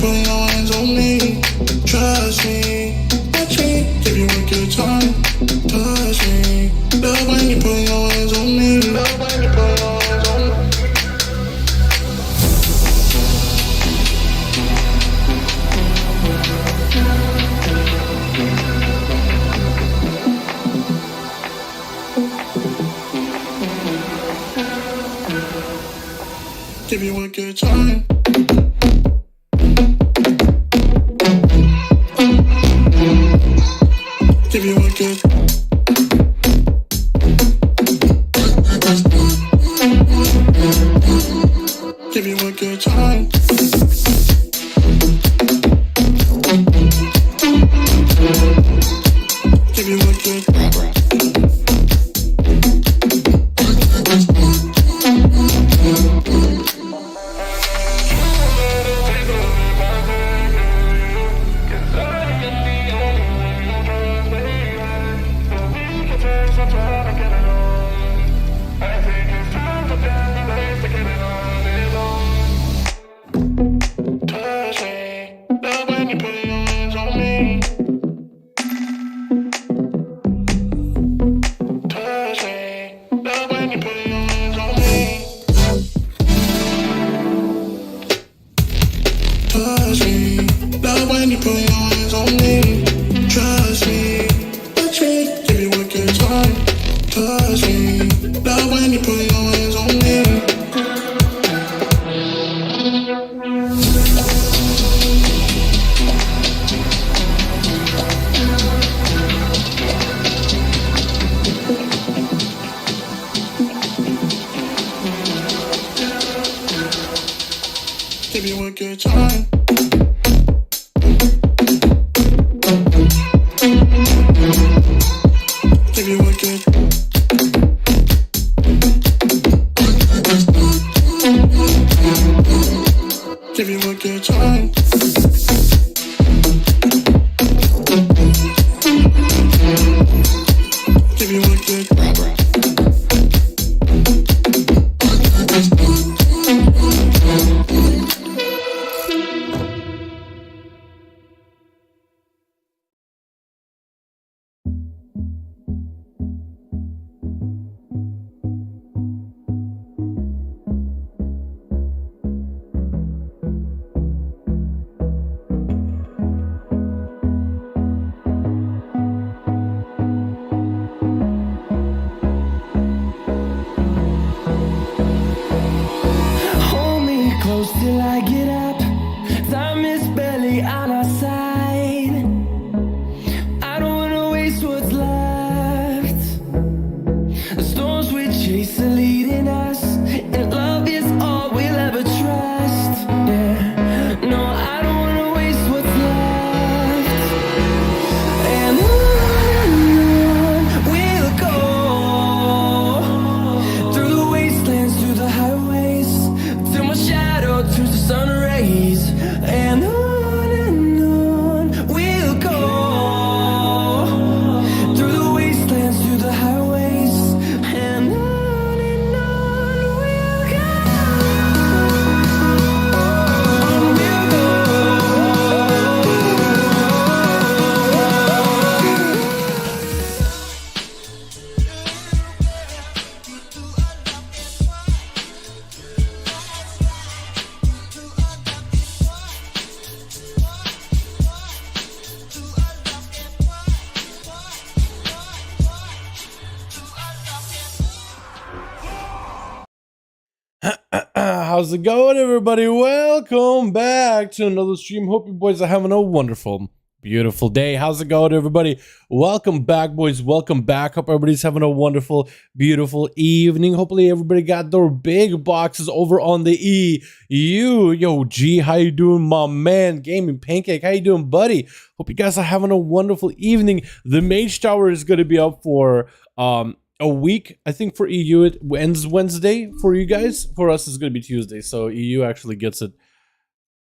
put your hands on me. Trust me, watch me, give you a good time. Touch me, love when you put your hands on me. Love when you put your hands on me. Give you a good time. Give you a good. Give you a good time. Give you a good. Give you a good time. Give you a good. Give you a good time. Give you a good. Till I get up, time is barely on our side. I don't wanna waste what's left. The storms we chase are leading us, and love is all we'll ever trust. Yeah, no, I don't wanna waste what's left. And on we'll go, through the wastelands, through the highways, till my shadow turns to sun rays. And on we'll go, through the wastelands, through the highways. And on we'll go, How's it going, everybody? Welcome back to another stream. Hope you boys are having a wonderful, beautiful day. How's it going, everybody? Welcome back, boys. Welcome back. Hope everybody's having a wonderful, beautiful evening. Hopefully everybody got their big boxes over on the EU. Yo, G, how you doing, my man? Gaming Pancake, how you doing, buddy? Hope you guys are having a wonderful evening. The Mage Tower is going to be up for a week. I think for EU it ends Wednesday. For you guys, for us it's going to be Tuesday, so EU actually gets it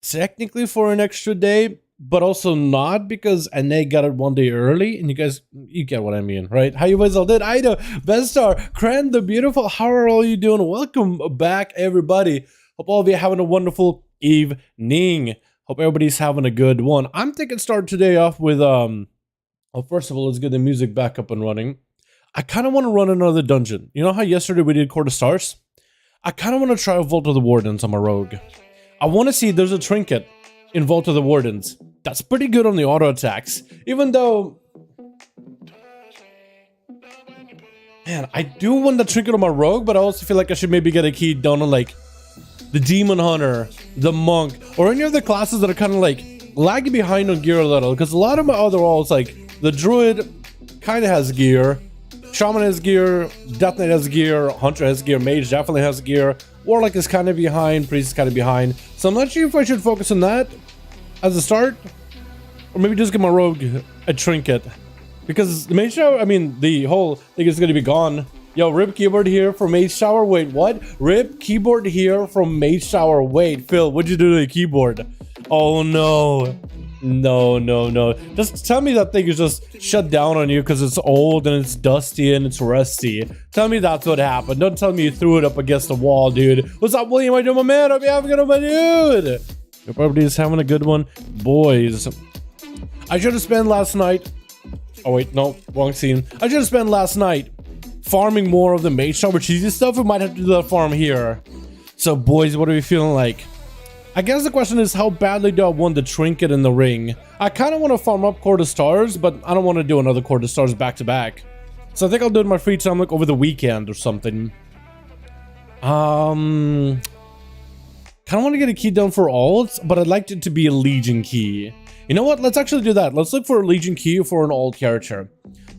technically for an extra day, but also not, because NA got it one day early, and you get what I mean, right? How you guys all did? Ida, Vestar, Kran the Beautiful, how are all you doing? Welcome back, everybody. Hope all of you are having a wonderful evening. Hope everybody's having a good one. I'm thinking start today off with well, first of all, let's get the music back up and running. I kind of want to run another dungeon. You know how yesterday we did Court of Stars? I kind of want to try Vault of the Wardens on my rogue. I want to see if there's a trinket in Vault of the Wardens. That's pretty good on the auto attacks. Even though, man, I do want the trinket on my rogue, but I also feel like I should maybe get a key done on like the Demon Hunter, the Monk, or any of the classes that are kind of like lagging behind on gear a little. Because a lot of my other roles, like the Druid kind of has gear, Shaman has gear, Death Knight has gear, Hunter has gear, Mage definitely has gear, Warlock is kind of behind, Priest is kind of behind. So I'm not sure if I should focus on that as a start, or maybe just get my rogue a trinket. Because the Mage Tower, I mean, the whole thing is going to be gone. Yo, RIP keyboard here from Mage Tower. Wait, what? RIP keyboard here from Mage Tower. Wait, Phil, what'd you do to the keyboard? Oh no. No. Just tell me that thing is just shut down on you because it's old and it's dusty and it's rusty. Tell me that's what happened. Don't tell me you threw it up against the wall, dude. What's up, William? How you doing, my man? Hope you're having a good one, my dude. Hope everybody's having a good one. Boys, I should have spent last night. Oh wait, no, wrong scene. I should have spent last night farming more of the Mage Tower cheesy stuff. We might have to do that farm here. So boys, what are we feeling like? I guess the question is, how badly do I want the trinket in the ring? I kind of want to farm up Court of Stars, but I don't want to do another Court of Stars back to back. So I think I'll do it in my free time, like over the weekend or something. Kind of want to get a key down for alts, but I'd like it to be a Legion key. You know what? Let's actually do that. Let's look for a Legion key for an alt character.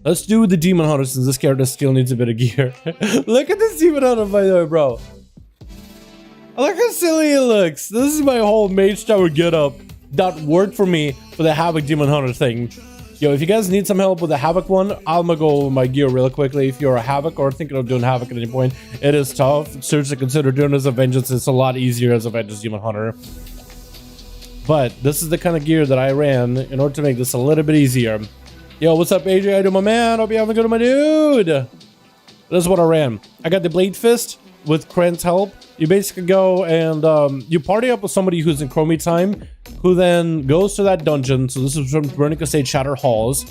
Let's do the Demon Hunter since this character still needs a bit of gear. Look at this Demon Hunter, by the way, bro. Look how silly it looks. This is my whole Mage Tower getup that worked for me for the Havoc Demon Hunter thing. Yo, if you guys need some help with the Havoc one, I'm gonna go over my gear real quickly. If you're a Havoc or thinking of doing Havoc at any point, it is tough. Seriously consider doing as a Vengeance. It's a lot easier as a Vengeance Demon Hunter. But this is the kind of gear that I ran in order to make this a little bit easier. Yo, what's up, AJ? How you doing, my man? Hope you're having a good one, my dude. This is what I ran. I got the Blade Fist with Krant's help. You basically go and you party up with somebody who's in Chromie time, who then goes to that dungeon. So this is from Burning Crusade Shatter Halls.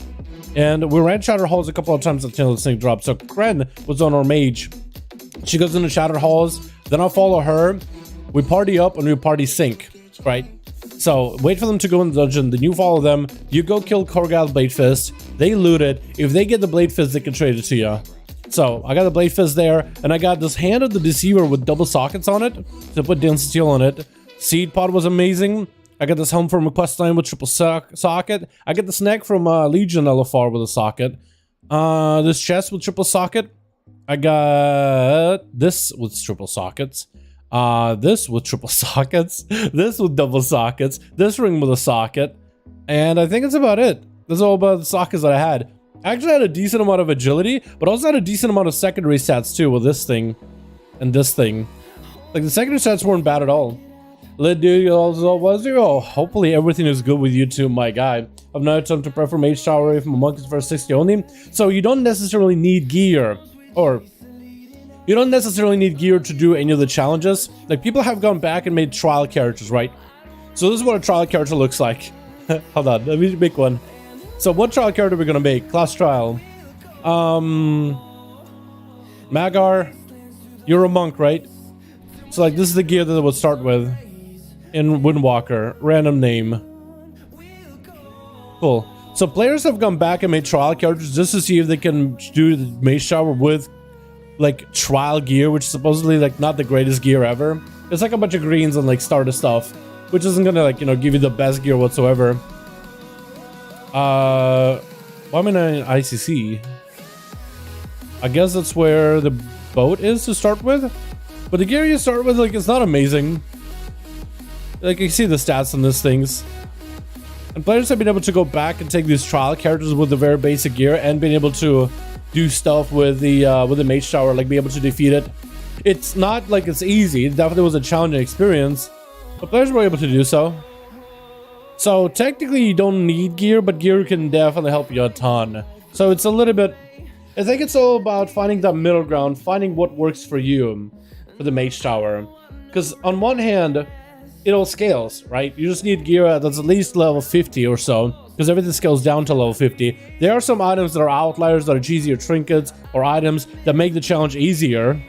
And we ran Shatter Halls a couple of times until this thing dropped. So Kren was on our mage. She goes into Shatter Halls. Then I'll follow her. We party up and we party sync, right? So wait for them to go in the dungeon. Then you follow them. You go kill Korgal's Blade Fist. They loot it. If they get the Blade Fist, they can trade it to you. So I got the Blade Fist there, and I got this Hand of the Deceiver with double sockets on it to put Dancing Steel on it. Seed Pod was amazing. I got this helm from a quest line with triple socket. I get this neck from Legion LFR with a socket. This chest with triple socket. I got this with triple sockets. This with triple sockets. This with double sockets. This ring with a socket. And I think that's about it. That's all about the sockets that I had. I actually had a decent amount of agility, but also had a decent amount of secondary stats too with this thing and this thing. Like the secondary stats weren't bad at all. Lit dude also was there. Oh, hopefully everything is good with you too, my guy. I've now time to prep for Mage Tower if my monk is for 60 only. So you don't necessarily need gear, or you don't necessarily need gear to do any of the challenges. Like people have gone back and made trial characters, right? So this is what a trial character looks like. Hold on, let me make one. So what trial character are we gonna make? Class trial. Magar, you're a monk, right? So like this is the gear that it would start with. In Windwalker, random name. Cool. So players have gone back and made trial characters just to see if they can do the Mage Tower with like trial gear, which is supposedly like not the greatest gear ever. It's like a bunch of greens and like starter stuff, which isn't gonna like, you know, give you the best gear whatsoever. Why am I not in ICC? I guess that's where the boat is to start with. But the gear you start with, like, it's not amazing. Like, you see the stats on these things. And players have been able to go back and take these trial characters with the very basic gear and being able to do stuff with the Mage Tower, like be able to defeat it. It's not like it's easy. It definitely was a challenging experience, but players were able to do so. So technically you don't need gear, but gear can definitely help you a ton. So it's a little bit, I think it's all about finding that middle ground, finding what works for you for the Mage Tower. Because on one hand, it all scales, right? You just need gear that's at least level 50 or so, because everything scales down to level 50. There are some items that are outliers, that are cheesier trinkets or items that make the challenge easier.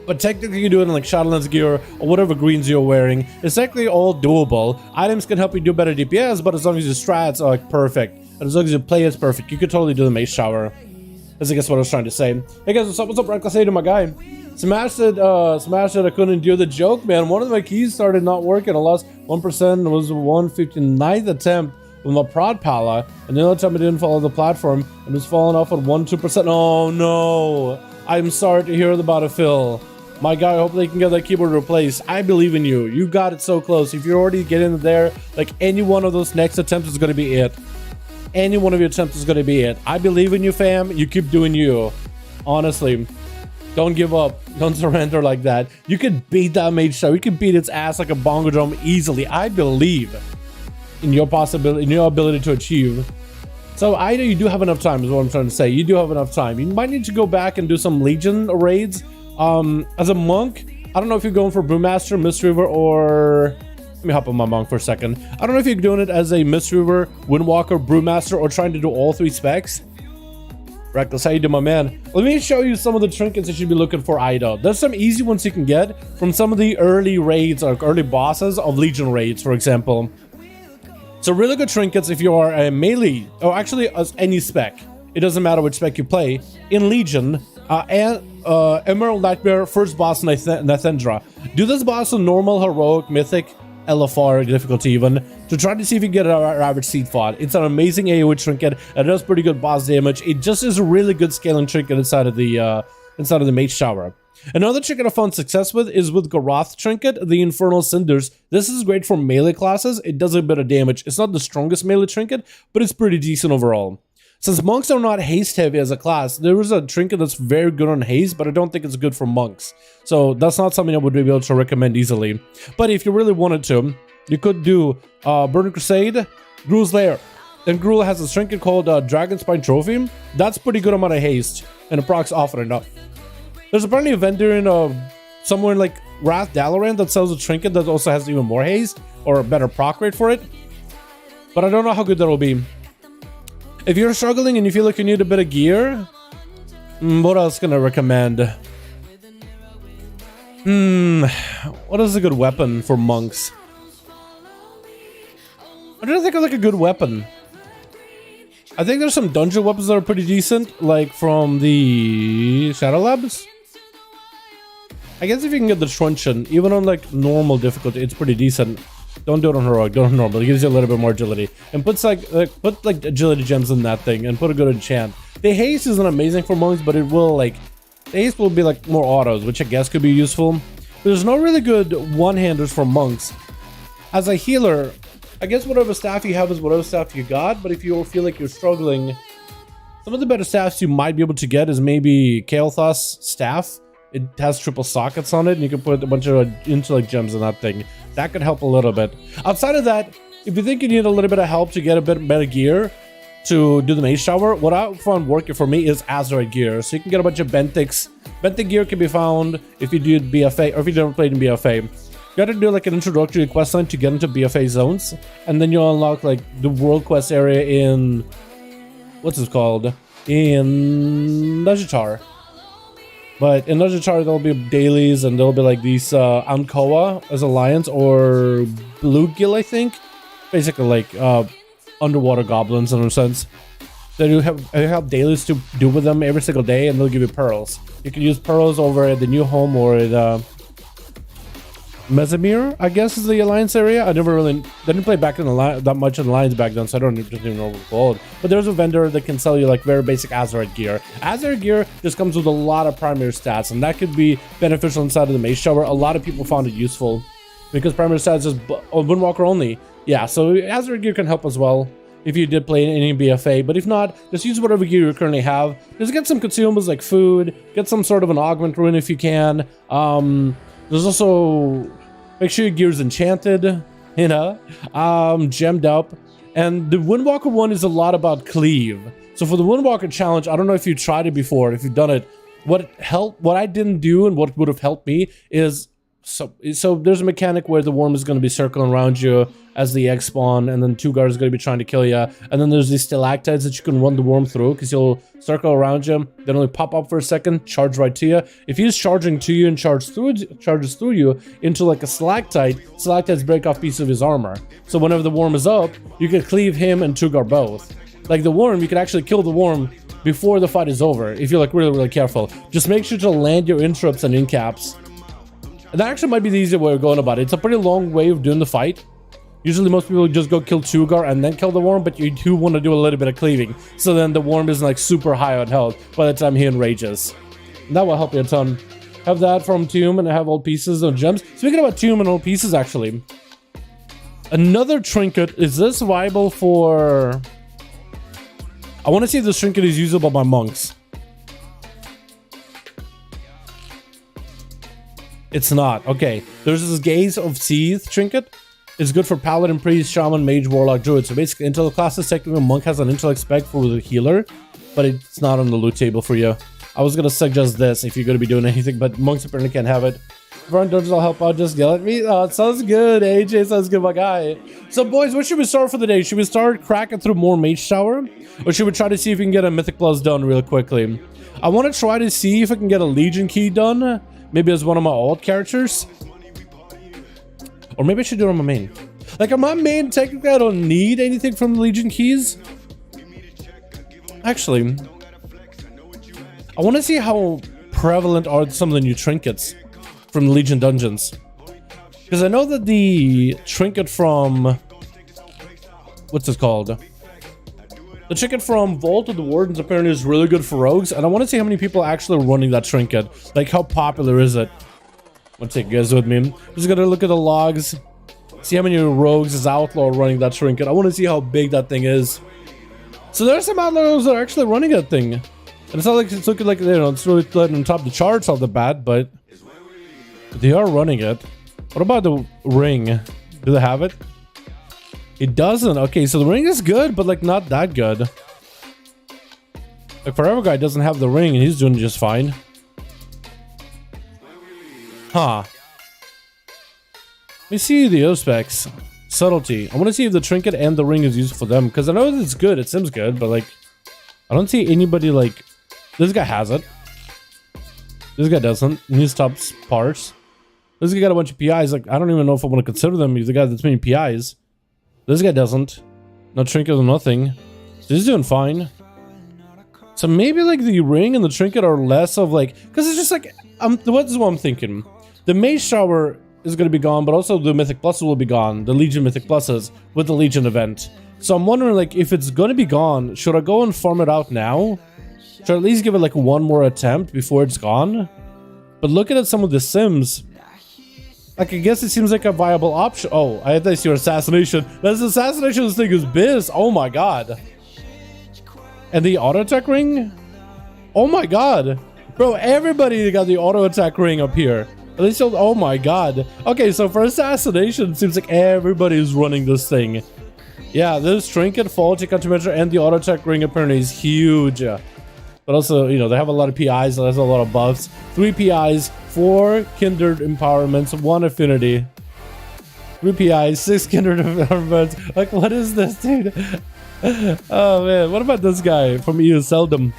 But technically you do it in like Shadowlands gear or whatever greens you're wearing. It's technically all doable. Items can help you do better DPS, but as long as your strats are like perfect, and as long as your play is perfect, you could totally do the Mage Shower. That's I guess what I was trying to say. Hey guys, what's up, Reckless? Hey to my guy. Smashed it, I couldn't endure the joke, man. One of my keys started not working. I lost 1%. It was the 159th attempt with my prod pala, and the other time I didn't follow the platform and was falling off at 1-2%. Oh no. I'm sorry to hear about it, Phil. My guy, I hope they can get that keyboard replaced. I believe in you. You got it so close. If you're already getting there, like any one of those next attempts is going to be it. Any one of your attempts is going to be it. I believe in you, fam. You keep doing you. Honestly, don't give up. Don't surrender like that. You can beat that Mage Show. You can beat its ass like a bongo drum easily. I believe in your possibility, in your ability to achieve. So either you do have enough time, is what I'm trying to say. You do have enough time. You might need to go back and do some Legion raids. As a monk, I don't know if you're going for Brewmaster, Mistweaver, or... Let me hop on my monk for a second. I don't know if you're doing it as a Mistweaver, Windwalker, Brewmaster, or trying to do all 3 specs. Reckless, how you doing, my man? Let me show you some of the trinkets you should be looking for, Ido. There's some easy ones you can get from some of the early raids, or early bosses of Legion raids, for example. So really good trinkets if you are a melee, or actually as any spec. It doesn't matter which spec you play. In Legion, Emerald Nightmare, first boss Nathendra. Do this boss on normal, heroic, mythic, LFR difficulty even, to try to see if you can get an average seed fod. It's an amazing AoE trinket, and it does pretty good boss damage. It just is a really good scaling trinket inside of the Mage Shower. Another trinket I found success with is with Garoth trinket, the Infernal Cinders. This is great for melee classes. It does a bit of damage. It's not the strongest melee trinket, but it's pretty decent overall. Since monks are not haste heavy as a class, there is a trinket that's very good on haste, but I don't think it's good for monks. So that's not something I would be able to recommend easily. But if you really wanted to, you could do Burning Crusade, Gruul's Lair. And Gruul has a trinket called Dragonspine Trophy. That's pretty good amount of haste, and it procs often enough. There's apparently a vendor in somewhere in like Wrath Dalaran that sells a trinket that also has even more haste, or a better proc rate for it. But I don't know how good that'll be. If you're struggling and you feel like you need a bit of gear, what else can I recommend? What is a good weapon for monks? I'm trying to think of like a good weapon. I think there's some dungeon weapons that are pretty decent, like from the Shadow Labs. I guess if you can get the truncheon, even on like normal difficulty, it's pretty decent. Don't do it on heroic, do it on normal. It gives you a little bit more agility. And put like agility gems in that thing and put a good enchant. The haste isn't amazing for monks, but it will like... The haste will be like more autos, which I guess could be useful. There's no really good one-handers for monks. As a healer, I guess whatever staff you have is whatever staff you got, but if you feel like you're struggling, some of the better staffs you might be able to get is maybe Kael'thas staff. It has triple sockets on it, and you can put a bunch of intellect gems in that thing. That could help a little bit. Outside of that, if you think you need a little bit of help to get a bit better gear to do the Mage Shower, what I found working for me is Azerite gear. So you can get a bunch of Benthics. Benthic gear can be found if you do BFA, or if you never played in BFA. You gotta do like an introductory quest line to get into BFA zones, and then you'll unlock like the world quest area in... What's it called? In Najatar. But in Najatar, there'll be dailies, and there'll be like these Ankoa as alliance, or Bluegill, I think. Basically like underwater goblins in a sense. That you have dailies to do with them every single day, and they'll give you pearls. You can use pearls over at the new home or at Mesomir, I guess is the alliance area. I didn't play back in the that much in alliance back then, so I don't even know what it's called. But there's a vendor that can sell you like very basic Azerite gear. Azerite gear just comes with a lot of primary stats, and that could be beneficial inside of the Mage Shower. A lot of people found it useful because primary stats is Windwalker only. Yeah, so Azerite gear can help as well if you did play in any BFA. But if not, just use whatever gear you currently have. Just get some consumables like food, get some sort of an augment rune if you can. There's also, make sure your gear's enchanted, you know, gemmed up. And the Windwalker one is a lot about cleave. So for the Windwalker challenge, I don't know if you tried it before, if you've done it. What I didn't do and what would have helped me is So there's a mechanic where the worm is going to be circling around you as the egg spawn, and then 2 guards are going to be trying to kill you. And then there's these stalactites that you can run the worm through, because you'll circle around you, then only pop up for a second, charge right to you. If he's charging to you and charges through you into like a stalactite, stalactites break off pieces of his armor. So whenever the worm is up, you can cleave him and 2 guard both. Like the worm, you can actually kill the worm before the fight is over, if you're like really careful. Just make sure to land your interrupts and incaps. And that actually might be the easier way of going about it. It's a pretty long way of doing the fight. Usually most people just go kill 2 guard and then kill the worm, but you do want to do a little bit of cleaving. So then the worm isn't like super high on health by the time he enrages. And that will help you a ton. Have that from Tomb, and I have old pieces and gems. Speaking about Tomb and old pieces, actually. Another trinket. Is this viable for... I want to see if this trinket is usable by monks. It's not. Okay. There's this Gaze of Seeth trinket. It's good for Paladin, Priest, Shaman, Mage, Warlock, Druid. So basically, until the class is technically, monk has an intellect spec for the healer, but it's not on the loot table for you. I was going to suggest this if you're going to be doing anything, but monks apparently can't have it. If our dungeons will help out, just yell at me. Oh, it sounds good, AJ. Sounds good, my guy. So, boys, what should we start for the day? Should we start cracking through more Mage Tower? Or should we try to see if we can get a Mythic Plus done real quickly? I want to try to see if I can get a Legion key done. Maybe as one of my alt characters. Or maybe I should do it on my main. Like, on my main, technically, I don't need anything from the Legion keys. Actually, I want to see how prevalent are some of the new trinkets from the Legion dungeons. Because I know that the trinket from... What's it called? The trinket from Vault of the Wardens apparently is really good for rogues. And I want to see how many people are actually running that trinket. Like, how popular is it? I'm going to take you guys with me. I'm just going to look at the logs. See how many rogues is outlaw running that trinket. I want to see how big that thing is. So there's some outlaws that are actually running that thing. And it's not like it's looking like, you know, it's really letting on top of the charts off the bat, but they are running it. What about the ring? Do they have it? It doesn't. Okay, so the ring is good, but like not that good. Like Forever Guy doesn't have the ring and he's doing just fine. Huh. Let me see the other specs. Subtlety. I want to see if the trinket and the ring is used for them. Because I know it's good. It seems good. But like, I don't see anybody like... This guy has it. This guy doesn't. And his top parts. This guy got a bunch of PIs. Like, I don't even know if I want to consider them. He's the guy that's many PIs. This guy doesn't. No trinket or nothing. So he's doing fine. So maybe like the ring and the trinket are less of like... Because it's just like... What is what I'm thinking? The Mage Shower is going to be gone, but also the Mythic Pluses will be gone. The Legion Mythic Pluses with the Legion event. So I'm wondering, like, if it's going to be gone, should I go and farm it out now? Should I at least give it like one more attempt before it's gone? But looking at some of the sims, like, I guess it seems like a viable option. Oh, I thought your assassination. This assassination, this thing is biz. Oh my god. And the auto attack ring? Oh my god. Bro, everybody got the auto attack ring up here. At least, oh my god. Okay, so for assassination, it seems like everybody is running this thing. Yeah, this trinket, faulty countermeasure, and the auto attack ring apparently is huge. But also, you know, they have a lot of PIs, so there's a lot of buffs. 3 PIs, 4 kindred empowerments, 1 affinity. 3 PIs, 6 kindred empowerments. Like, what is this, dude? Oh man, what about this guy from EU Seldom?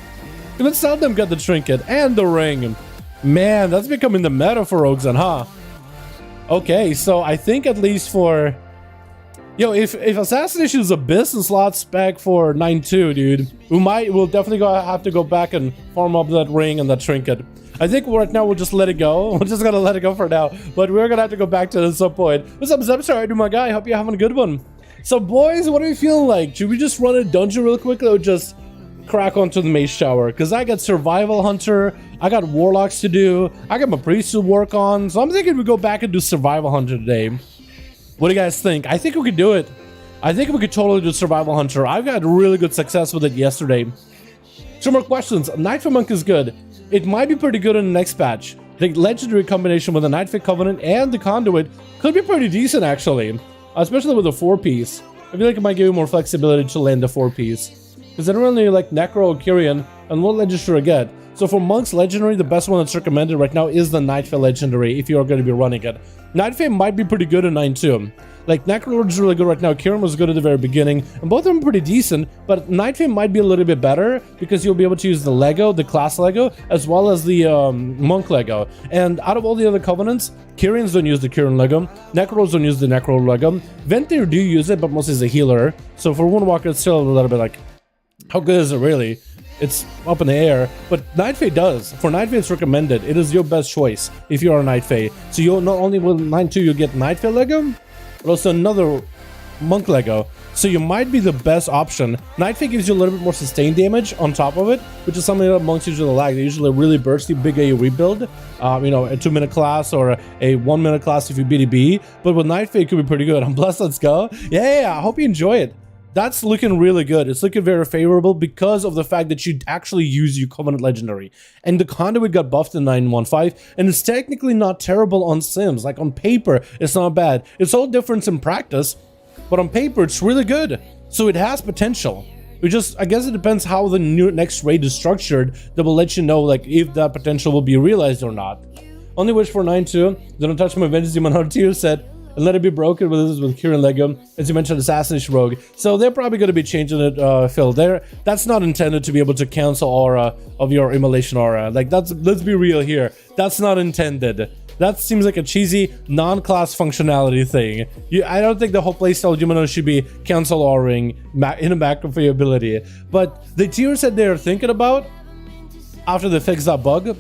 Even Seldom got the trinket and the ring. Man, that's becoming the meta for rogues, and huh? Okay, so I think at least for... Yo, if assassination is a business slot spec for 9.2, dude, we'll definitely have to go back and farm up that ring and that trinket. I think right now we'll just let it go. We're just gonna let it go for now, but we're gonna have to go back to it at some point. What's up, Zepstar? How you doing, my guy? Hope you're having a good one. So, boys, what are we feeling like? Should we just run a dungeon real quickly or just crack onto the Mage Tower? Because I got Survival Hunter, I got Warlocks to do, I got my Priest to work on, so I'm thinking we go back and do Survival Hunter today. What do you guys think? I think we could do it. I think we could totally do Survival Hunter. I've got really good success with it yesterday. Some more questions. Nightfall Monk is good. It might be pretty good in the next patch. The legendary combination with the Nightfall Covenant and the Conduit could be pretty decent, actually. Especially with the 4-piece. I feel like it might give you more flexibility to land the 4-piece. Because I don't really like Necro or Kyrian, and what legend should I get? So for Monk's Legendary, the best one that's recommended right now is the Nightfall Legendary, if you are going to be running it. Nightfall might be pretty good in 9-2. Like, Necrolord is really good right now, Kieran was good at the very beginning, and both of them are pretty decent, but Nightfall might be a little bit better, because you'll be able to use the Lego, the class Lego, as well as the Monk Lego. And out of all the other Covenants, Kieran's don't use the Kieran Lego, Necrolords don't use the Necrolord Lego, Ventir do use it, but mostly as a healer, so for Woundwalker it's still a little bit like, how good is it really? It's up in the air, but Nightfall does. For Nightfall, it's recommended. It is your best choice if you are a Nightfall. So you'll not only with 9-2 you'll get Nightfall Lego, but also another Monk Lego. So you might be the best option. Nightfall gives you a little bit more sustained damage on top of it, which is something that monks usually lack. They usually really bursty, big AU rebuild. You know, a 2-minute class or a 1-minute class if you BDB. But with Nightfall, it could be pretty good. I'm blessed. Let's go. Yeah, I hope you enjoy it. That's looking really good. It's looking very favorable because of the fact that you actually use your Covenant Legendary. And the Conduit got buffed in 9.15, and it's technically not terrible on Sims. Like, on paper, it's not bad. It's all different in practice, but on paper, it's really good. So it has potential. It just, I guess it depends how the new next raid is structured that will let you know, like, if that potential will be realized or not. Only wish for 9-2. Don't touch my Vengeance Demon Hunter tier set. And let it be broken with Kieran Lego, as you mentioned, Assassination Rogue. So they're probably going to be changing it, Phil. That's not intended to be able to cancel aura of your immolation aura. Like, let's be real here. That's not intended. That seems like a cheesy non-class functionality thing. I don't think the whole playstyle Jumano should be cancel auraing in a macro for your ability. But the tier set they're thinking about after they fix that bug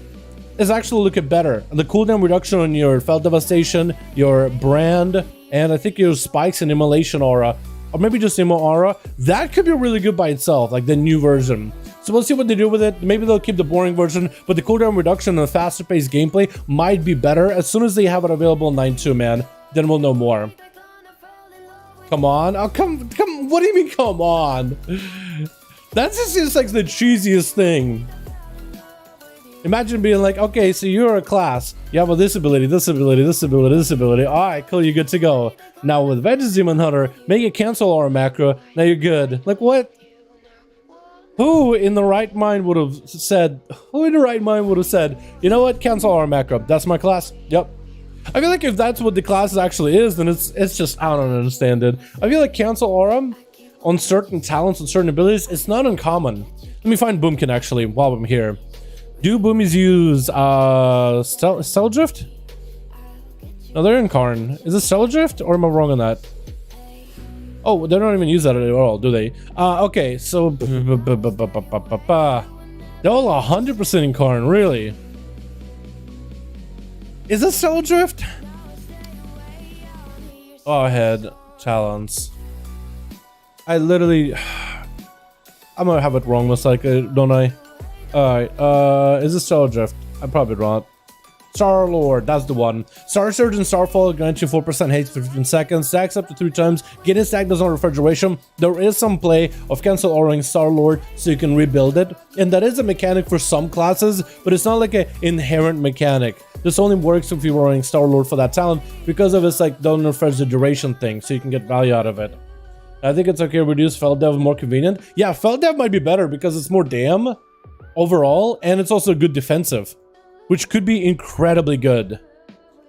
is actually looking better. The cooldown reduction on your Fell Devastation, your Brand, and I think your Spikes and Immolation Aura, or maybe just Immo Aura, that could be really good by itself, like the new version. So we'll see what they do with it. Maybe they'll keep the boring version, but the cooldown reduction and the faster paced gameplay might be better. As soon as they have it available in 9.2, man, then we'll know more. Come on. Oh, come, what do you mean, come on? That's just like the cheesiest thing. Imagine being like, okay, so you're a class. You have this ability, this ability, this ability, this ability. All right, cool, you're good to go. Now with Vengeance Demon Hunter, make it cancel aura macro. Now you're good. Like, what? Who in the right mind would have said, you know what, cancel aura macro. That's my class. Yep. I feel like if that's what the class actually is, then it's just, I don't understand it. I feel like cancel aura on certain talents and certain abilities, it's not uncommon. Let me find Boomkin actually while I'm here. Do boomies use Stellar Drift? No, they're in Karn. Is it Stellar Drift or am I wrong on that? Oh, they don't even use that at all, do they? Okay, so they're all 100% in Karn, really? Is it Stellar Drift? Go ahead, Talons. I literally, I'm gonna have it wrong most likely, don't I? Alright, is this Stellar Drift? I'm probably wrong. Star Lord, that's the one. Star Surge and Starfall grant you 4% haste for 15 seconds, stacks up to 3 times, getting stacked does on refrigeration. There is some play of cancel auraing Star Lord so you can rebuild it, and that is a mechanic for some classes, but it's not like an inherent mechanic. This only works if you're auraing Star Lord for that talent because of its like don't refresh the duration thing, so you can get value out of it. I think it's okay to reduce Fel Dev more convenient. Yeah, Fel Dev might be better because it's more damn overall, and it's also good defensive, which could be incredibly good.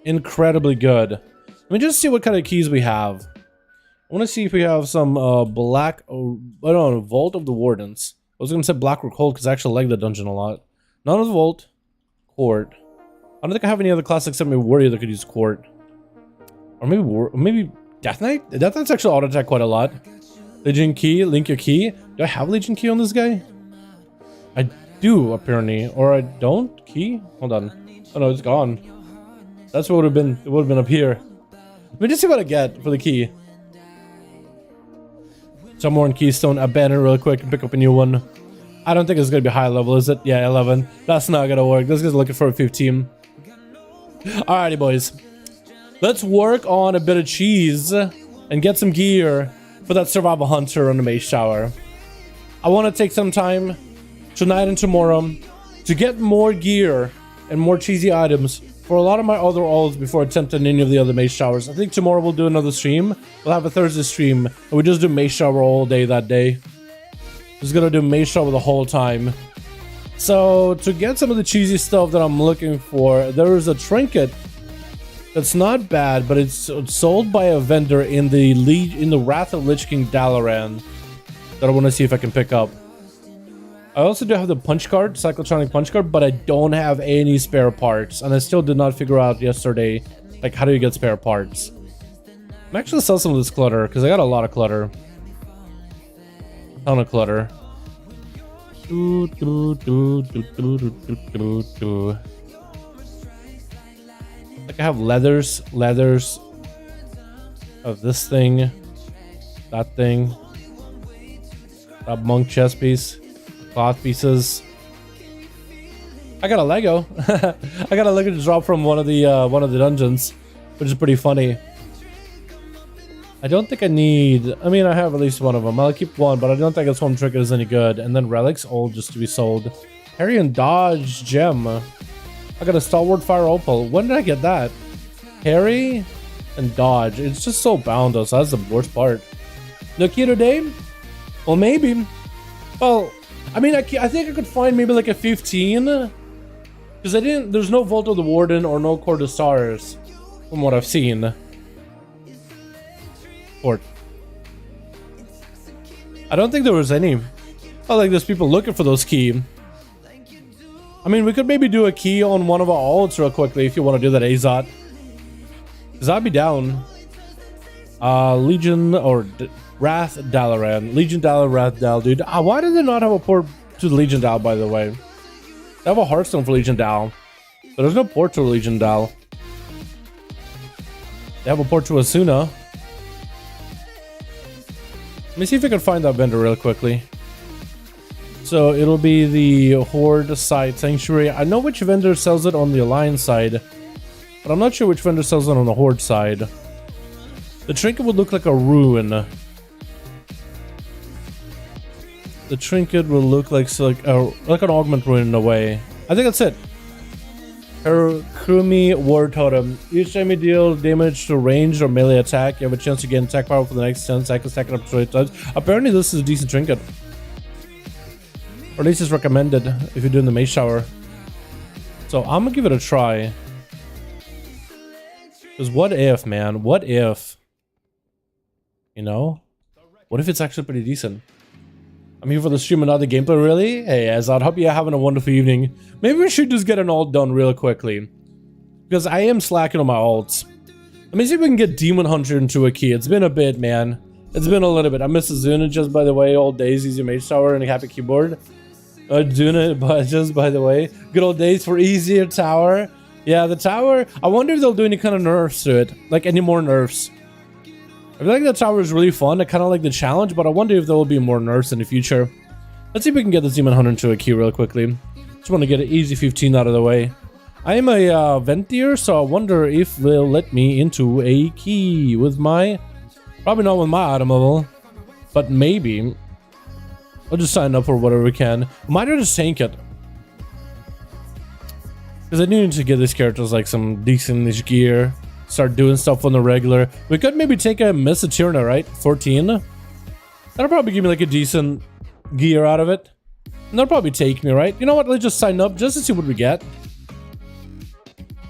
Incredibly good. Let me just see what kind of keys we have. I want to see if we have some black, I don't know, Vault of the Wardens. I was going to say Blackrock Hold because I actually like the dungeon a lot. None of the Vault. Court. I don't think I have any other class except maybe Warrior that could use Court. Or maybe Death Knight? Death Knight's actually auto attack quite a lot. Legion Key, link your key. Do I have Legion Key on this guy? I do apparently, or I don't. Key, hold on. Oh no, it's gone. That's what would have been. It would have been up here. Let me just see what I get for the key. Some more in Keystone. Abandon real quick and pick up a new one. I don't think it's gonna be high level, is it? Yeah, 11. That's not gonna work. This guy's looking for a 15. Alrighty, boys. Let's work on a bit of cheese and get some gear for that Survival Hunter on the Mage Tower. I want to take some time tonight and tomorrow to get more gear and more cheesy items for a lot of my other alts before attempting any of the other Mage Towers. I think tomorrow we'll do another stream. We'll have a Thursday stream and we just do Mage Tower all day that day. Just gonna do Mage Tower the whole time. So to get some of the cheesy stuff that I'm looking for, there is a trinket that's not bad, but it's sold by a vendor in the Wrath of Lich King Dalaran that I want to see if I can pick up. I also do have the punch card, cyclotronic punch card, but I don't have any spare parts, and I still did not figure out yesterday, like, how do you get spare parts? I'm actually sell some of this clutter because I got a lot of clutter, ton of clutter. Like I have leathers of this thing, that thing, that monk chest piece, cloth pieces. I got a Lego. I got a Lego to drop from one of the dungeons, which is pretty funny. I don't think I need... I mean, I have at least one of them. I'll keep one, but I don't think a Swarm Trinket is any good. And then relics, all just to be sold. Parry and Dodge Gem. I got a Stalwart Fire Opal. When did I get that? Parry and Dodge. It's just so bound, though, so that's the worst part. The key today? Well, maybe. Well, I mean, I think I could find maybe like a 15. Because I didn't... There's no Vault of the Warden or no Court of Stars, from what I've seen. Port. I don't think there was any. Oh, like there's people looking for those key. I mean, we could maybe do a key on one of our alts real quickly if you want to do that, Azot. Because I'd be down. Legion or Wrath Dalaran. Legion Dal, Wrath Dal, dude. Why do they not have a port to Legion Dal, by the way? They have a Hearthstone for Legion Dal, but there's no port to Legion Dal. They have a port to Asuna. Let me see if I can find that vendor real quickly. So it'll be the Horde side Sanctuary. I know which vendor sells it on the Alliance side, but I'm not sure which vendor sells it on the Horde side. The trinket would look like a ruin. The trinket will look like an augment ruin in a way. I think that's it. Kurumi War Totem. Each time you deal damage to ranged or melee attack, you have a chance to gain attack power for the next 10 seconds, stacking up to 8 times. Apparently this is a decent trinket. Or at least it's recommended if you're doing the Mage Shower. So I'm gonna give it a try. Because what if, man? What if? You know? What if it's actually pretty decent? I'm here for the stream and not the gameplay, really? Hey, Azad, hope you're having a wonderful evening. Maybe we should just get an ult done real quickly. Because I am slacking on my ults. Let me see if we can get Demon Hunter into a key. It's been a bit, man. It's been a little bit. I miss Azuna, just by the way. Old days, easy Mage Tower and a happy keyboard. Azuna, but just by the way. Good old days for easier tower. Yeah, the tower. I wonder if they'll do any kind of nerfs to it. Like any more nerfs. I feel like the tower is really fun. I kind of like the challenge, but I wonder if there will be more nerfs in the future. Let's see if we can get the Demon Hunter into a key real quickly. Just want to get an easy 15 out of the way. I am a Ventier, so I wonder if they'll let me into a key with my... Probably not with my item level, but maybe. I'll just sign up for whatever we can. Might just tank it. Because I need to get these characters like some decent-ish gear. Start doing stuff on the regular. We could maybe take a Miss Eterna, right? 14. That'll probably give me like a decent gear out of it. And that'll probably take me, right? You know what? Let's just sign up just to see what we get.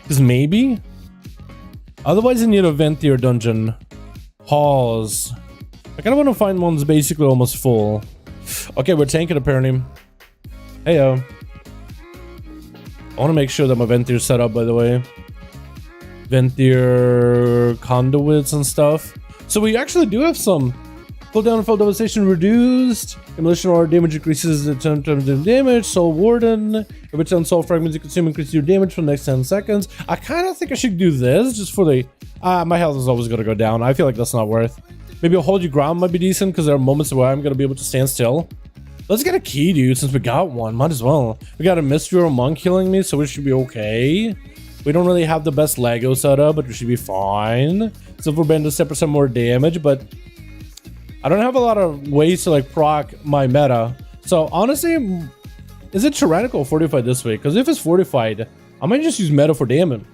Because maybe. Otherwise, I need a Ventier dungeon. Halls. I kind of want to find one that's basically almost full. Okay, we're tanking apparently. Heyo. I want to make sure that my Ventier's set up, by the way. Ventier conduits and stuff. So we actually do have some cooldown and full devastation reduced. Demolition or damage increases the terms of damage. Soul Warden. Every time soul fragments you consume increases your damage for the next 10 seconds. I kind of think I should do this just for the... my health is always going to go down. I feel like that's not worth. Maybe a hold your ground might be decent because there are moments where I'm going to be able to stand still. Let's get a key, dude, since we got one. Might as well. We got a Mystical Monk healing me, so we should be okay. We don't really have the best Lego setup, but we should be fine. Silver Band does 10% more damage, but I don't have a lot of ways to like proc my meta. So honestly, is it tyrannical or fortified this week? Because if it's fortified, I might just use meta for damage.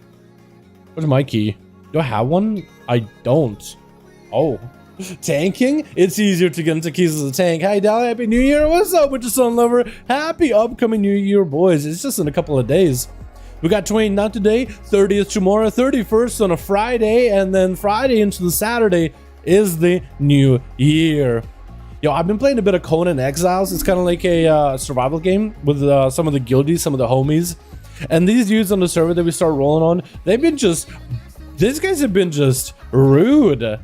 Where's my key? Do I have one? I don't. Oh, Tanking? It's easier to get into keys as a tank. Hi, Dal. Happy New Year. What's up, Winter Sun Lover? Happy upcoming New Year, boys. It's just in a couple of days. We got 29th today, 30th tomorrow, 31st on a Friday, and then Friday into the Saturday is the New Year. Yo, I've been playing a bit of Conan Exiles. It's kind of like a survival game with some of the guildies, some of the homies. And these dudes on the server that we start rolling on, they've been just... These guys have been just rude.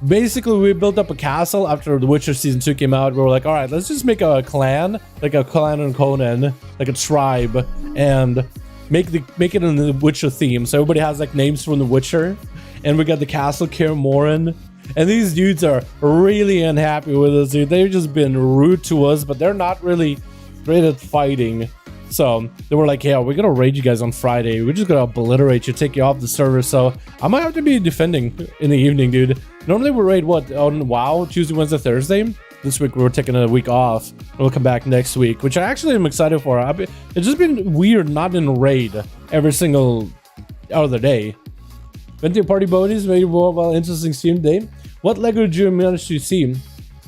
Basically, we built up a castle after The Witcher Season 2 came out. We were like, all right, let's just make a clan, like a clan in Conan, like a tribe, and make it in the Witcher theme. So everybody has like names from The Witcher. And we got the castle Kaer Morhen. And these dudes are really unhappy with us, dude. They've just been rude to us, but they're not really great at fighting. So they were like, yeah, we're gonna raid you guys on Friday. We're just gonna obliterate you, take you off the server. So I might have to be defending in the evening, dude. Normally we raid what on WoW Tuesday, Wednesday, Thursday. This week we were taking a week off. We'll come back next week, which I actually am excited for. It's just been weird not in raid every single other day. Went to party bodies, maybe well interesting stream day. What Lego did you manage to see?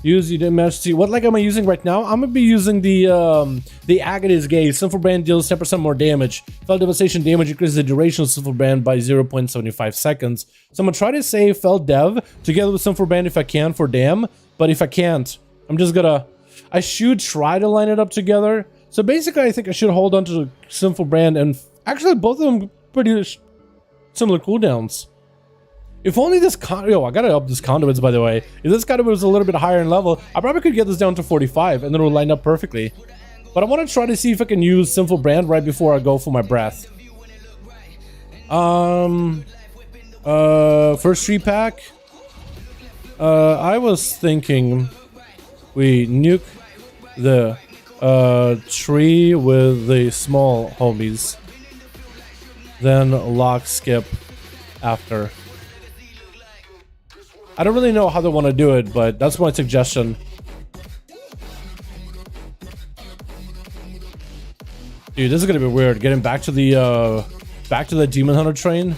You didn't manage to see. What Lego am I using right now? I'm gonna be using the Agadis Gauge. Sinful Brand deals 10% more damage. Fell Devastation damage increases the duration of Sinful Brand by 0.75 seconds. So I'm gonna try to save Fell Dev together with Sinful Brand if I can for dam. But if I can't, I'm just gonna... I should try to line it up together. So basically, I think I should hold on to the Sinful Brand, and actually both of them pretty similar cooldowns. If only this yo, I gotta up this conduits, by the way. If this conduit was a little bit higher in level, I probably could get this down to 45 and then it will line up perfectly. But I want to try to see if I can use Sinful Brand right before I go for my breath. First tree pack. I was thinking we nuke the tree with the small homies. Then lock skip after. I don't really know how they want to do it, but that's my suggestion. Dude, this is gonna be weird. Getting back to the Demon Hunter train.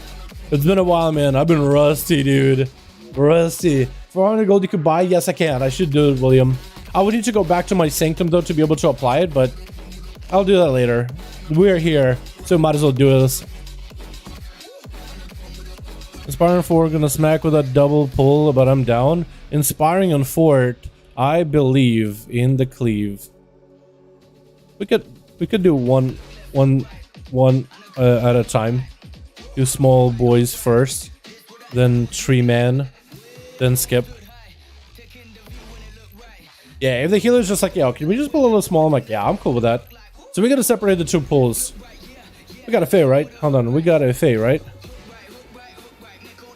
It's been a while, man. I've been rusty, dude. Rusty. 400 gold you could buy? Yes, I can. I should do it, William. I would need to go back to my sanctum though to be able to apply it, but I'll do that later. We're here, so might as well do this. Inspiring 4, gonna smack with a double pull, but I'm down. Inspiring on Fort, I believe in the cleave. We could do one at a time. Do small boys first, then tree man, then skip. Yeah, if the healer's just like, yeah, can we just pull a little small? I'm like, yeah, I'm cool with that. So we gotta separate the two pulls. We got a Fae, right? Hold on, we got a Fae, right?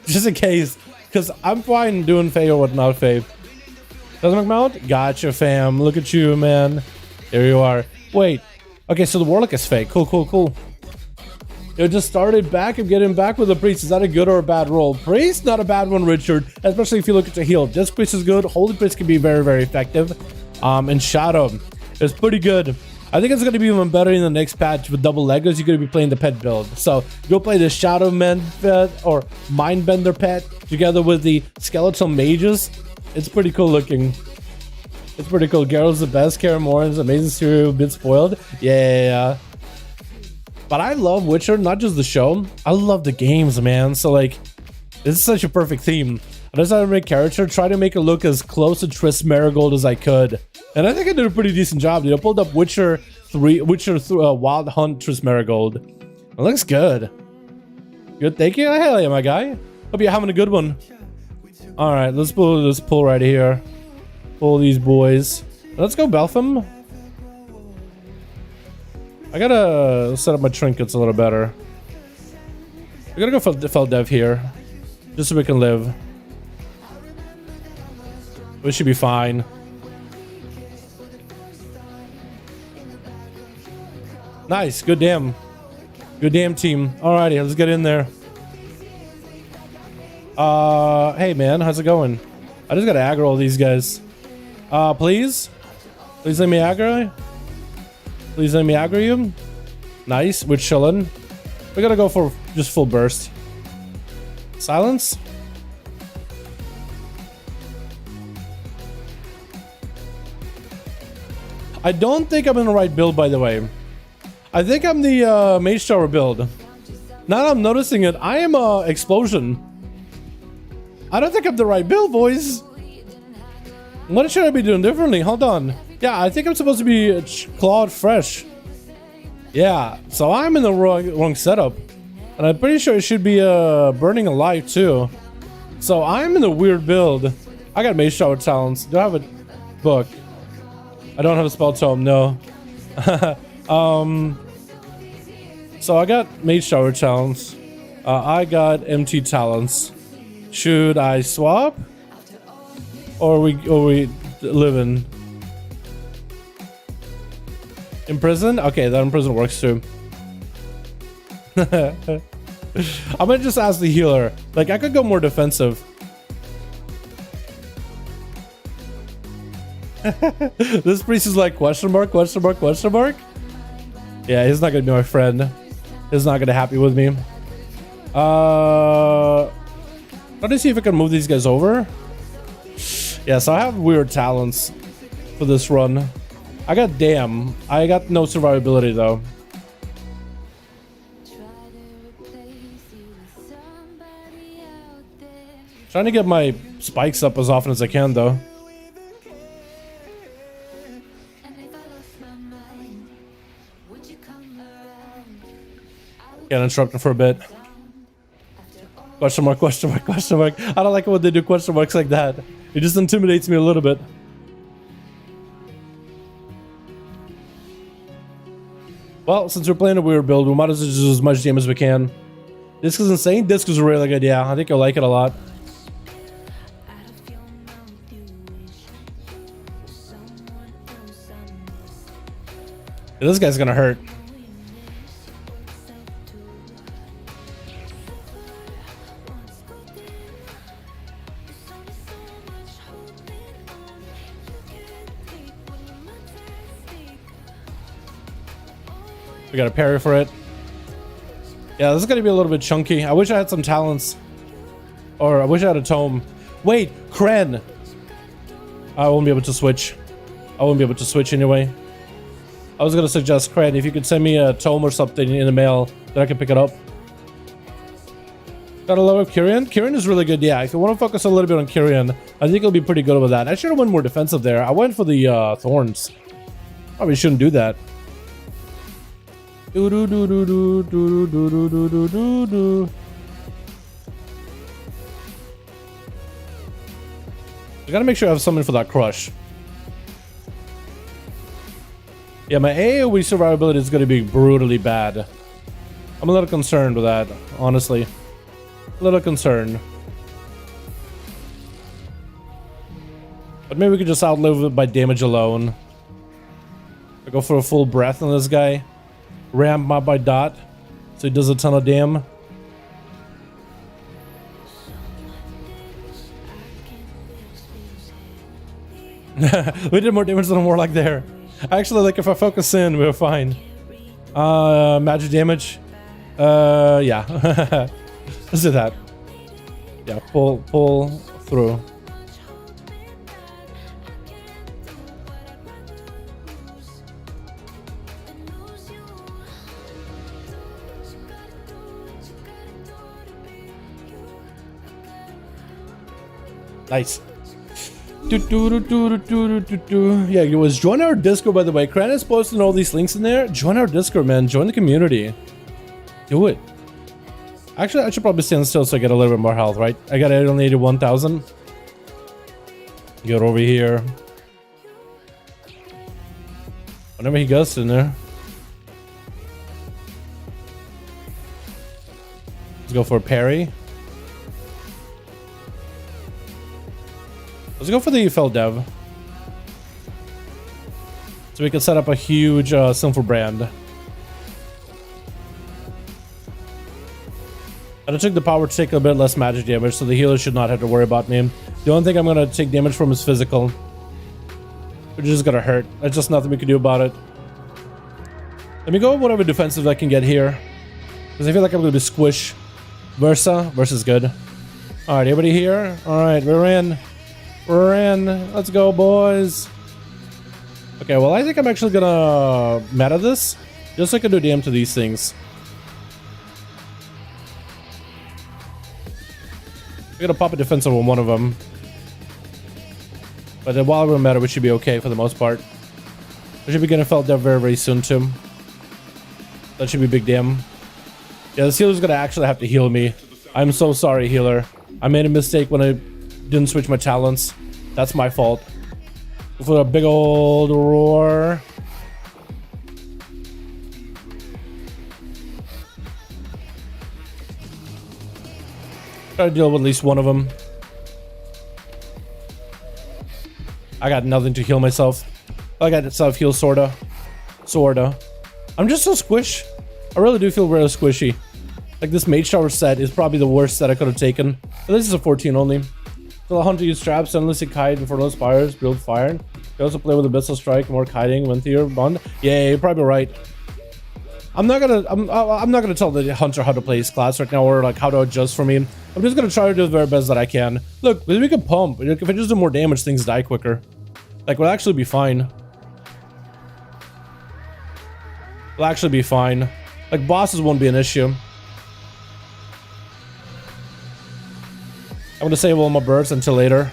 Just in case, because I'm fine doing Fae or whatnot, Fae. Doesn't McMount? Gotcha, fam. Look at you, man. There you are. Wait. Okay, so the Warlock is Fae. Cool, cool, cool. It just started back and getting back with the Priest. Is that a good or a bad roll? Priest, not a bad one, Richard. Especially if you look at the heal. This Priest is good. Holy Priest can be very, very effective. And Shadow is pretty good. I think it's going to be even better in the next patch with double Legos. You're going to be playing the pet build. So go play the Shadow Man pet or Mindbender pet together with the Skeletal Mages. It's pretty cool looking. It's pretty cool. Geralt's the best. Kaer Morhen's amazing cereal, bit spoiled. Yeah. But I love Witcher, not just the show. I love the games, man. So like, this is such a perfect theme. I decided to make character, try to make it look as close to Triss Marigold as I could. And I think I did a pretty decent job, dude. I pulled up Witcher 3, Wild Hunt Triss Marigold. It looks good. Good, thank you. Hell yeah, my guy. Hope you're having a good one. All right, let's pull this pull right here. Pull these boys. Let's go Beltham. I gotta set up my trinkets a little better. I gotta go for Fell Dev here, just so we can live. We should be fine. Nice, good damn team. Alrighty, let's get in there. Hey man, how's it going? I just gotta aggro all these guys. Please let me aggro. Please let me aggro you. Nice, we're chilling. We gotta go for just full burst. Silence. I don't think I'm in the right build, by the way. I think I'm the Mage Tower build. Now that I'm noticing it, I am Explosion. I don't think I'm the right build, boys. What should I be doing differently? Hold on. Yeah, I think I'm supposed to be Clawed Fresh. Yeah, so I'm in the wrong setup. And I'm pretty sure it should be Burning Alive too. So I'm in a weird build. I got Mage Tower talents. Do I have a book? I don't have a spell tome, no. So I got Mage Tower talents. I got MT talents. Should I swap? Or we living? In prison? Okay, that in prison works too. I'm gonna just ask the healer. Like, I could go more defensive. This priest is like, question mark, question mark, question mark? Yeah, he's not gonna be my friend. He's not gonna happy with me. Let me see if I can move these guys over. Yeah, so I have weird talents for this run. I got damn. I got no survivability though. Trying to get my spikes up as often as I can though. Can't interrupt him for a bit. Question mark, question mark, question mark. I don't like it when they do question marks like that. It just intimidates me a little bit. Well, since we're playing a weird build, we might as well do as much damage as we can. Disc is insane. Disc is really good, yeah. I think you'll like it a lot. Yeah, this guy's gonna hurt. We got a parry for it. Yeah, this is gonna be a little bit chunky. I wish I had some talents. Or I wish I had a tome. Wait, Kren! I won't be able to switch. I won't be able to switch anyway. I was gonna suggest, Kren, if you could send me a tome or something in the mail, then I can pick it up. Got a lot of Kyrian. Kyrian is really good, yeah. If you want to focus a little bit on Kyrian, I think it'll be pretty good with that. I should have went more defensive there. I went for the thorns. Probably shouldn't do that. Do do do do do do do do do do do. I gotta make sure I have something for that crush. Yeah, my AoE survivability is gonna be brutally bad. I'm a little concerned with that, honestly. A little concerned. But maybe we could just outlive it by damage alone. I go for a full breath on this guy. Ram him up by dot, so he does a ton of damn. We did more damage than a Warlock there. Actually, like, if I focus in, we were fine. Magic damage. Yeah. Let's do that. Yeah, pull through. Nice. Yeah, it was join our Discord, by the way. Kran is posting all these links in there. Join our Discord, man. Join the community. Do it. Actually, I should probably stand still so I get a little bit more health, right? I got only 81,000. Get over here. Whenever he goes in there. Let's go for a parry. Let's go for the fell dev. So we can set up a huge sinful brand. And I took the power to take a bit less magic damage, so the healer should not have to worry about me. The only thing I'm gonna take damage from is physical, which is gonna hurt. There's just nothing we can do about it. Let me go with whatever defensive I can get here, because I feel like I'm gonna be squish. Versus good. All right, everybody here. All right, we're in. We're in. Let's go, boys. Okay, well, I think I'm actually gonna meta this, just so I can do damage to these things. We're gonna pop a defensive on one of them. But then while we're meta, we should be okay for the most part. We should be getting felt dead very, very soon too. That should be big damn. Yeah, this healer's gonna actually have to heal me. I'm so sorry, healer. I made a mistake when I didn't switch my talents. That's my fault. For a big old roar. Try to deal with at least one of them. I got nothing to heal myself. I got self-heal, sorta. I'm just so squish. I really do feel really squishy. Like this Mage Tower set is probably the worst set I could have taken. But this is a 14 only. So the hunter use traps, endlessly kite before those fires, build fire. You also play with a Abyssal Strike, more kiting, when your bond. Yeah, you're probably right. I'm not gonna tell the hunter how to play his class right now or like how to adjust for me. I'm just gonna try to do the very best that I can. Look, we can pump. If I just do more damage, things die quicker. Like, we'll actually be fine. We'll actually be fine. Like, bosses won't be an issue. I'm gonna save all my birds until later.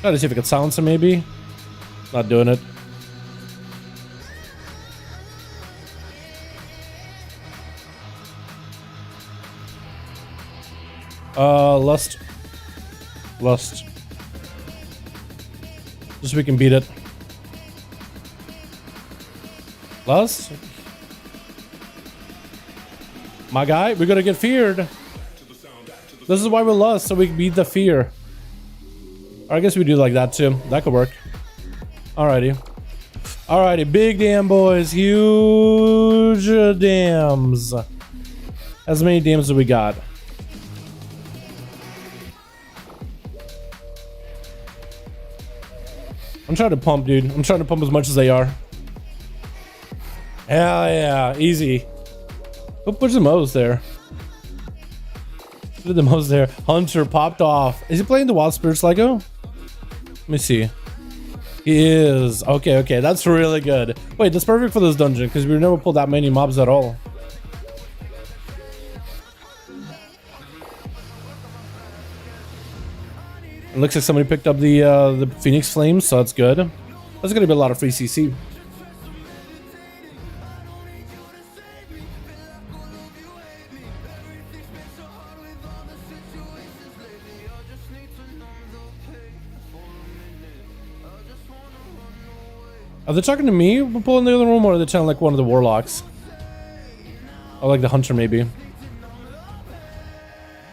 Try to see if I can silence him, maybe. Not doing it. Lust. Just so we can beat it. Lust? My guy, we're gonna get feared. This is why we lust, so we can beat the fear. Or I guess we do like that too. That could work. Alrighty. Alrighty, big dam, boys. Huge dams. As many dams as we got. I'm trying to pump, dude. I'm trying to pump as much as they are. Hell yeah, easy. Who puts the most there? Who did the most there? Hunter popped off. Is he playing the Wild Spirits Lego? Let me see. He is. Okay, okay, that's really good. Wait, that's perfect for this dungeon because we've never pulled that many mobs at all. It looks like somebody picked up the Phoenix Flames, so that's good. That's gonna be a lot of free CC. Are they talking to me? We're pulling the other room, or are they telling like one of the warlocks? Or like the hunter, maybe.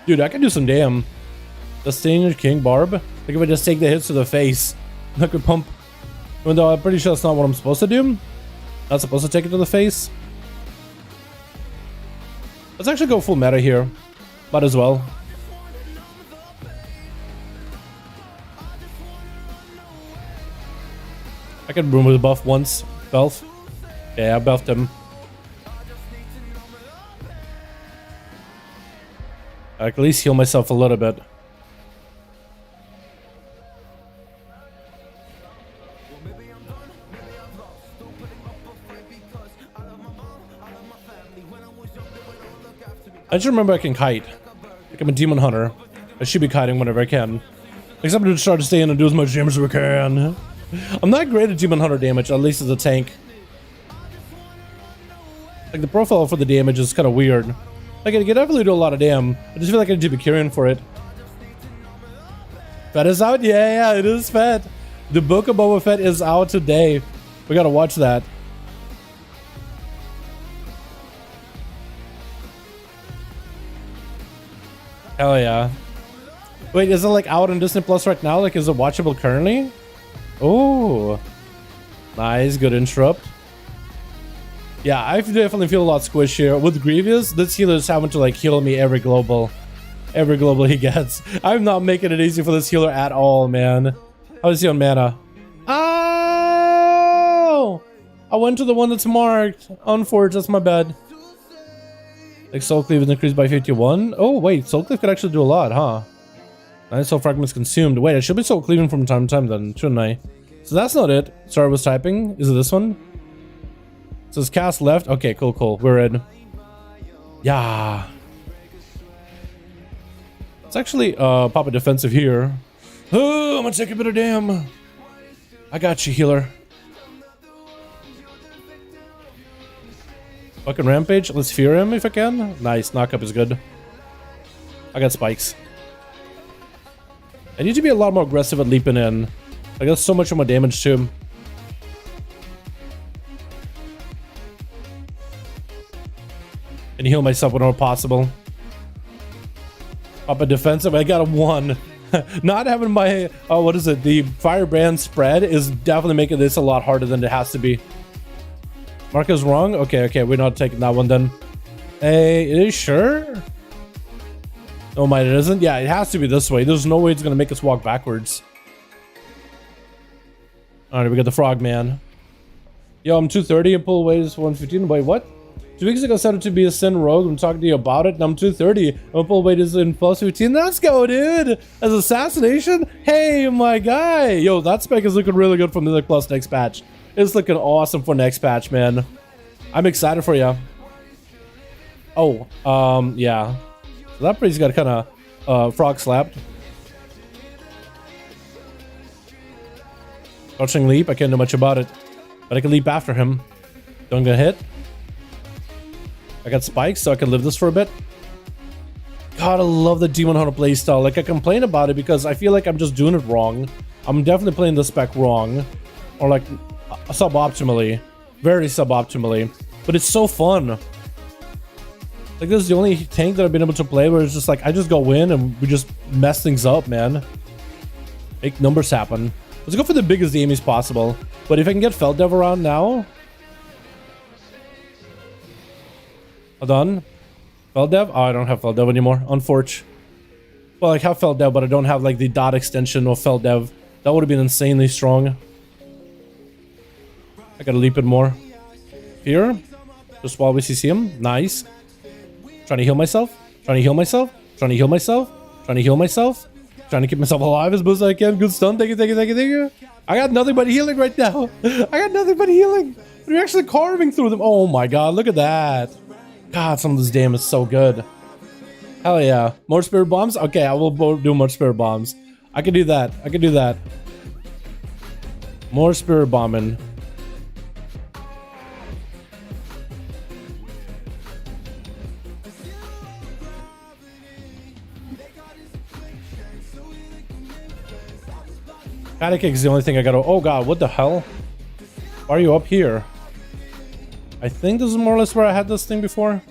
Dude, I can do some damn. The Stained King Barb? Like if I just take the hits to the face, I could pump. Even though I'm pretty sure that's not what I'm supposed to do. Not supposed to take it to the face. Let's actually go full meta here. Might as well. I can remove the buff once. Belf. Yeah, I buffed him. I can at least heal myself a little bit. I just remember I can kite. Like I'm a demon hunter. I should be kiting whenever I can. Except to try to stay in and do as much damage as we can. I'm not great at demon hunter damage, at least as a tank. Like the profile for the damage is kind of weird. Like I can definitely do a lot of damn. I just feel like I need to be carrying for it. Fett is out? Yeah, it is Fett. The Book of Boba Fett is out today. We gotta watch that. Hell yeah. Wait, is it like out on Disney Plus right now? Like, is it watchable currently? Oh, nice, good interrupt. Yeah, I definitely feel a lot squishier. With Grievous, this healer is having to like heal me every global he gets. I'm not making it easy for this healer at all, man. How is he on mana? Oh! I went to the one that's marked. Unforged, that's my bad. Like Soul Cleave is increased by 51. Oh wait, Soul Cleave could actually do a lot, huh? 9 soul fragments consumed. Wait, I should be soul cleaving from time to time then, shouldn't I? So that's not it. Sorry, I was typing. Is it this one? It says cast left. Okay, cool, cool. We're in. Yeah. It's actually pop a defensive here. Oh, I'm gonna take a bit of damn. I got you, healer. Fucking rampage. Let's fear him if I can. Nice. Knockup is good. I got spikes. I need to be a lot more aggressive at leaping in. I got so much more damage to him. And heal myself whenever possible. Up a defensive. I got a 1. Not having my what is it? The firebrand spread is definitely making this a lot harder than it has to be. Mark is wrong. Okay, okay, we're not taking that one then. Hey, are you sure? Oh my, it isn't. Yeah, it has to be this way. There's no way it's gonna make us walk backwards. All right, we got the frog man. Yo, I'm 230 and pull weighs 115. Wait, what? 2 weeks ago, I started to be a sin rogue. I'm talking to you about it, and I'm 230. And pull weight is in plus 15. Let's go, dude. As assassination? Hey, my guy. Yo, that spec is looking really good for Mythic Plus next patch. It's looking awesome for next patch, man. I'm excited for you. Oh, yeah. So that priest got kind of frog slapped. Crouching leap. I can't do much about it, but I can leap after him. Don't get hit. I got spikes, so I can live this for a bit. God, I love the Demon Hunter playstyle. Like, I complain about it because I feel like I'm just doing it wrong. I'm definitely playing the spec wrong. Or, like, suboptimally. Very suboptimally. But it's so fun. Like, this is the only tank that I've been able to play where it's just like, I just go in and we just mess things up, man. Make numbers happen. Let's go for the biggest enemies possible. But if I can get Feldev around now... Hold on. Feldev? Oh, I don't have Feldev anymore. Unfortunate. Well, I have Feldev, but I don't have like the dot extension of Feldev. That would have been insanely strong. I gotta leap it more. Here. Just while we see him. Nice. Trying to heal myself. Trying to heal myself. Trying to heal myself. Trying to heal myself. Trying to keep myself alive as much as I can. Good stun. Thank you, thank you, thank you, thank you. I got nothing but healing right now. I got nothing but healing. We're actually carving through them. Oh my god, look at that. God, some of this damn is so good. Hell yeah. More spirit bombs? Okay, I will do more spirit bombs. I can do that. I can do that. More spirit bombing. Patty kick is the only thing I gotta... Oh god, what the hell? Why are you up here? I think this is more or less where I had this thing before.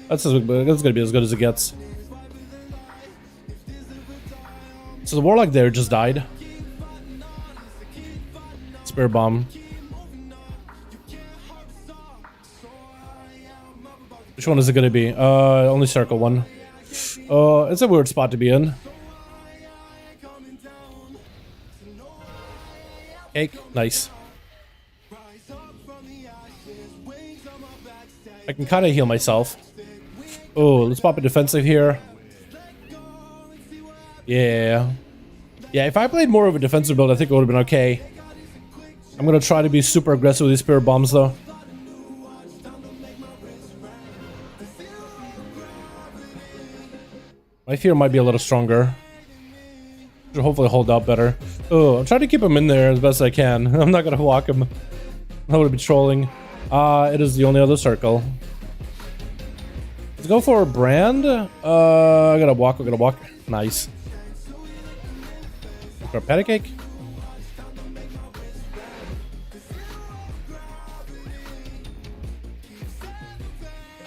That's gonna be as good as it gets. So the warlock there just died. Spirit bomb. Which one is it gonna be? Only circle one. It's a weird spot to be in. Cake, nice. I can kind of heal myself. Oh, let's pop a defensive here. Yeah. Yeah, if I played more of a defensive build, I think it would have been okay. I'm gonna try to be super aggressive with these spirit bombs, though. My fear might be a little stronger. Should hopefully hold out better. Oh, I'm trying to keep him in there as best I can. I'm not gonna walk him. I would be trolling. It is the only other circle. Let's go for a brand. I gotta walk. Nice. For a patty cake.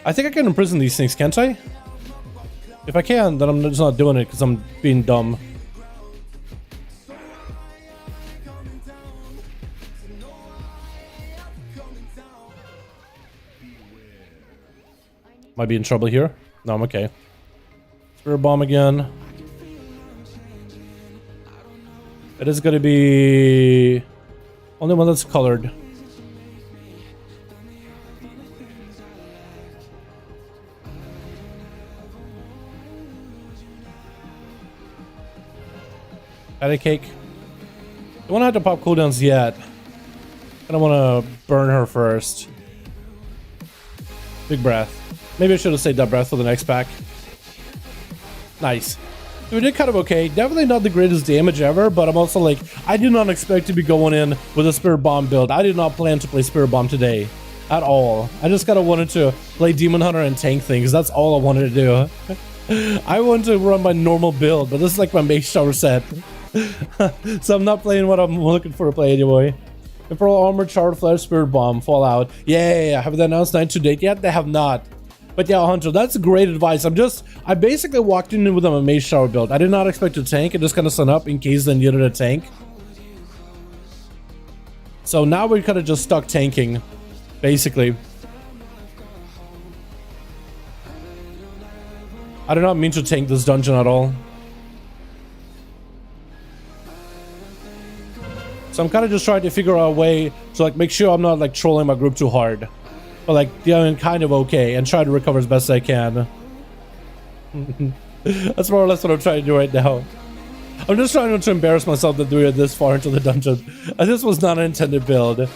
I think I can imprison these things, can't I? If I can, then I'm just not doing it because I'm being dumb. Might be in trouble here. No, I'm okay. Spirit bomb again. It is going to be only one that's colored. Patty cake. don't have to pop cooldowns yet. I don't want to burn her first. Big breath. Maybe I should have saved that breath for the next pack. Nice. We did kind of okay. Definitely not the greatest damage ever, but I'm also like, I did not expect to be going in with a Spirit Bomb build. I did not plan to play Spirit Bomb today at all. I just kind of wanted to play Demon Hunter and tank things. That's all I wanted to do. I wanted to run my normal build, but this is like my Mage Tower set. So I'm not playing what I'm looking for to play anyway. Imperial Armor, Charred Flash, Spirit Bomb, Fallout. Yeah. Have they announced 9 to date yet? They have not. But yeah, Hunter, that's great advice. I basically walked in with a Mage Tower build. I did not expect to tank. I just kind of set up in case they needed a tank. So now we're kind of just stuck tanking, basically. I did not mean to tank this dungeon at all. So I'm kind of just trying to figure out a way to like make sure I'm not like trolling my group too hard. But like doing kind of okay and try to recover as best I can. That's more or less what I'm trying to do right now. I'm just trying not to embarrass myself that doing it this far into the dungeon. And this was not an intended build.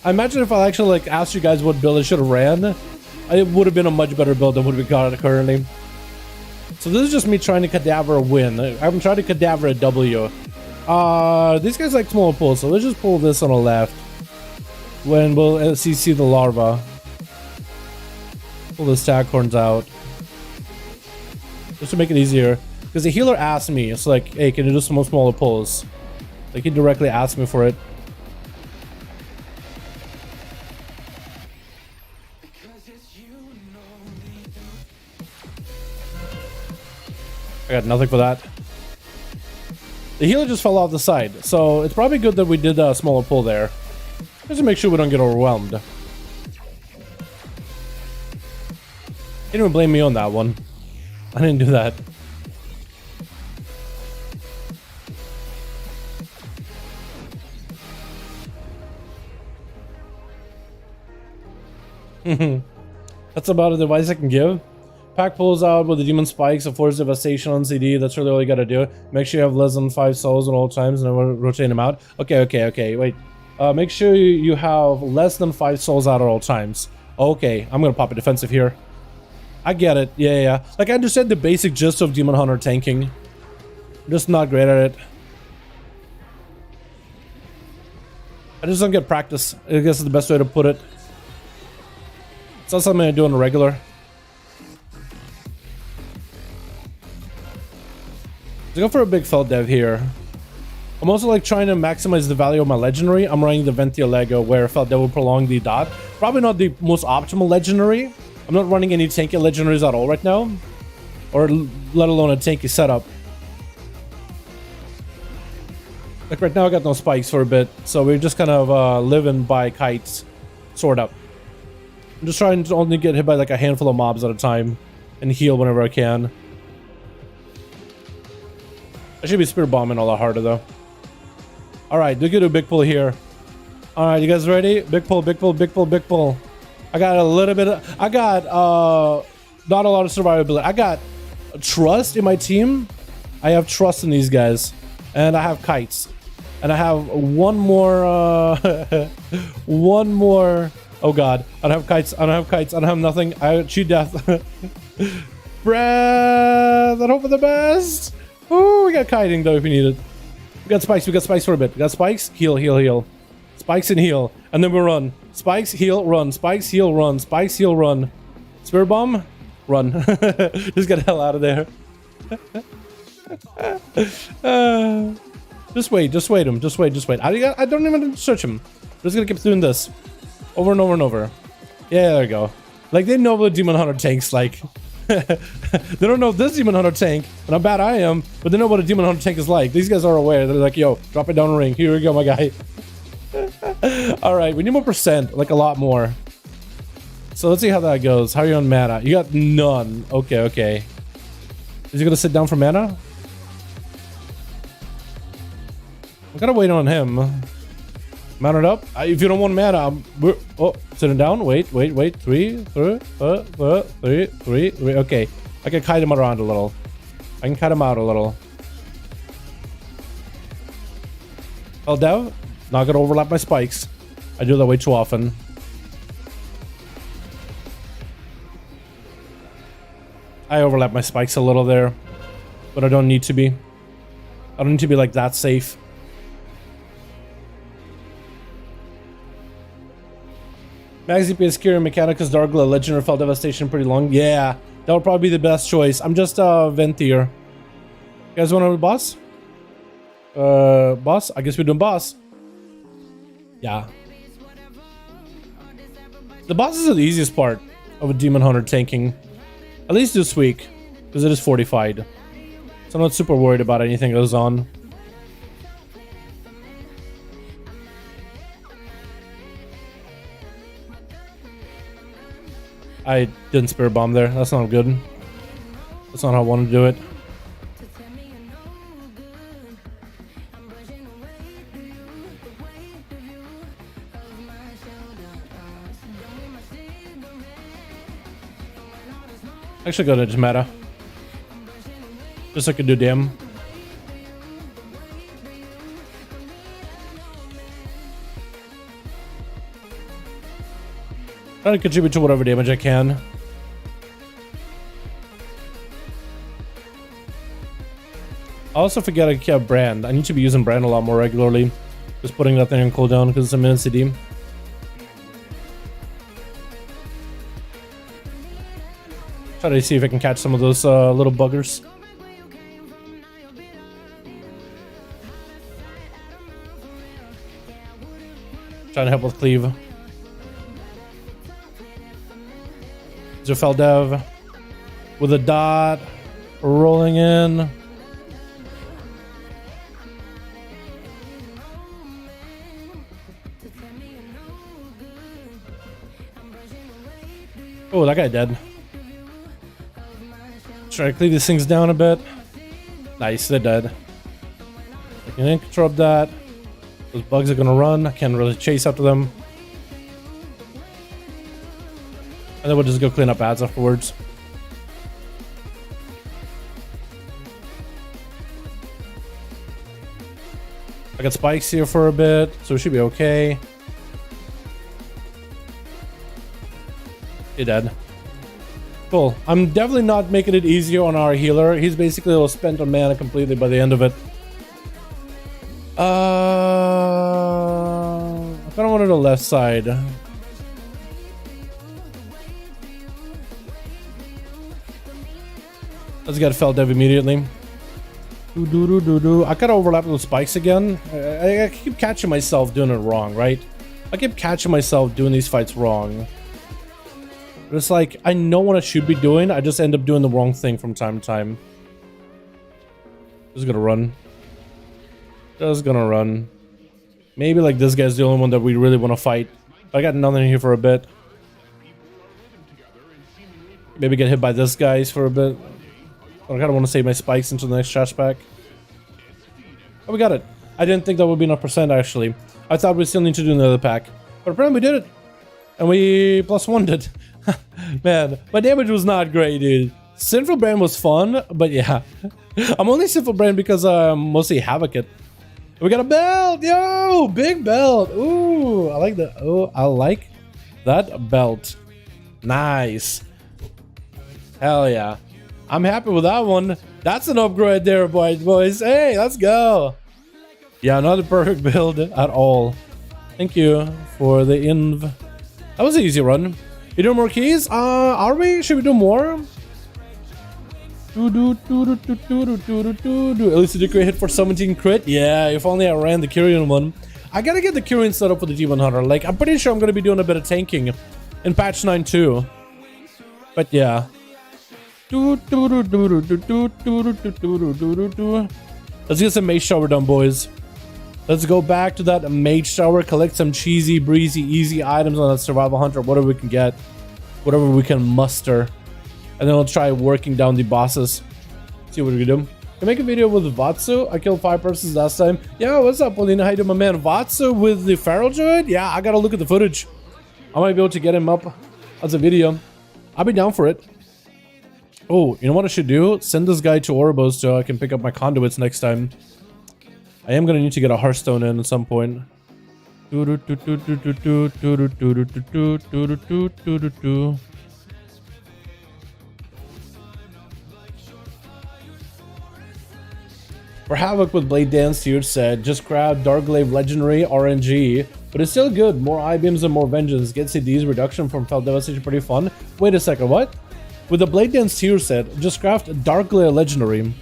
I imagine if I actually like asked you guys what build I should have ran, it would have been a much better build than what we got currently. So this is just me trying to cadaver a win. I'm trying to cadaver a W. These guys like small pulls, so let's just pull this on the left. When we'll see the larva. Pull the stag horns out. Just to make it easier. Because the healer asked me, it's like, hey, can you do some smaller pulls? Like he directly asked me for it. I got nothing for that. The healer just fell off the side, so it's probably good that we did a smaller pull there. Just to make sure we don't get overwhelmed. Can't even blame me on that one. I didn't do that. That's about a device I can give. Pack pulls out with the demon spikes, a force devastation on CD. That's really all you gotta do. Make sure you have less than 5 souls at all times and then rotate them out. Okay, wait. Make sure you have less than 5 souls out at all times. Okay, I'm gonna pop a defensive here. I get it. Yeah. Like I understand the basic gist of Demon Hunter tanking. I'm just not great at it. I just don't get practice. I guess is the best way to put it. It's not something I do on a regular. Let's go for a big felt dev here. I'm also like trying to maximize the value of my legendary. I'm running the Ventia Lego where felt dev will prolong the dot. Probably not the most optimal legendary. I'm not running any tanky legendaries at all right now. Or let alone a tanky setup. Like right now I got no spikes for a bit. So we're just kind of living by kites. Sort of. I'm just trying to only get hit by like a handful of mobs at a time. And heal whenever I can. I should be spirit bombing a lot harder though. Alright, do get a big pull here. Alright, you guys ready? Big pull, big pull, big pull, big pull. I got a little bit of, I got not a lot of survivability. I got trust in my team. I have trust in these guys. And I have kites. And I have one more one more. Oh god, I don't have kites, I don't have kites, I don't have nothing. I cheat death. Breath and hope for the best. Ooh, we got kiting though if we need it. We got spikes for a bit. We got spikes, heal. Spikes and heal. And then we run. Spikes, heal, run. Spikes, heal, run. Spikes, heal, run. Spirit bomb, run. Just get the hell out of there. Just wait him. Just wait. I don't even search him. I'm just gonna keep doing this. Over and over and over. Yeah, there we go. Like, they know what Demon Hunter tank's like. They don't know this Demon Hunter tank and how bad I am, but they know what a Demon Hunter tank is like. These guys are aware. They're like, yo, drop it down the ring. Here we go, my guy. Alright, we need more percent. Like, a lot more. So let's see how that goes. How are you on mana? You got none. Okay. Is he gonna sit down for mana? I gotta wait on him. Mount it up. If you don't want mana, sitting down. Wait. 3. Okay. I can kite him around a little. I can cut him out a little. Fell dev. Not gonna overlap my spikes. I do that way too often. I overlap my spikes a little there, but I don't need to be. I don't need to be like that safe. Max DPS Kira Mechanicus Darkglow Legend or Fell Devastation pretty long. Yeah, that would probably be the best choice. I'm just Ventier. You guys want to do boss? Boss? I guess we're doing boss. Yeah. The bosses are the easiest part of a Demon Hunter tanking. At least this week, because it is fortified. So I'm not super worried about anything that goes on. I didn't spare bomb there. That's not good. That's not how I want to do it. Actually, go to just meta. Just so I can do damn. Try to contribute to whatever damage I can. I also forget I kept brand. I need to be using brand a lot more regularly. Just putting that thing on cooldown because it's a min CD. Try to see if I can catch some of those little buggers. Trying to help with cleave. Fell dev with a dot rolling in. Oh, that guy dead. Try to cleave these things down a bit. Nice, they're dead. I can interrupt that. Those bugs are gonna run. I can't really chase after them. And then we'll just go clean up ads afterwards. I got spikes here for a bit, so we should be okay. You're dead. Cool. I'm definitely not making it easier on our healer. He's basically all spent on mana completely by the end of it. I kind of wanted the left side. Let's get fell dev immediately. I gotta overlap those spikes again. I keep catching myself doing it wrong, right? I keep catching myself doing these fights wrong. But it's like, I know what I should be doing, I just end up doing the wrong thing from time to time. Just gonna run. Just gonna run. Maybe like this guy's the only one that we really want to fight. I got nothing here for a bit. Maybe get hit by this guys for a bit. I kind of want to save my spikes until the next trash pack. Oh, we got it. I didn't think that would be enough percent, actually. I thought we still need to do another pack. But apparently we did it. And we +1'd it. Man, my damage was not great, dude. Sinful Brand was fun, but yeah. I'm only Sinful Brand because mostly Havoc it. We got a belt! Yo! Big belt! Ooh, I like that. Oh, I like that belt. Nice. Hell yeah. I'm happy with that one. That's an upgrade there, boys. Hey, let's go. Yeah, not a perfect build at all. Thank you for the inv. That was an easy run. You doing more keys? Are we? Should we do more? At least a crit hit for 17 crit. Yeah, if only I ran the Kyrian one. I gotta get the Kyrian set up for the Demon Hunter. Like, I'm pretty sure I'm gonna be doing a bit of tanking in patch 9 too. But yeah. Let's get some Mage Shower done, boys. Let's go back to that Mage Shower, collect some cheesy, breezy, easy items on that Survival Hunter, whatever we can get, whatever we can muster. And then we'll try working down the bosses. See what we can do. Can I make a video with Vatsu? I killed 5 persons last time. Yeah, what's up, Polina? How you doing, my man? Vatsu with the Feral Druid? Yeah, I gotta look at the footage. I might be able to get him up as a video. I'll be down for it. Oh, you know what I should do? Send this guy to Oribos so I can pick up my conduits next time. I am gonna need to get a Hearthstone in at some point. For Havoc with Blade Dance, Tier said, just grab Darkglaive Legendary RNG, but it's still good. More I-beams and more vengeance. Get CD's reduction from Fell Devastation pretty fun. Wait a second, what? With the Blade Dance Tier set, just craft Darkglaive Legendary.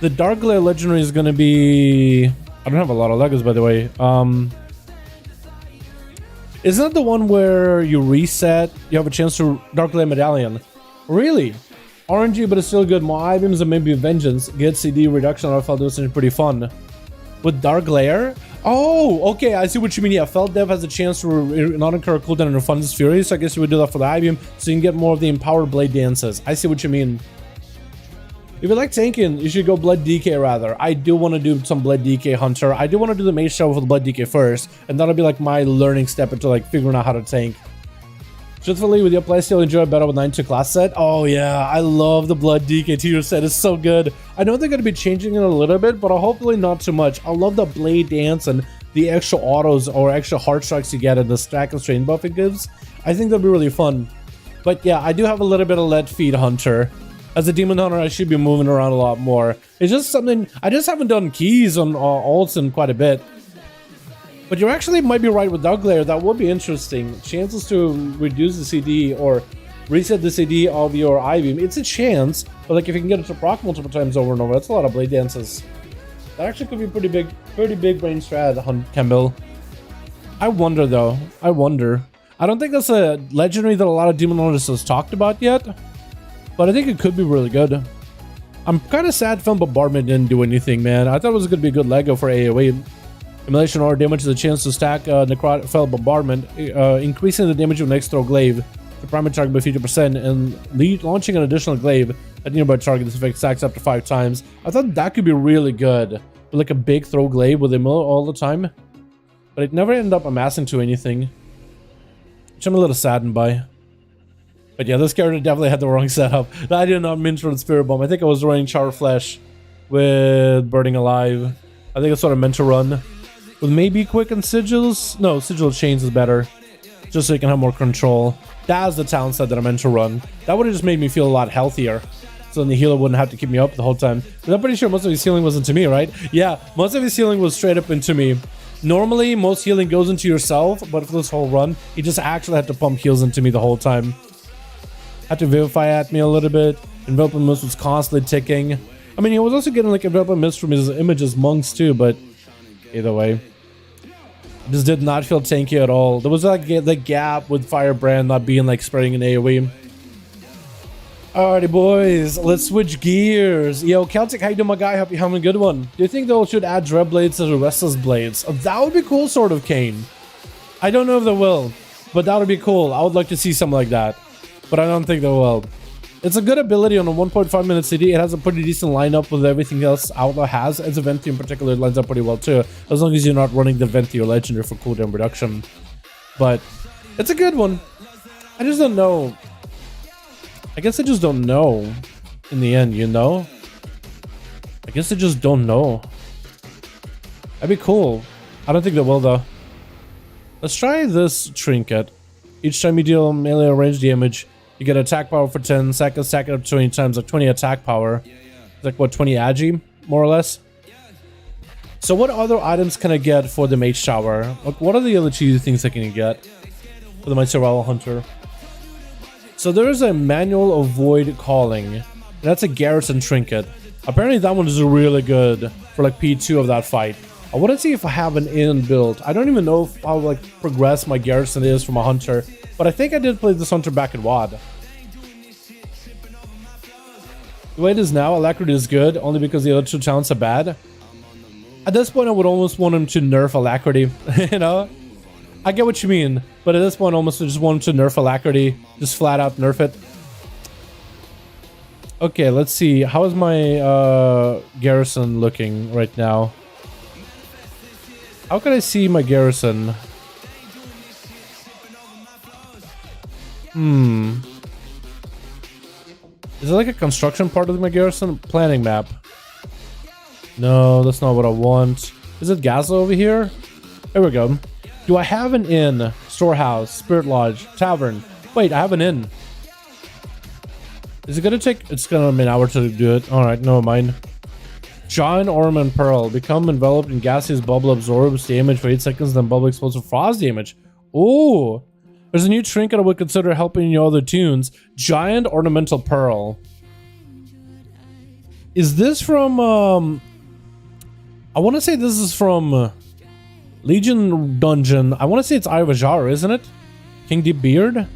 The Darkglaive Legendary is gonna be... I don't have a lot of Legos, by the way. Isn't that the one where you reset, you have a chance to Darkglaive Medallion? Really? RNG, but it's still good. More items and maybe vengeance. Get CD reduction on Fell Devastation pretty fun. With Darkglaive? Oh, okay, I see what you mean. Yeah, Fell Dev has a chance to not incur a cooldown and refund his fury, so I guess you would do that for the I-beam, so you can get more of the empowered blade dances. I see what you mean. If you like tanking, you should go Blood DK rather. I do want to do some Blood DK Hunter. I do want to do the Mage show for the Blood DK first, and that'll be like my learning step into like figuring out how to tank. Truthfully, with your playstyle, enjoy better with 9-2 class set. Oh yeah, I love the Blood DK tier set. It's so good. I know they're going to be changing it a little bit, but hopefully not too much. I love the Blade Dance and the extra autos or extra heart strikes you get and the stack and strain buff it gives. I think that'll be really fun. But yeah, I do have a little bit of Lead Feed Hunter. As a Demon Hunter, I should be moving around a lot more. It's just something... I just haven't done keys on ults in quite a bit. But you actually might be right with Darkglaive. That would be interesting. Chances to reduce the CD or reset the CD of your I-beam. It's a chance, but like if you can get it to proc multiple times over and over, that's a lot of blade dances. That actually could be pretty big brain strat, Campbell. I wonder though. I wonder. I don't think that's a legendary that a lot of Demon Hunters has talked about yet, but I think it could be really good. I'm kind of sad Film Bombardment didn't do anything, man. I thought it was going to be a good Lego for AoE. Immolation or damage is a chance to stack Necrotic Fell Bombardment, increasing the damage of next throw glaive to primary target by 50% and launching an additional glaive at nearby target. This effect stacks up to 5 times. I thought that could be really good. With like a big throw glaive with Immol all the time. But it never ended up amassing to anything, which I'm a little saddened by. But yeah, this character definitely had the wrong setup. I did not mince from Spirit Bomb. I think I was running Char Flesh with Burning Alive. I think that's what I meant to run. With maybe Quick and Sigils? No, Sigil Chains is better. Just so you can have more control. That's the talent set that I meant to run. That would have just made me feel a lot healthier. So then the healer wouldn't have to keep me up the whole time. But I'm pretty sure most of his healing was into me, right? Yeah, most of his healing was straight up into me. Normally, most healing goes into yourself, but for this whole run, he just actually had to pump heals into me the whole time. Had to Vivify at me a little bit. Enveloping Mist was constantly ticking. I mean, he was also getting like Enveloping Mist from his images monks too, but either way. This did not feel tanky at all. There was like the gap with Firebrand not being like spreading an AoE. Alrighty boys, let's switch gears. Yo, Celtic, how you doing my guy? Hope you're having a good one. Do you think they should add Dread Blades to the Restless Blades? That would be cool, sort of, Kane. I don't know if they will, but that would be cool. I would like to see something like that, but I don't think they will. It's a good ability on a 1.5 minute CD. It has a pretty decent lineup with everything else Outlaw has. As a Venti in particular, it lines up pretty well too, as long as you're not running the Venti or Legendary for cooldown reduction. But it's a good one. I just don't know. I guess I just don't know in the end, you know? I guess I just don't know. That'd be cool. I don't think they will though. Let's try this trinket. Each time you deal melee range damage, you get attack power for 10 seconds, stack it up 20 times, like 20 attack power. It's like, what, 20 agi, more or less? So what other items can I get for the Mage Tower? Like, what are the other cheesy things I can get for the Might Survival Hunter? So there is a Manual of Void Calling. That's a Garrison Trinket. Apparently that one is really good for like P2 of that fight. I want to see if I have an in build. I don't even know if how like progress my Garrison is from a Hunter. But I think I did play this Hunter back in WoD. The way it is now, Alacrity is good, only because the other two talents are bad. At this point, I would almost want him to nerf Alacrity, you know? I get what you mean, but at this point, I almost just want him to nerf Alacrity. Just flat out nerf it. Okay, let's see. How is my Garrison looking right now? How can I see my Garrison? Is it like a construction part of my Garrison? Planning map. No, that's not what I want. Is Is it gas over here? There we go. Do I have an inn, storehouse, spirit lodge, tavern? Wait, I have an inn. Is it gonna take? It's gonna be an hour to do it. All right, never mind. Giant ornament pearl. Become enveloped in gaseous bubble, absorbs damage for 8 seconds, then bubble explodes with frost damage. Oh, there's a new trinket I would consider helping your other tunes. Giant ornamental pearl. Is this from? I want to say this is from Legion Dungeon. I want to say it's Eye of Ajar, isn't it? King Deep Beard.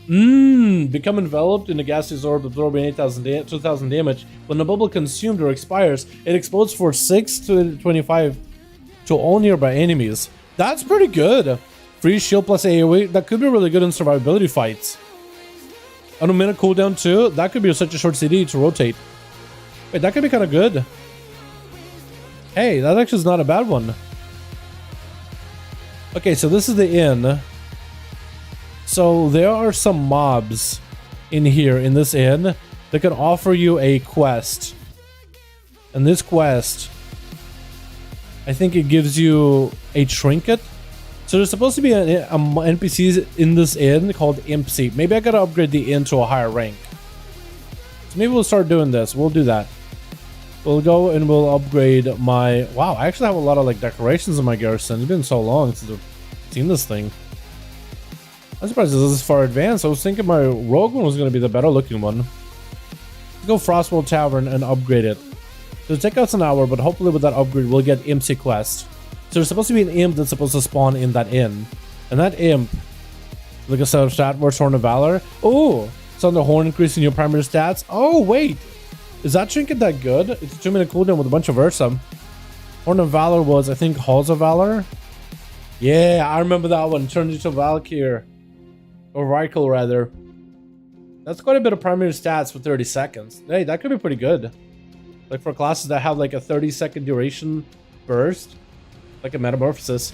Become enveloped in a gaseous orb, absorbing 2,000 damage. When the bubble consumed or expires, it explodes for 6 to 25 to all nearby enemies. That's pretty good. Free shield plus AoE. That could be really good in survivability fights. On a minute cooldown too. That could be such a short CD to rotate. Wait, that could be kind of good. Hey, that actually is not a bad one. Okay, so this is the inn. So there are some mobs in here in this inn that can offer you a quest. And this quest, I think it gives you a trinket. So there's supposed to be an NPCs in this inn called Impsy. Maybe I gotta upgrade the inn to a higher rank. So maybe we'll start doing this. We'll do that. We'll go and we'll upgrade my... Wow, I actually have a lot of like decorations in my garrison. It's been so long since I've seen this thing. I'm surprised this is far advanced. I was thinking my rogue one was going to be the better looking one. Let's go Frostwell Tavern and upgrade it. So it'll take us an hour, but hopefully with that upgrade we'll get Impsy quest. So there's supposed to be an imp that's supposed to spawn in that inn. And that imp, like a set of stat words, Horn of Valor. Oh, it's on the horn, increasing your primary stats. Oh, wait. Is that trinket that good? It's a 2-minute cooldown with a bunch of Ursa. Horn of Valor was, I think, Halls of Valor. Yeah, I remember that one. Turned into Valkyr. Or Rykel, rather. That's quite a bit of primary stats for 30 seconds. Hey, that could be pretty good. Like for classes that have like a 30-second duration burst. Like a Metamorphosis.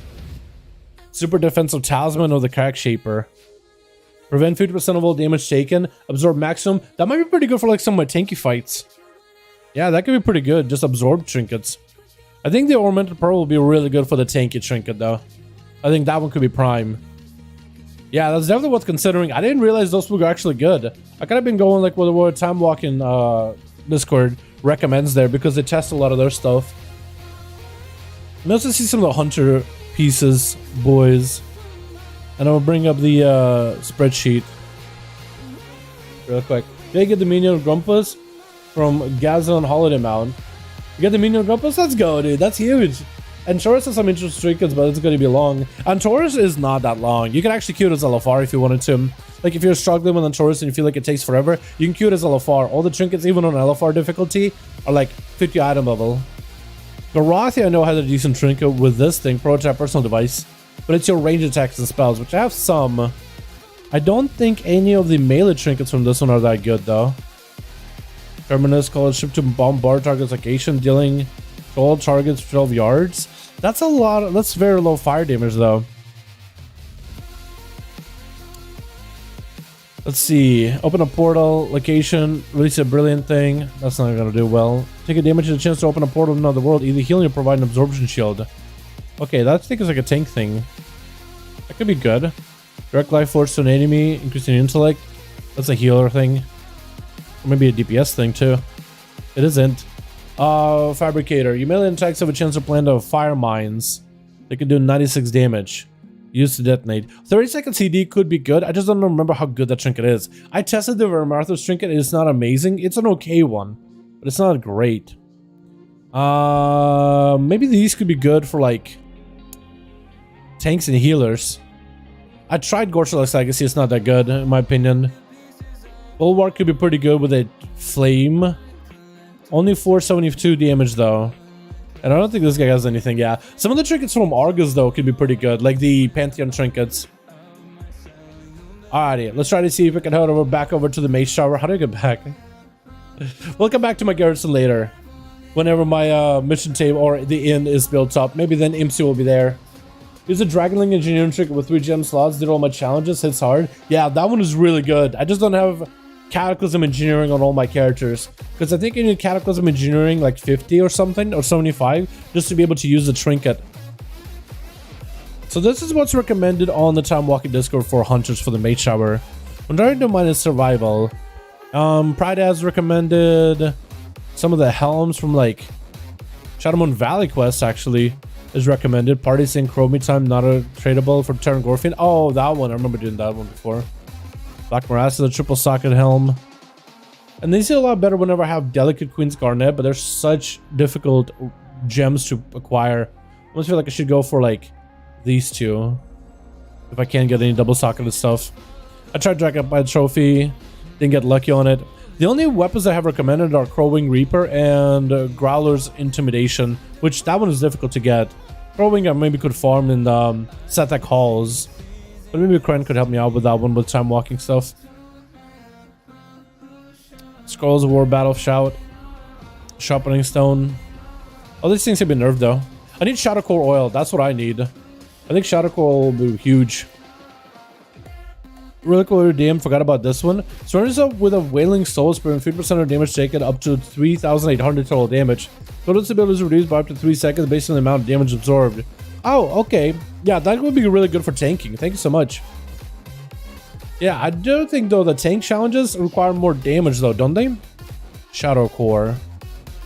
Super Defensive Talisman or the Crack Shaper. Prevent 50% of all damage taken. Absorb maximum. That might be pretty good for like some of my tanky fights. Yeah, that could be pretty good. Just absorb trinkets. I think the Ornamental Pearl will be really good for the tanky trinket though. I think that one could be prime. Yeah, that's definitely worth considering. I didn't realize those were actually good. I could have been going like what Time Walking Discord recommends there because they test a lot of their stuff. I also see some of the Hunter pieces, boys. And I'll bring up the spreadsheet real quick. Did I get the Minion of Grumpus from Gazon Holiday Mount? You get the Minion of Grumpus? Let's go, dude. That's huge. And Taurus has some interesting trinkets, but it's going to be long. And Taurus is not that long. You can actually queue it as a LFR if you wanted to. Like, if you're struggling with Taurus and you feel like it takes forever, you can queue it as a LFR. All the trinkets, even on LFR difficulty, are like 50 item level. Garathi, I know, has a decent trinket with this thing, prototype personal device. But it's your range attacks and spells, which I have some. I don't think any of the melee trinkets from this one are that good, though. Terminus, call it ship to bombard target's location, dealing to all targets 12 yards. That's a lot. That's very low fire damage, though. Let's see. Open a portal, location, release a brilliant thing. That's not going to do well. Take a damage and a chance to open a portal to another world. Either healing or provide an absorption shield. Okay, that I think is like a tank thing. That could be good. Direct life force to an enemy, increasing intellect. That's a healer thing. Or maybe a DPS thing too. It isn't. Fabricator. You melee attacks have a chance to plant of fire mines. They can do 96 damage. Used to detonate. 30-second CD could be good. I just don't remember how good that trinket is. I tested the Vermarthos trinket. It's not amazing. It's an okay one, but it's not great. Maybe these could be good for like tanks and healers. I tried Gorshala's Legacy. It's not that good in my opinion. Bulwark could be pretty good with a flame. Only 472 damage though. And I don't think this guy has anything, yeah. Some of the trinkets from Argus though could be pretty good, like the Pantheon trinkets. Alrighty, let's try to see if we can head back over to the Mage Tower. How do I get back? We'll come back to my garrison later. Whenever my mission table or the inn is built up. Maybe then Impsy will be there. Use a Dragonling Engineering trinket with 3 gem slots. Did all my challenges. Hits hard. Yeah, that one is really good. I just don't have Cataclysm Engineering on all my characters, because I think you need Cataclysm Engineering like 50 or something, or 75, just to be able to use the trinket. So this is what's recommended on the Time Walking Discord for hunters for the Mage Shower. Majority of mine is survival. Pride has recommended some of the helms from like Shadowmoon Valley quest actually is recommended. Party Sync Chromie Time not a tradable for Terran Gorfian. Oh, that one. I remember doing that one before. Black Morass is a triple socket helm. And they see a lot better whenever I have Delicate Queen's Garnet, but they're such difficult gems to acquire. I almost feel like I should go for like these two if I can't get any double socketed stuff. I tried Dragon by Trophy, didn't get lucky on it. The only weapons I have recommended are Crowwing Reaper and Growler's Intimidation, which that one is difficult to get. Crowwing I maybe could farm in SATA calls, but maybe Kren could help me out with that one with time walking stuff. Scrolls of War Battle Shout, Sharpening Stone. All these things have been nerfed though. I need Shadow Core Oil, that's what I need. I think Shadow Core will be huge. Really cool redeem, forgot about this one. Surrenders up with a Wailing Soul, sparing 3% of damage taken up to 3,800 total damage. Total stability is reduced by up to 3 seconds based on the amount of damage absorbed. Oh, okay. Yeah, that would be really good for tanking. Thank you so much. Yeah, I do think though the tank challenges require more damage though, don't they? Shadow Core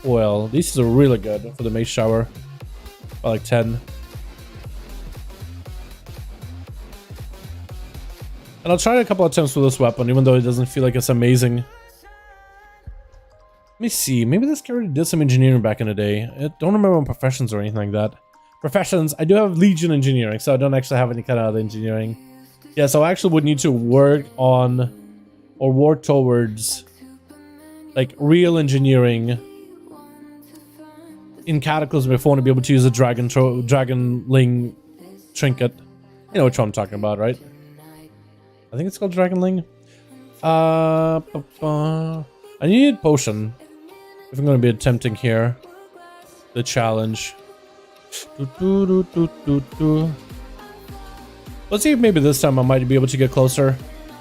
Oil. These are really good for the Mage Shower. By like 10. And I'll try it a couple of times with this weapon, even though it doesn't feel like it's amazing. Let me see. Maybe this character did some engineering back in the day. I don't remember on professions or anything like that. Professions, I do have Legion engineering, so I don't actually have any kind of other engineering. Yeah, so I actually would need to work on or work towards like real engineering in Cataclysm if I want to be able to use a Dragonling trinket. You know which one I'm talking about, right? I think it's called Dragonling. I need potion if I'm going to be attempting here the challenge. Let's see if maybe this time I might be able to get closer.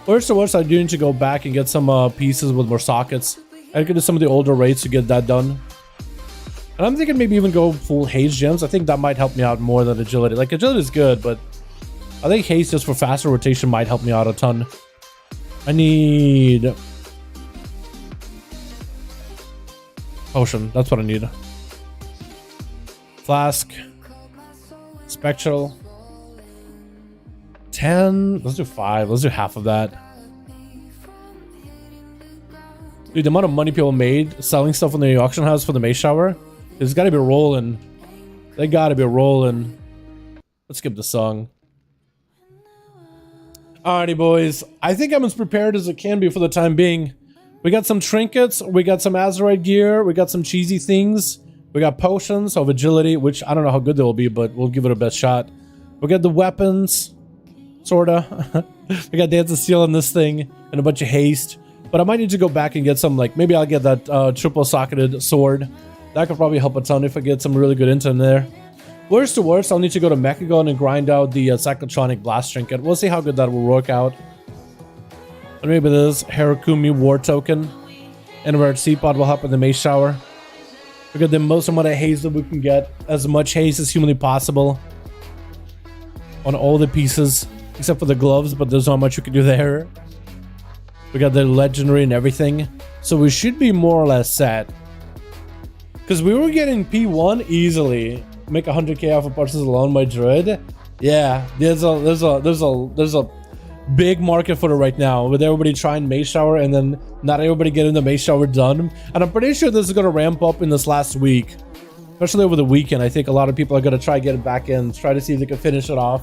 Worst to worst, I do need to go back and get some pieces with more sockets. I could do some of the older raids to get that done. And I'm thinking maybe even go full haste gems. I think that might help me out more than agility. Like agility is good, but I think haste just for faster rotation might help me out a ton. I need potion. That's what I need. Flask. Spectral. 10. Let's do 5. Let's do half of that. Dude, the amount of money people made selling stuff on the auction house for the Mage Shower, there's got to be rolling. They got to be rolling. Let's skip the song. Alrighty, boys. I think I'm as prepared as it can be for the time being. We got some trinkets. We got some Azerite gear. We got some cheesy things. We got potions of agility, which I don't know how good they will be, but we'll give it a best shot. We got the weapons. Sorta. We got Dance of Steel in this thing. And a bunch of haste. But I might need to go back and get some, like, maybe I'll get that triple socketed sword. That could probably help a ton if I get some really good intel in there. Worst to worst, I'll need to go to Mechagon and grind out the Cyclotronic Blast Trinket. We'll see how good that will work out. And maybe this Harakumi War Token and Rare Seapod will help in the Mage Shower. We got the most amount of haste that we can get. As much haste as humanly possible. On all the pieces. Except for the gloves, but there's not much you can do there. We got the legendary and everything. So we should be more or less set. Because we were getting P1 easily. Make 100k off of purchases alone by Druid. Yeah, there's a big market for it right now, with everybody trying Mage Shower and then not everybody getting the Mage Shower done. And I'm pretty sure this is going to ramp up in this last week, especially over the weekend. I think a lot of people are going to try to get it back in, try to see if they can finish it off,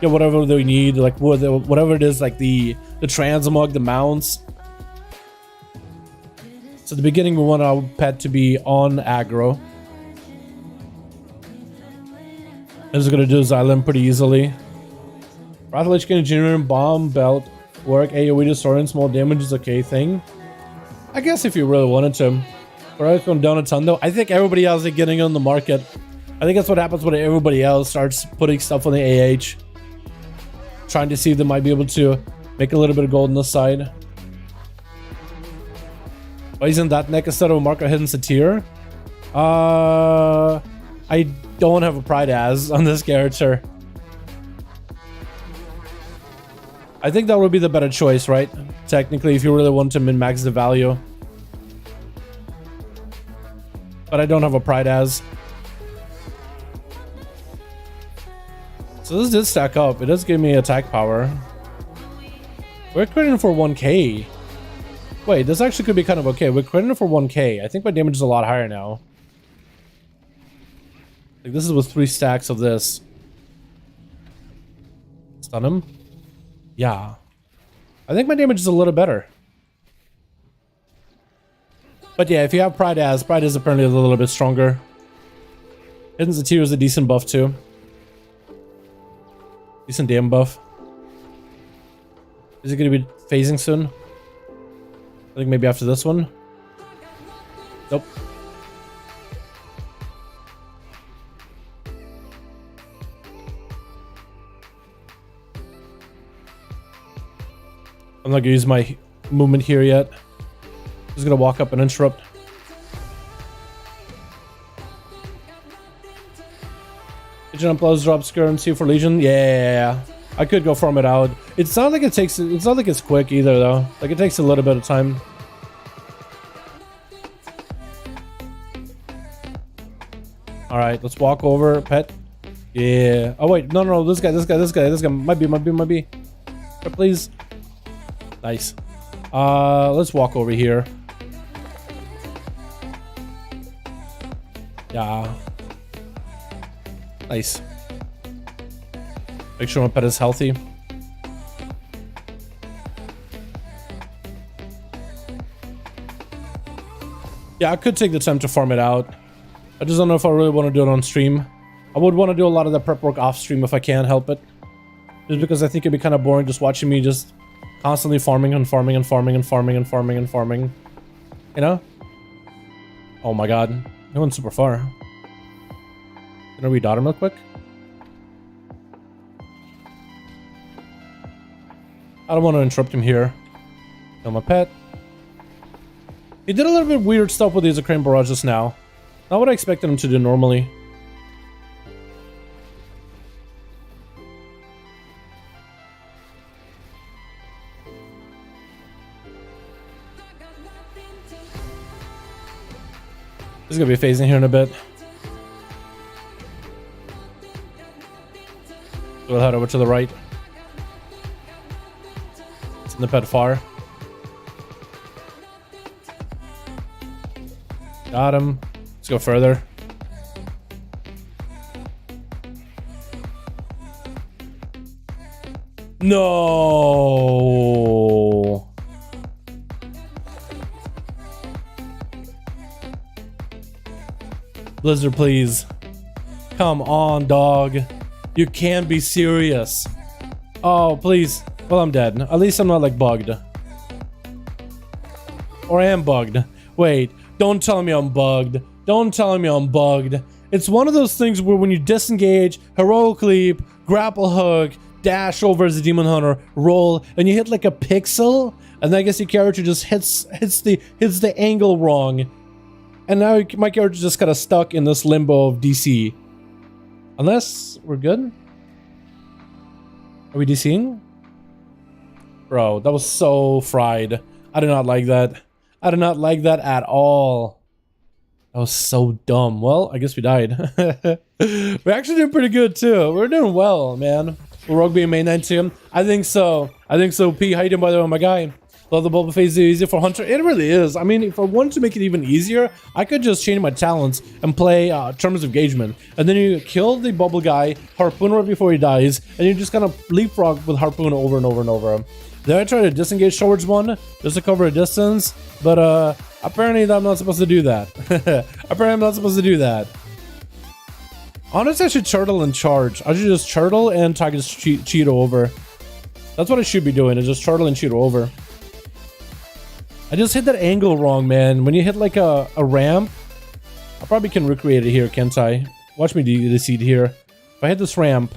get whatever they need, like whatever it is, like the transmog, the mounts. So at the beginning, we want our pet to be on aggro. This is going to do Xylem pretty easily. Rathalich Engineering, Bomb, Belt, work, AoE Destroying, small damage is okay thing. I guess if you really wanted to. Alright, going down a ton though. I think everybody else is getting on the market. I think that's what happens when everybody else starts putting stuff on the AH. Trying to see if they might be able to make a little bit of gold on the side. Why isn't that neck instead of a marker hidden satyr? I don't have a pride as on this character. I think that would be the better choice, right? Technically, if you really want to min-max the value. But I don't have a pride as. So this did stack up. It does give me attack power. We're critting for 1k. Wait, this actually could be kind of okay. We're critting for 1k. I think my damage is a lot higher now. Like, this is with 3 stacks of this. Stun him? Yeah. I think my damage is a little better. But yeah, if you have Pride as, Pride is apparently a little bit stronger. Hidden Satyr is a decent buff too. Decent damn buff. Is it going to be phasing soon? I think maybe after this one. Nope. I'm not gonna use my movement here yet. Just gonna walk up and interrupt. Legion uploads drops currency for Legion. Yeah, I could go farm it out. It's not like it takes. It's not like it's quick either though. Like it takes a little bit of time. All right, let's walk over. Pet. Yeah. Oh wait, no. This guy might be. Please. Nice. Let's walk over here. Yeah. Nice. Make sure my pet is healthy. Yeah, I could take the time to farm it out. I just don't know if I really want to do it on stream. I would want to do a lot of the prep work off stream if I can help it. Just because I think it'd be kind of boring just watching me just constantly farming and farming and farming and farming and farming and farming. You know? Oh my god. He went super far. Gonna read Daughter real quick. I don't want to interrupt him here. Kill my pet. He did a little bit weird stuff with his Crane Barrage just now. Not what I expected him to do normally. This is gonna be phasing here in a bit. We'll head over to the right. It's in the pet far. Got him. Let's go further. No. Blizzard, please. Come on, dog. You can't be serious. Oh, please. Well, I'm dead. At least I'm not, like, bugged. Or I am bugged. Wait, don't tell me I'm bugged. Don't tell me I'm bugged. It's one of those things where when you disengage, heroic leap, grapple hook, dash over as a demon hunter, roll, and you hit, like, a pixel, and I guess your character just hits the angle wrong. And now my character's just kind of stuck in this limbo of DC. Unless we're good? Are we DCing? Bro, that was so fried. I did not like that. I did not like that at all. That was so dumb. Well, I guess we died. We actually did pretty good too. We're doing well, man. Will Rogue be a main 9 team? I think so. I think so. P, how you doing, by the way, my guy? Love the bubble phase easier for Hunter. It really is. I mean, if I wanted to make it even easier, I could just change my talents and play Terms of Engagement. And then you kill the bubble guy, harpoon right before he dies, and you just kind of leapfrog with harpoon over and over and over. Then I try to disengage towards one just to cover a distance, but apparently I'm not supposed to do that. Apparently I'm not supposed to do that. Honestly, I should turtle and charge. I should just turtle and target Cheeto over. That's what I should be doing, is just turtle and Cheeto over. I just hit that angle wrong, man. When you hit like a ramp, I probably can recreate it here, can't I? Watch me deceive here. If I hit this ramp,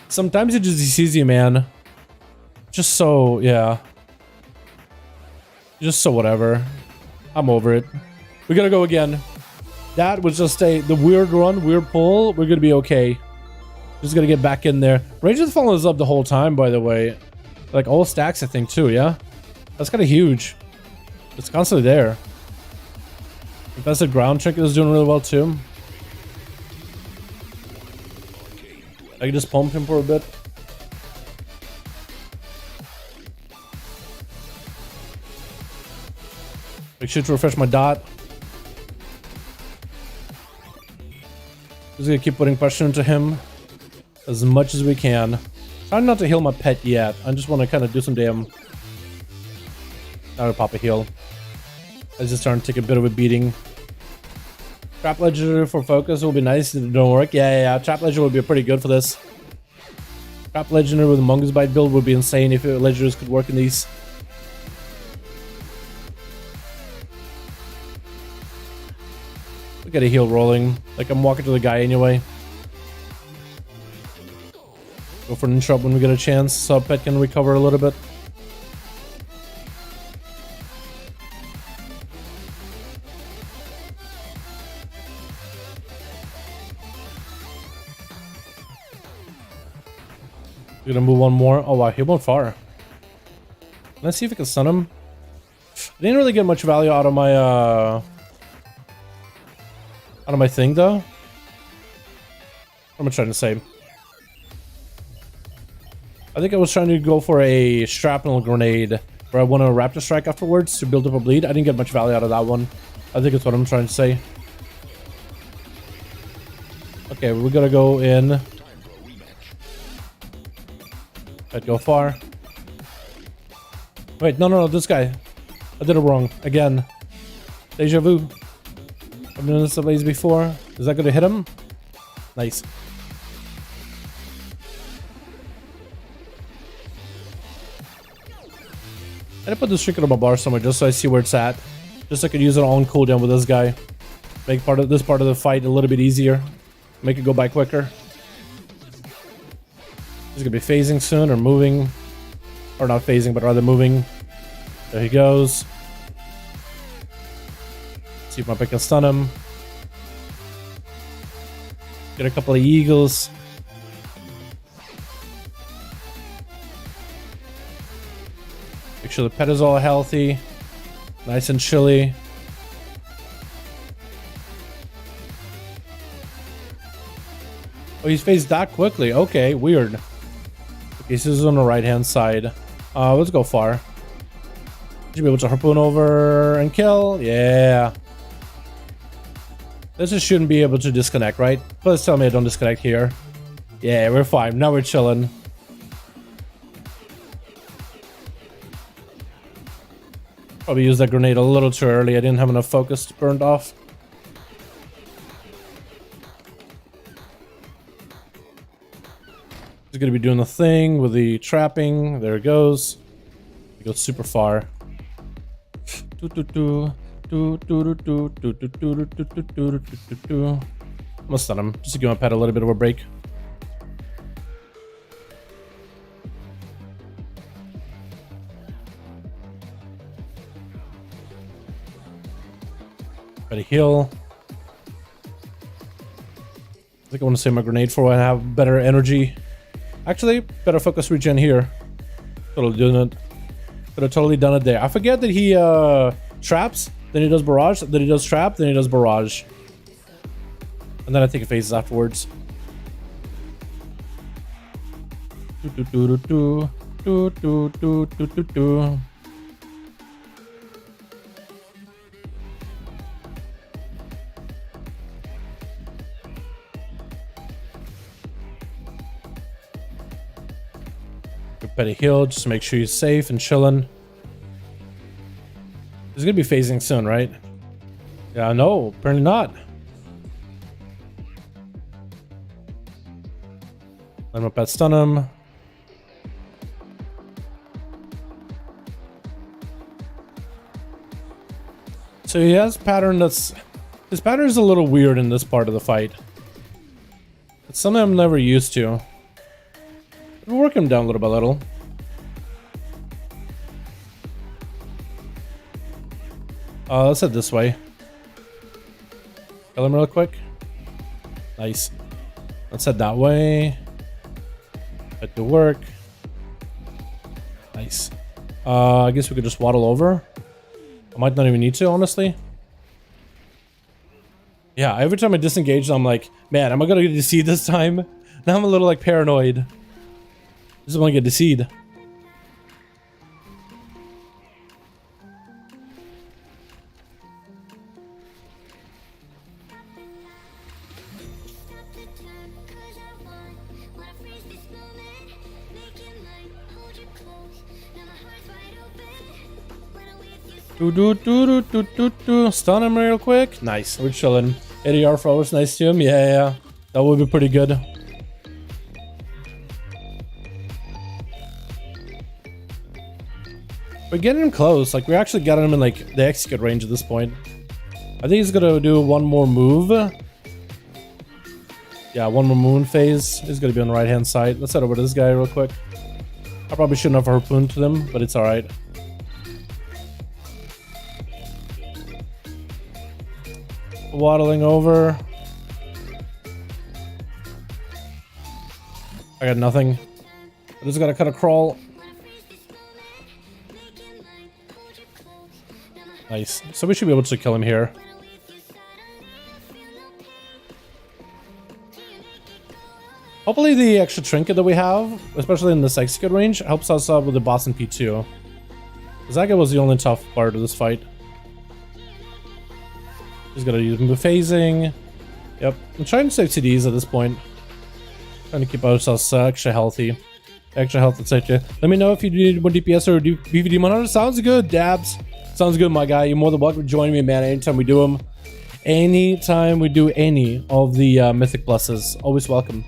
sometimes it just deceives you, man. Just so, yeah. Just so whatever. I'm over it. We gotta go again. That was just the weird run, weird pull. We're gonna be okay. Just gonna get back in there. Range is following us up the whole time, by the way. Like all stacks, I think, too, yeah? That's kind of huge. It's constantly there. Infested ground trinket is doing really well, too. I can just pump him for a bit. Make sure to refresh my dot. Just gonna keep putting pressure into him as much as we can. Trying not to heal my pet yet. I just want to kind of do some damn. Now to pop a heal. I just starting to take a bit of a beating. Trap Ledger for focus will be nice if it don't work. Yeah. Trap Ledger would be pretty good for this. Trap Legendary with a Mongoose Bite build would be insane if Legenders could work in these. Look at a heal rolling. Like I'm walking to the guy anyway. Go for an interrupt when we get a chance so pet can recover a little bit. We're gonna move one more. Oh wow, he went far. Let's see if I can stun him. I didn't really get much value out of my thing though. What am I trying to say? I think I was trying to go for a shrapnel grenade where I want a raptor strike afterwards to build up a bleed. I didn't get much value out of that one. I think that's what I'm trying to say. Okay, we gotta go in. I'd go far. Wait, no, this guy. I did it wrong. Again. Deja vu. I've done this ways before. Is that gonna hit him? Nice. I put this trinket on my bar somewhere just so I see where it's at. Just so I could use it on cooldown with this guy. Make this part of the fight a little bit easier. Make it go by quicker. He's gonna be phasing soon or moving. Or not phasing, but rather moving. There he goes. See if my pick can stun him. Get a couple of eagles. Make sure the pet is all healthy. Nice and chilly. Oh, he's phased that quickly. Okay, weird. Okay, so this is on the right hand side. Let's go far. Should be able to harpoon over and kill. Yeah. This just shouldn't be able to disconnect, right? Please tell me I don't disconnect here. Yeah, we're fine. Now we're chilling. Probably used that grenade a little too early. I didn't have enough focus burned off. He's gonna be doing the thing with the trapping. There it goes. He goes super far. I'm gonna stun him just to give my pet a little bit of a break. Try to heal. I think I want to save my grenade for when I have better energy. Actually, better focus regen here. Totally doing it. Could have totally done it there. I forget that he traps, then he does barrage, then he does trap, then he does barrage. And then I think it phases afterwards. Petty heal just to make sure he's safe and chilling. He's gonna be phasing soon, right? Yeah, no, apparently not. Let my pet stun him. So he has pattern that's... His pattern is a little weird in this part of the fight. It's something I'm never used to. We'll work him down little by little. I Let's head this way. Kill him real quick. Nice. Let's head that way. Head to work. Nice. I guess we could just waddle over. I might not even need to, honestly. Yeah, every time I disengage, I'm like, man, am I gonna get deceived this time? Now I'm a little like paranoid. Just want to get deceived. Stun him real quick. Nice. We're chilling. ADR forwards nice to him. Yeah. That would be pretty good. We're getting him close. Like, we actually got him in like the execute range at this point. I think he's gonna do one more move. Yeah, one more moon phase. He's gonna be on the right hand side. Let's head over to this guy real quick. I probably shouldn't have harpooned to them, but it's alright. Waddling over. I got nothing. I just gotta kind of crawl. Nice. So we should be able to kill him here. Hopefully the extra trinket that we have, especially in this execute range, helps us out with the boss in P2. Because that guy was the only tough part of this fight. He's gonna use move phasing. Yep. I'm trying to save CDs at this point. Trying to keep ourselves extra healthy. Extra health, etc. Let me know if you need more DPS or BVD 100. Sounds good, Dabs. Sounds good, my guy. You're more than welcome to join me, man. Anytime we do them. Anytime we do any of the Mythic pluses. Always welcome.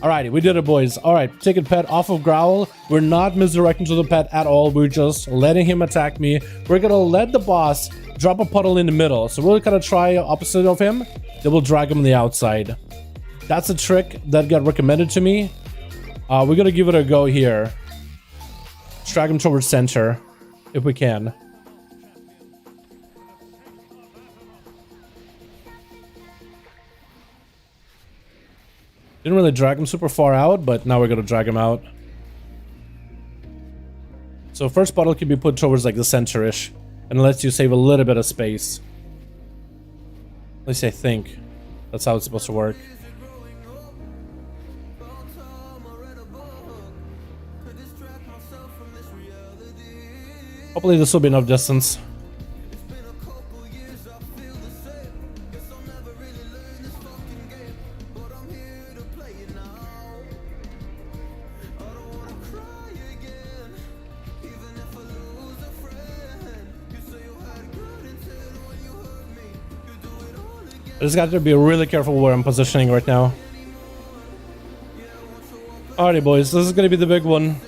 Alrighty, we did it, boys. Alright, taking pet off of Growl. We're not misdirecting to the pet at all. We're just letting him attack me. We're gonna let the boss drop a puddle in the middle. So we're gonna try opposite of him. Then we'll drag him on the outside. That's a trick that got recommended to me. We're gonna give it a go here. Drag him towards center, if we can. Didn't really drag him super far out, but now we're gonna drag him out. So first bottle can be put towards like the center-ish, and it lets you save a little bit of space. At least I think that's how it's supposed to work. Hopefully this will be enough distance. I just got to be really careful where I'm positioning right now. Alrighty, boys, this is gonna be the big one.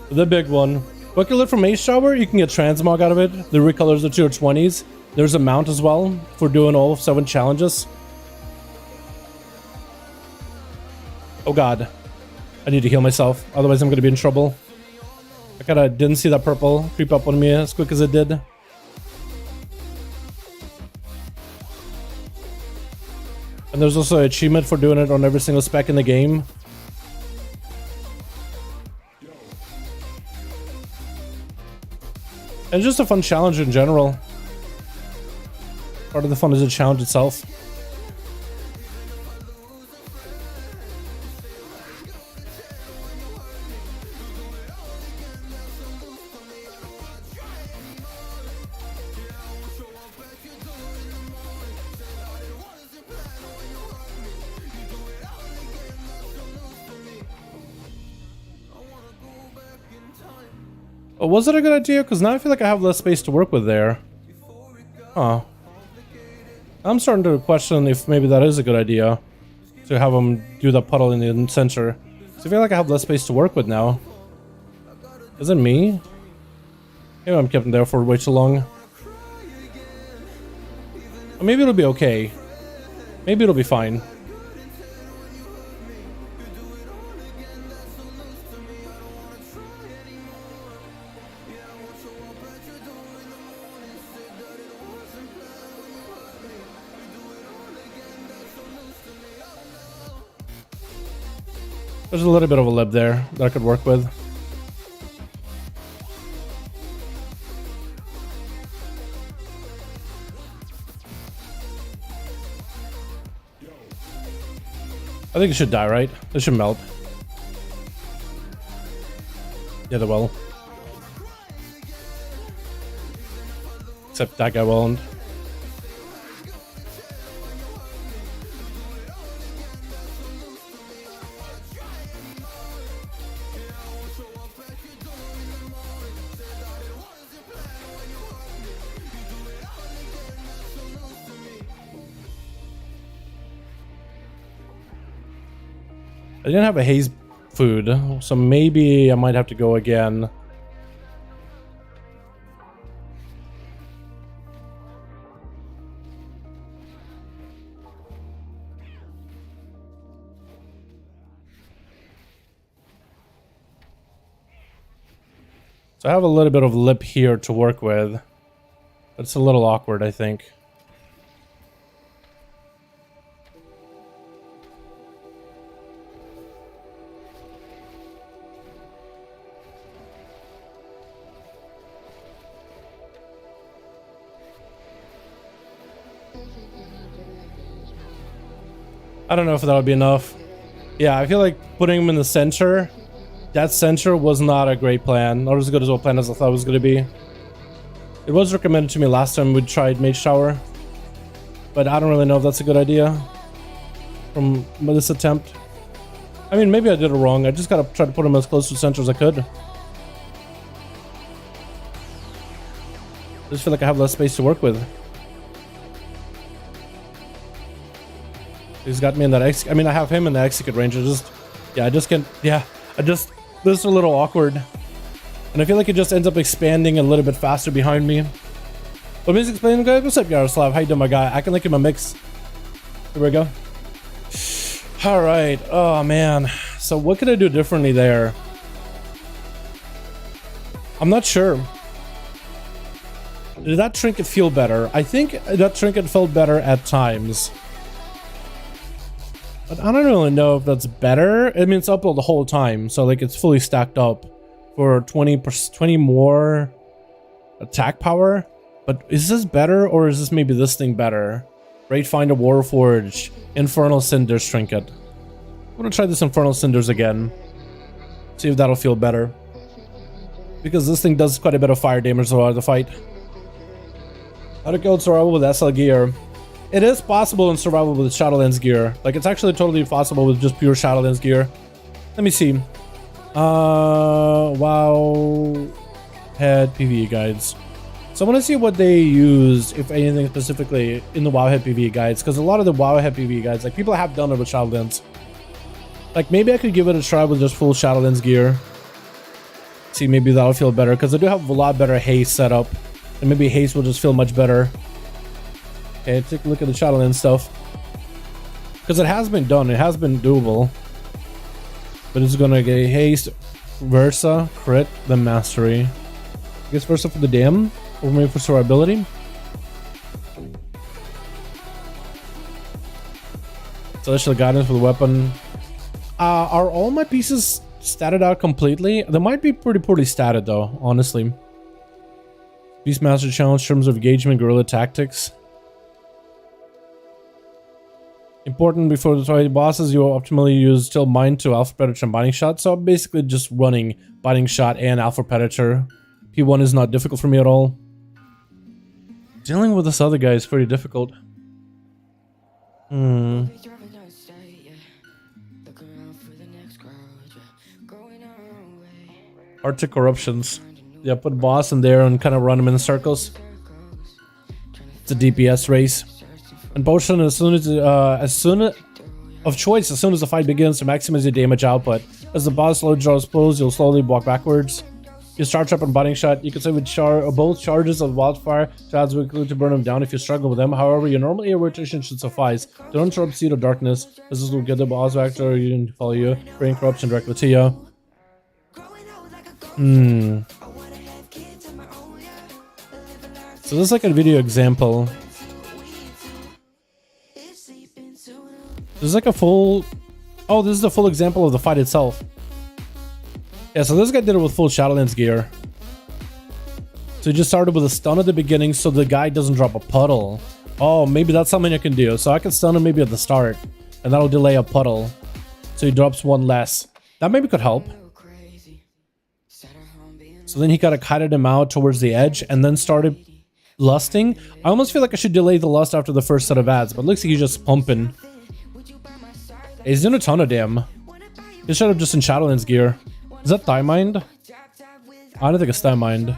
The big one. Quick alert from Mage Shower, you can get transmog out of it. The recolors are to your 20s. There's a mount as well for doing all 7 challenges. Oh god. I need to heal myself, otherwise I'm gonna be in trouble. I kinda didn't see that purple creep up on me as quick as it did. And there's also an achievement for doing it on every single spec in the game. And it's just a fun challenge in general. Part of the fun is the challenge itself. Oh, was it a good idea? Because now I feel like I have less space to work with there. Huh. I'm starting to question if maybe that is a good idea. To have him do the puddle in the center. So I feel like I have less space to work with now. Is it me? Maybe I'm kept him there for way too long. Or maybe it'll be okay. Maybe it'll be fine. There's a little bit of a lib there that I could work with. I think it should die, right? It should melt. Yeah, they will. Except that guy won't. I didn't have a haze food, so maybe I might have to go again. So I have a little bit of lip here to work with, but it's a little awkward, I think. I don't know if that would be enough. Yeah, I feel like putting him in the center, that center was not a great plan. Not as good as a plan as I thought it was going to be. It was recommended to me last time we tried Mage Tower, but I don't really know if that's a good idea from this attempt. I mean, maybe I did it wrong. I just got to try to put him as close to the center as I could. I just feel like I have less space to work with. He's got me in that I mean, I have him in the execute range. I just can't. Yeah, this is a little awkward. And I feel like it just ends up expanding a little bit faster behind me. But Mythic playing, guys. What's up, Yaroslav? How you doing, my guy? I can link him a mix. Here we go. All right. Oh, man. So what could I do differently there? I'm not sure. Did that trinket feel better? I think that trinket felt better at times. But I don't really know if that's better. I mean, it's up all the whole time, so like it's fully stacked up for 20 more attack power. But is this better, or is this maybe this thing better? Raid Finder, Warforged, Infernal Cinders trinket. I'm gonna try this Infernal Cinders again. See if that'll feel better. Because this thing does quite a bit of fire damage throughout the fight. How to kill survival with SL gear? It is possible in survival with Shadowlands gear. Like, it's actually totally possible with just pure Shadowlands gear. Let me see. WoW head PvE guides. So I want to see what they used, if anything, specifically in the WoW head PvE guides. Because a lot of the WoW head PvE guides, like, people have done it with Shadowlands. Like, maybe I could give it a try with just full Shadowlands gear. See, maybe that'll feel better. Because I do have a lot better haste setup. And maybe haste will just feel much better. Okay, take a look at the Shadowlands stuff. Because it has been done, it has been doable. But it's gonna get haste, Versa, crit, then mastery. I guess Versa for the dam, or maybe for survivability. Celestial guidance for the weapon. Are all my pieces statted out completely? They might be pretty poorly statted though, honestly. Beastmaster challenge in terms of engagement, guerrilla tactics. Important before the fight bosses, you will optimally use Still Mind to Alpha Predator and Binding Shot. So I'm basically just running Binding Shot and Alpha Predator. P1 is not difficult for me at all. Dealing with this other guy is pretty difficult. Arctic Corruptions. Yeah, put boss in there and kind of run him in circles. It's a DPS race. And potion as soon as the fight begins to maximize your damage output. As the boss slowly draws close, you'll slowly walk backwards. You start up and Binding Shot. You can say with both charges of wildfire, shots will include to burn them down if you struggle with them. However, your normal air rotation should suffice. Don't interrupt Seed of Darkness. This will get the boss back to you and follow you. Bring corruption directly to you. So this is like a video example. This is like a full Oh, this is the full example of the fight itself. Yeah, so this guy did it with full Shadowlands gear. So he just started with a stun at the beginning so the guy doesn't drop a puddle. Oh, maybe that's something I can do. So I can stun him maybe at the start, and that'll delay a puddle. So he drops one less. That maybe could help. So then he kind of kited him out towards the edge and then started lusting. I almost feel like I should delay the lust after the first set of ads, but it looks like he's just pumping. He's doing a ton of damn. He should have just in Shadowlands gear. Is that thigh mind? I don't think it's thigh mind.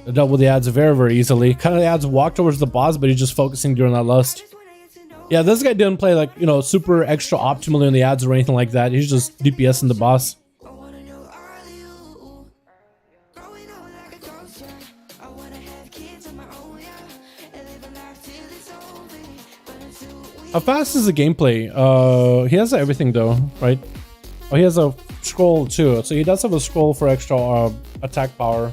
I dealt with the ads very, very easily. Kind of the ads walk towards the boss, but he's just focusing during that lust. Yeah, this guy didn't play like, you know, super extra optimally on the ads or anything like that. He's just DPSing the boss. How fast is the gameplay? He has everything though, right? Oh, he has a scroll too. So he does have a scroll for extra attack power.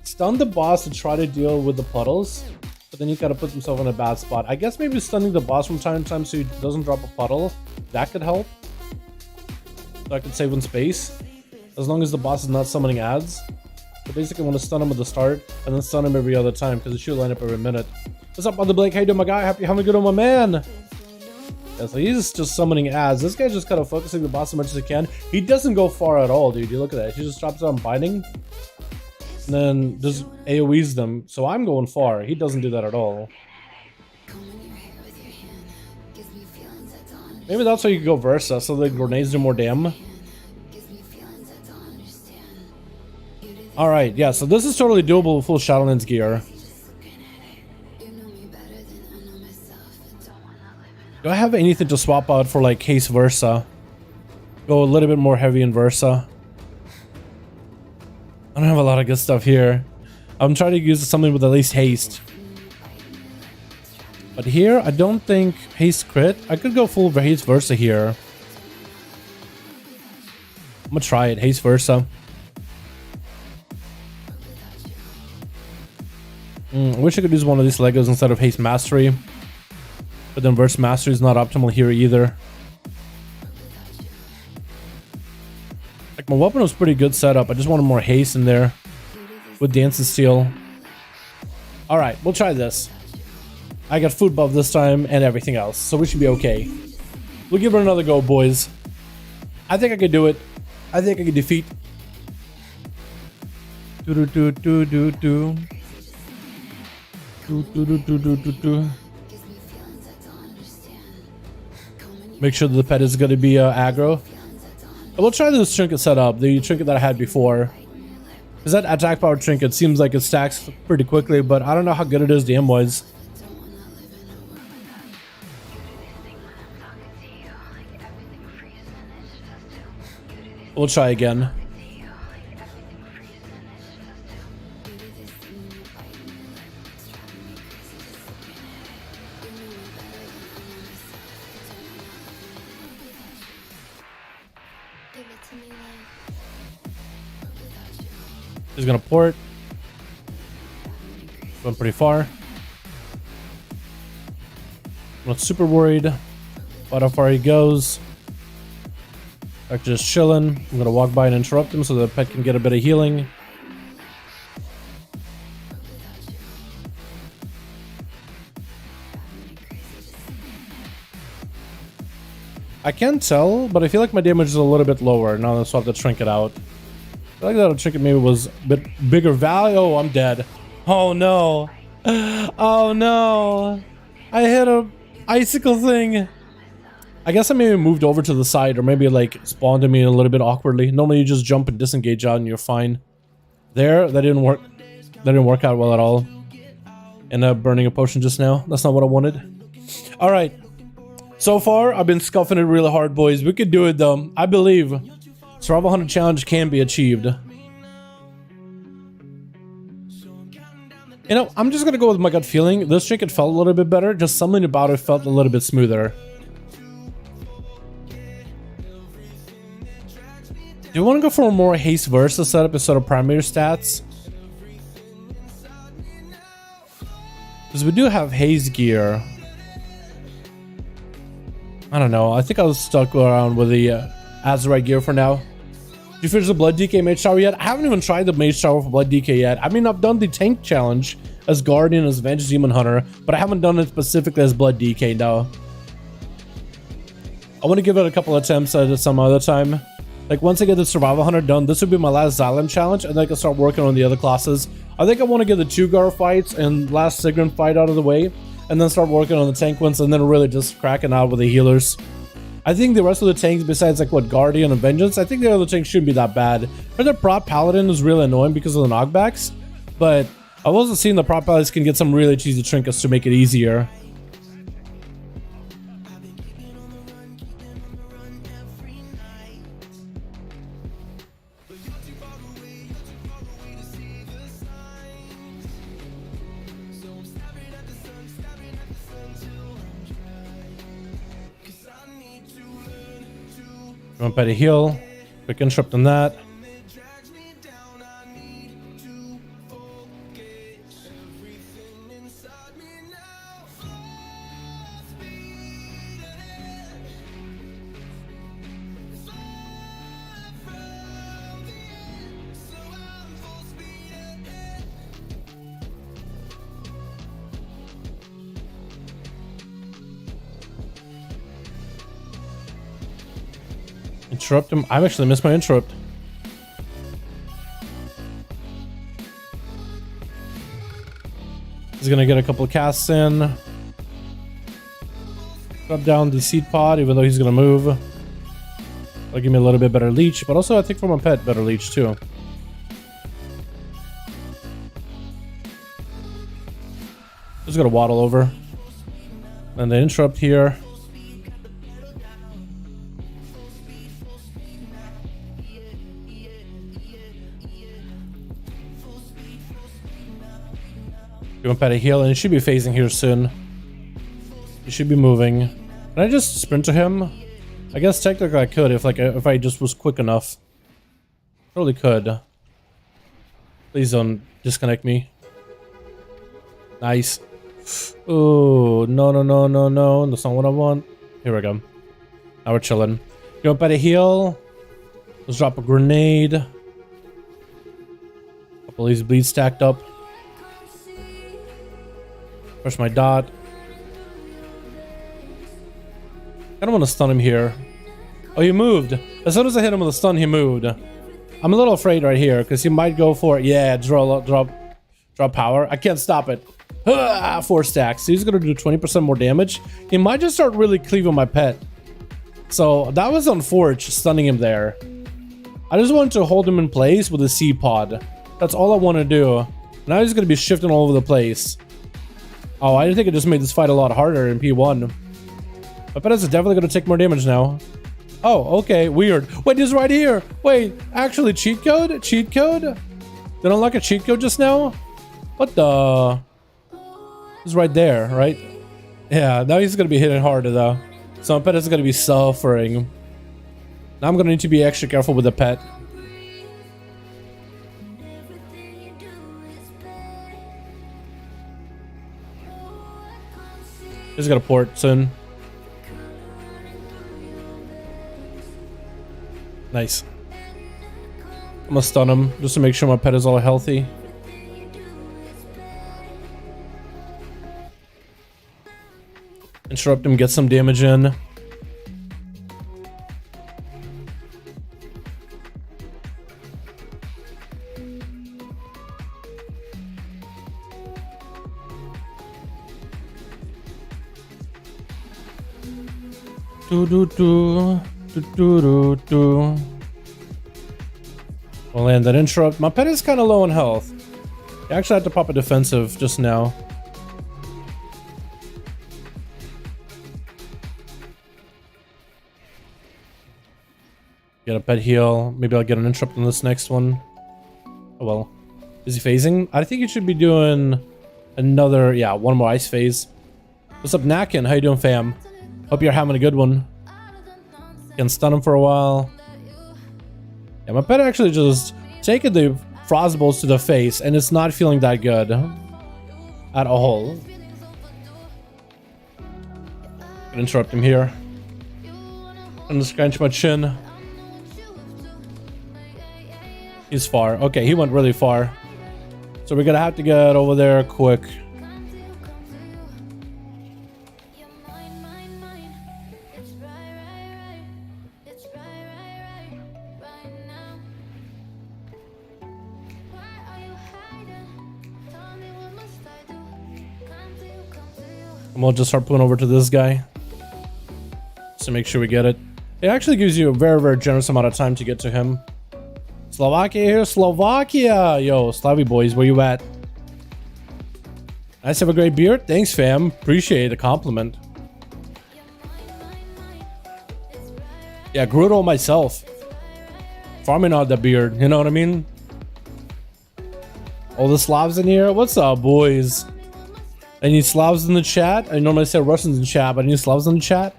Stun the boss to try to deal with the puddles, but then he kind of puts himself in a bad spot. I guess maybe stunning the boss from time to time so he doesn't drop a puddle. That could help. So I could save on space. As long as the boss is not summoning ads. So basically I want to stun him at the start and then stun him every other time because it should line up every minute. What's up, Mother Blake? How you doing, my guy? Happy having a good on, my man. Yeah, so he's just summoning ads. This guy's just kind of focusing the boss as much as he can. He doesn't go far at all, dude. You look at that. He just drops on binding. And then just AoEs them. So I'm going far. He doesn't do that at all. Maybe that's why you could go Versa, so the grenades do more damn. Alright, yeah, so this is totally doable with full Shadowlands gear. Do I have anything to swap out for like Haste Versa? Go a little bit more heavy in Versa. I don't have a lot of good stuff here. I'm trying to use something with at least haste. But here, I don't think haste crit. I could go full haste Versa here. I'm gonna try it, haste Versa. I wish I could use one of these Legos instead of haste mastery. But then Verse Mastery is not optimal here either. Like, my weapon was pretty good setup. I just wanted more haste in there with Dance and Steel. Alright, we'll try this. I got food buff this time and everything else, so we should be okay. We'll give it another go, boys. I think I could do it. I think I could defeat. Make sure that the pet is going to be aggro. We'll try this trinket setup, the trinket that I had before. Because that attack power trinket seems like it stacks pretty quickly, but I don't know how good it is DM-wise. We'll try again. He's gonna port. Going pretty far. I'm not super worried about how far he goes. Like, just chilling. I'm gonna walk by and interrupt him so the pet can get a bit of healing. I can't tell, but I feel like my damage is a little bit lower now that I swap the trinket out. I feel like that trinket maybe was a bit bigger value. Oh, I'm dead. Oh no. Oh no. I hit a icicle thing. I guess I maybe moved over to the side, or maybe like spawned at me a little bit awkwardly. Normally you just jump and disengage out and you're fine. There, that didn't work. That didn't work out well at all. Ended up burning a potion just now. That's not what I wanted. Alright. So far, I've been scuffing it really hard, boys. We could do it though. I believe Survival 100 challenge can be achieved. You know, I'm just gonna go with my gut feeling. This trinket felt a little bit better. Just something about it felt a little bit smoother. Do you want to go for a more haste Versa setup instead of primary stats? Because we do have haste gear. I don't know. I think I was stuck around with the Azurite gear for now. Did you finish the Blood DK Mage Shower yet? I haven't even tried the Mage Shower for Blood DK yet. I mean, I've done the tank challenge as Guardian, as Avenged Demon Hunter, but I haven't done it specifically as Blood DK now. I want to give it a couple attempts at it some other time. Like, once I get the Survival Hunter done, this would be my last Xylem challenge, and then I can start working on the other classes. I think I want to get the 2-Gar fights and last Sigrun fight out of the way, and then start working on the tank ones, and then really just cracking out with the healers. I think the rest of the tanks, besides like what Guardian and Vengeance, I think the other tanks shouldn't be that bad. But the prop Paladin is really annoying because of the knockbacks, but I've also seen the prop Paladins can get some really cheesy trinkets to make it easier. Jump at a heal, quick interrupt on that. Interrupt him. I've actually missed my interrupt. He's gonna get a couple of casts in. Drop down the seed pod, even though he's gonna move. That'll give me a little bit better leech, but also I think for my pet, better leech too. Just gonna waddle over. And the interrupt here. Give him a heal, and he should be phasing here soon. He should be moving. Can I just sprint to him? I guess technically I could if I just was quick enough. Totally could. Please don't disconnect me. Nice. Oh no no no no no! That's not what I want. Here we go. Now we're chilling. Give him a heal. Let's drop a grenade. Couple of these bleeds stacked up. Push my dot. I don't want to stun him here. Oh, he moved. As soon as I hit him with a stun, he moved. I'm a little afraid right here because he might go for it. Yeah, drop power. I can't stop it. 4 stacks. So he's gonna do 20% more damage. He might just start really cleaving my pet. So that was unfortunate, stunning him there. I just wanted to hold him in place with a seed pod. That's all I want to do. Now he's gonna be shifting all over the place. Oh, I think it just made this fight a lot harder in P1. My pet is definitely going to take more damage now. Oh, okay, weird. Wait, he's right here. Wait, actually, cheat code? Cheat code? Did I unlock a cheat code just now? What the? He's right there, right? Yeah, now he's going to be hitting harder, though. So my pet is going to be suffering. Now I'm going to need to be extra careful with the pet. He's got a port soon. Nice. I'm gonna stun him just to make sure my pet is all healthy. Interrupt him, get some damage in. We'll land that interrupt. My pet is kind of low on health. I actually had to pop a defensive just now. Get a pet heal. Maybe I'll get an interrupt on this next one. Oh well. Is he phasing? I think he should be doing another, yeah, one more ice phase. What's up, Nakin? How you doing, fam? Hope you're having a good one. Can stun him for a while. Yeah, my pet actually just taking the frost bolts to the face, and it's not feeling that good at all. Can interrupt him here. I'm gonna scratch my chin. He's far. Okay, he went really far. So we're gonna have to get over there quick. And we'll just harpoon over to this guy. Just to make sure we get it. It actually gives you a very, very generous amount of time to get to him. Slovakia here, Slovakia! Yo, Slavy boys, where you at? Nice, have a great beard. Thanks, fam. Appreciate the compliment. Yeah, grew it all myself. Farming out the beard, you know what I mean? All the Slavs in here? What's up, boys? Any Slavs in the chat? I normally say Russians in chat, but any Slavs in the chat?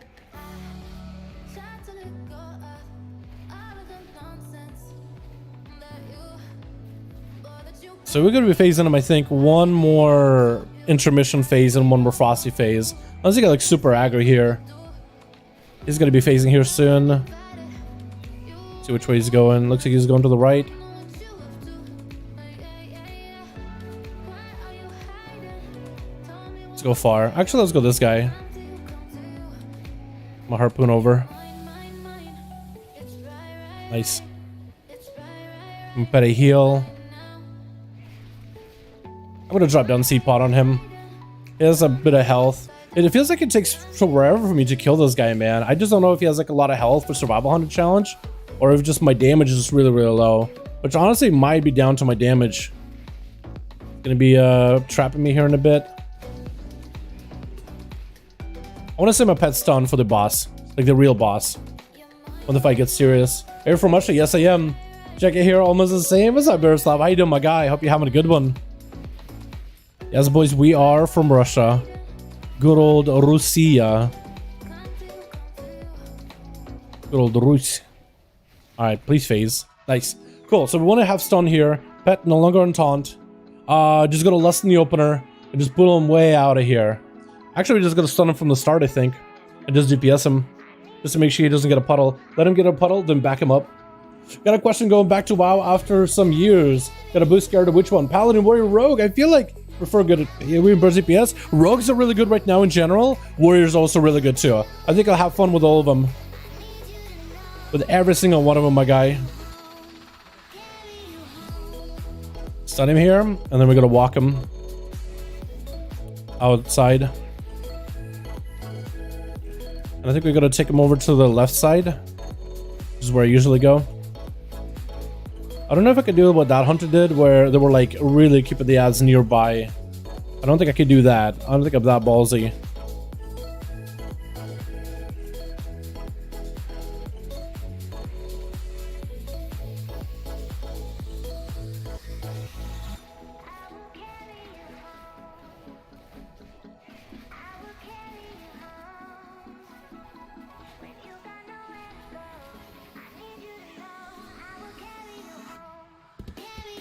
So we're gonna be phasing him, I think, one more intermission phase and one more frosty phase. Unless he got like super aggro here. He's gonna be phasing here soon. See which way he's going. Looks like he's going to the right. Let's go far. Actually, let's go this guy. My harpoon over. Nice. I'm gonna heal. I'm gonna drop down C-Pod on him. He has a bit of health. It feels like it takes forever for me to kill this guy, man. I just don't know if he has like a lot of health for Survival Hunter Challenge, or if just my damage is really, really low. Which honestly might be down to my damage. Gonna be trapping me here in a bit. I want to send my pet stun for the boss, like the real boss, when the fight gets serious. Are you from Russia? Yes, I am. Check it here, almost the same. What's up, Berislav? How you doing, my guy? Hope you're having a good one. Yes, boys, we are from Russia. Good old Russia. Good old Rus. Alright, please phase. Nice. Cool, so we want to have stun here. Pet no longer on taunt. Just gonna lessen the opener and just pull him way out of here. Actually, we're just gonna stun him from the start, I think. And just DPS him. Just to make sure he doesn't get a puddle. Let him get a puddle, then back him up. Got a question going back to WoW after some years. Got a boost scared to which one? Paladin, Warrior, Rogue? I feel like prefer good. Yeah, we embrace DPS. Rogues are really good right now in general. Warriors also really good too. I think I'll have fun with all of them. With every single one of them, my guy. Stun him here, and then we're gonna walk him outside. And I think we're gonna take him over to the left side. This is where I usually go. I don't know if I could do what that hunter did, where they were like really keeping the ads nearby. I don't think I could do that. I don't think I'm that ballsy.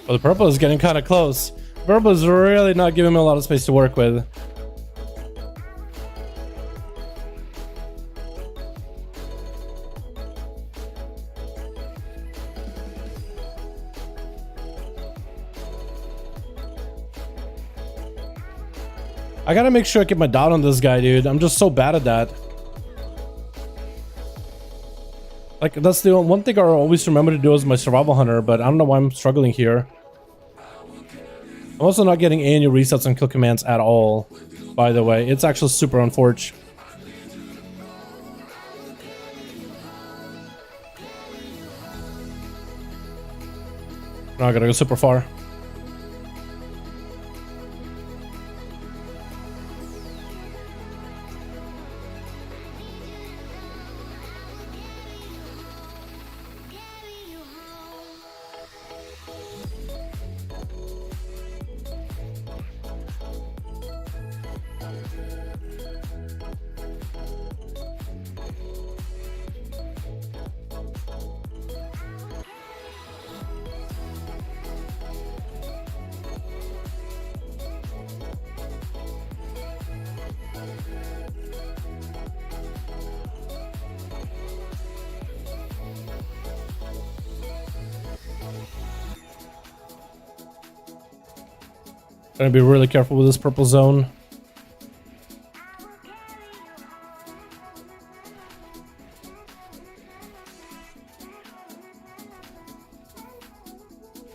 Well, the purple is getting kind of close. Purple is really not giving me a lot of space to work with. I gotta make sure I get my dot on this guy, dude. I'm just so bad at that. Like, that's the one thing I always remember to do as my survival hunter, but I don't know why I'm struggling here. I'm also not getting any resets on kill commands at all, by the way. It's actually super unfortunate. Now I gotta go super far. Gonna be really careful with this purple zone.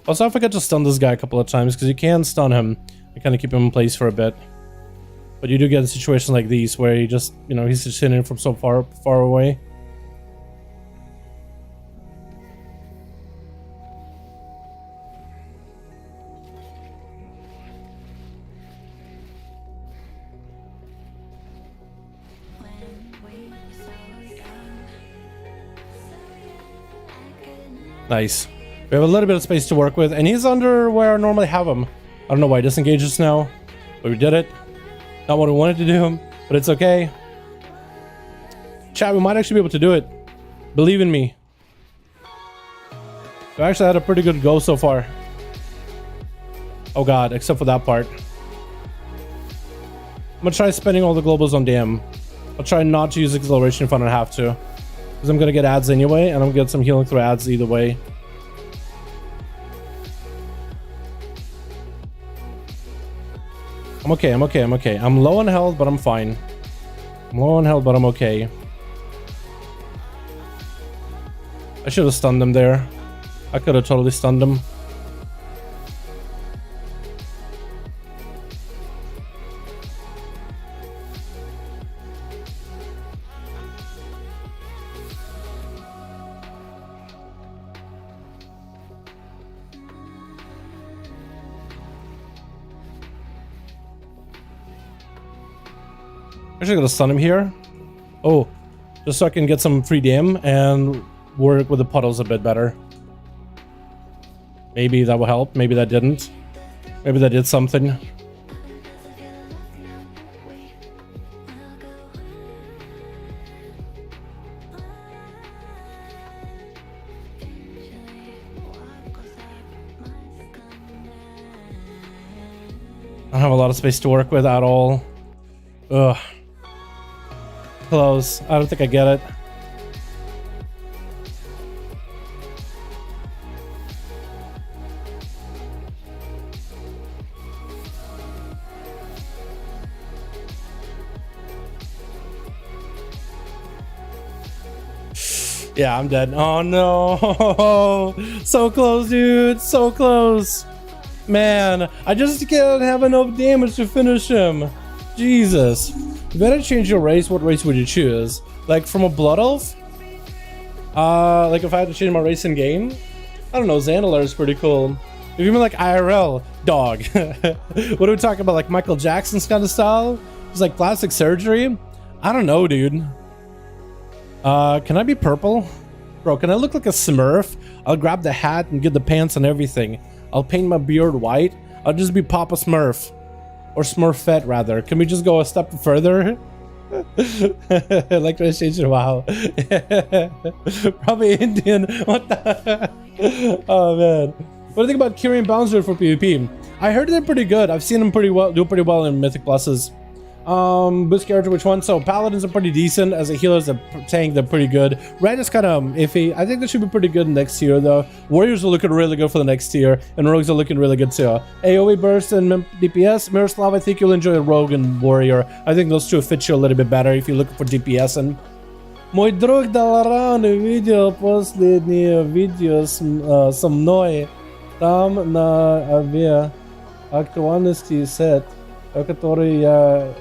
Also, I forgot to stun this guy a couple of times because you can stun him and kind of keep him in place for a bit. But you do get a situation like these where he just, you know, he's just hitting from so far away. Nice. We have a little bit of space to work with, and he's under where I normally have him. I don't know why he disengages now, but we did it. Not what we wanted to do, but it's okay. Chat, we might actually be able to do it. Believe in me. We actually had a pretty good go so far. Oh god, except for that part. I'm gonna try spending all the globals on DM. I'll try not to use acceleration if I don't have to, because I'm gonna get ads anyway, and I'm gonna get some healing through ads either way. I'm okay, I'm okay, I'm okay. I'm low on health, but I'm fine. I'm low on health, but I'm okay. I should have stunned him there. I could have totally stunned him. Actually gonna stun him here. Oh, just so I can get some free DM and work with the puddles a bit better. Maybe that will help. Maybe that didn't. Maybe that did something. I don't have a lot of space to work with at all. Ugh. Close. I don't think I get it. Yeah, I'm dead. Oh no. So close, dude. So close. Man, I just can't have enough damage to finish him. Jesus. You better change your race. What race would you choose? Like from a blood elf? Like if I had to change my race in game? I don't know, Zandalar is pretty cool. If you mean like IRL, dog. What are we talking about? Like Michael Jackson's kind of style? It's like plastic surgery? I don't know, dude. Can I be purple? Bro, can I look like a Smurf? I'll grab the hat and get the pants and everything. I'll paint my beard white. I'll just be Papa Smurf. Or Smurfette, rather. Can we just go a step further? Like PlayStation, wow. Probably Indian. What the? Oh, man. What do you think about Kyrian Bouncer for PvP? I heard they're pretty good. I've seen them do pretty well in Mythic Pluses. Boost character, which one? So Paladins are pretty decent. As a healer, as a tank, they're pretty good. Red is kind of iffy. I think they should be pretty good next tier, though. Warriors are looking really good for the next tier, and Rogues are looking really good too. AoE burst and DPS. Miroslav, I think you'll enjoy a Rogue and Warrior. I think those two fit you a little bit better if you're looking for DPS. And мой друг Dalaran видел последнее видео со мной там на авиа актуальности сет, который я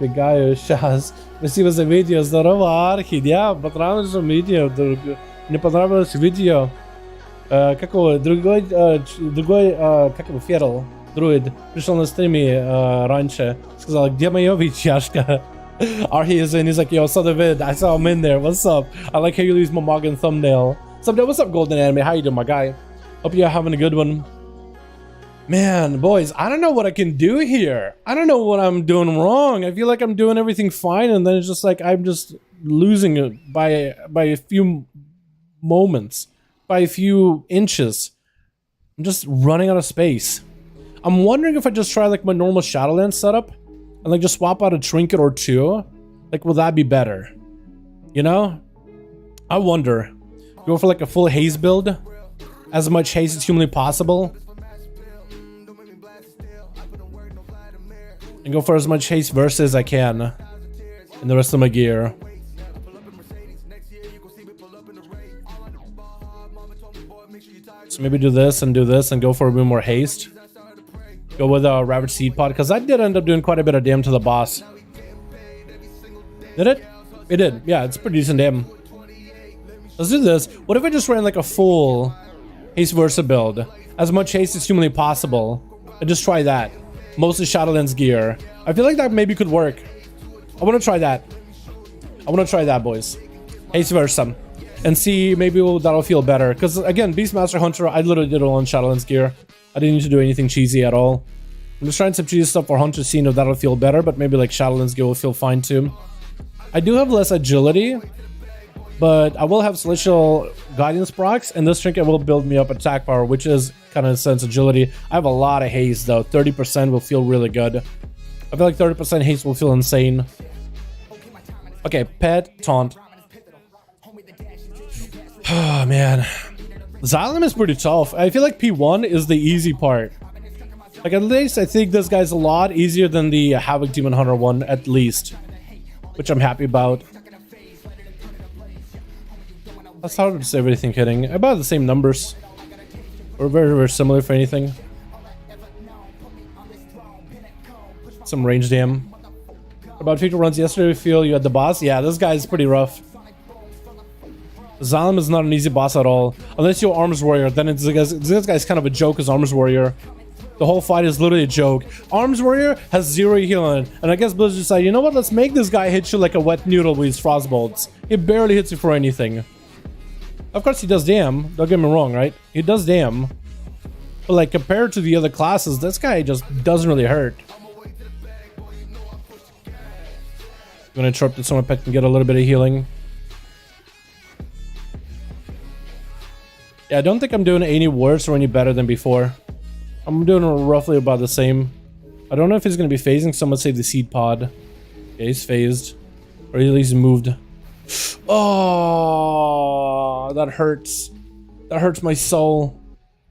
бегаю сейчас. Спасибо за видео. Здорово, Архи. Я понравилось видео. Мне понравилось видео. Какого? Другой, как его, Ферл, друид, пришел на стриме раньше. Сказал, где моя видяшка? Archie is in. He's like, yo, saw the vid. I saw him in there. What's up? I like how you use my Morgan thumbnail. What's up, Golden Anime? How you doing, my guy? Hope you're having a good one. Man, boys, I don't know what I can do here. I don't know what I'm doing wrong. I feel like I'm doing everything fine, and then it's just like I'm just losing it by a few moments, by a few inches. I'm just running out of space. I'm wondering if I just try like my normal Shadowlands setup and like just swap out a trinket or two. Like, will that be better? You know? I wonder. Go for like a full haze build. As much haze as humanly possible. and go for as much haste versus as I can in the rest of my gear. So maybe do this and go for a bit more haste. Go with a Ravage Seed Pod, because I did end up doing quite a bit of damage to the boss. Did it? It did. Yeah, it's pretty decent damage. Let's do this. What if I just ran like a full haste versa build? As much haste as humanly possible. And just try that. Mostly Shadowlands gear. I feel like that maybe could work. I want to try that. I want to try that, boys. Haste versa. And see, maybe that'll feel better. Because again, Beastmaster Hunter, I literally did it all on Shadowlands gear. I didn't need to do anything cheesy at all. I'm just trying some cheesy stuff for Hunter, seeing if that'll feel better. But maybe like Shadowlands gear will feel fine too. I do have less agility, but I will have Celestial Guidance procs, and this trinket will build me up attack power, which is kind of in a sense agility. I have a lot of haste though. 30% will feel really good. I feel like 30% haste will feel insane. Okay, pet, taunt. Oh man. Xylem is pretty tough. I feel like P1 is the easy part. Like at least I think this guy's a lot easier than the Havoc Demon Hunter one, at least. Which I'm happy about. That's hard to say everything hitting. About the same numbers. We're very, very similar for anything. Some range dam. About 50 runs yesterday, we feel you had the boss. Yeah, this guy's pretty rough. Xylem is not an easy boss at all. Unless you're Arms Warrior, then this guy's kind of a joke as Arms Warrior. The whole fight is literally a joke. Arms Warrior has 0 healing. And I guess Blizzard decided, you know what, let's make this guy hit you like a wet noodle with his frostbolts. He barely hits you for anything. Of course he does damn, don't get me wrong, right? He does damn. But like compared to the other classes, this guy just doesn't really hurt. I'm gonna interrupt this so my pet can get a little bit of healing. Yeah, I don't think I'm doing any worse or any better than before. I'm doing roughly about the same. I don't know if he's going to be phasing. Someone save the seed pod. Yeah, he's phased. Or at least moved. Oh, that hurts. That hurts my soul.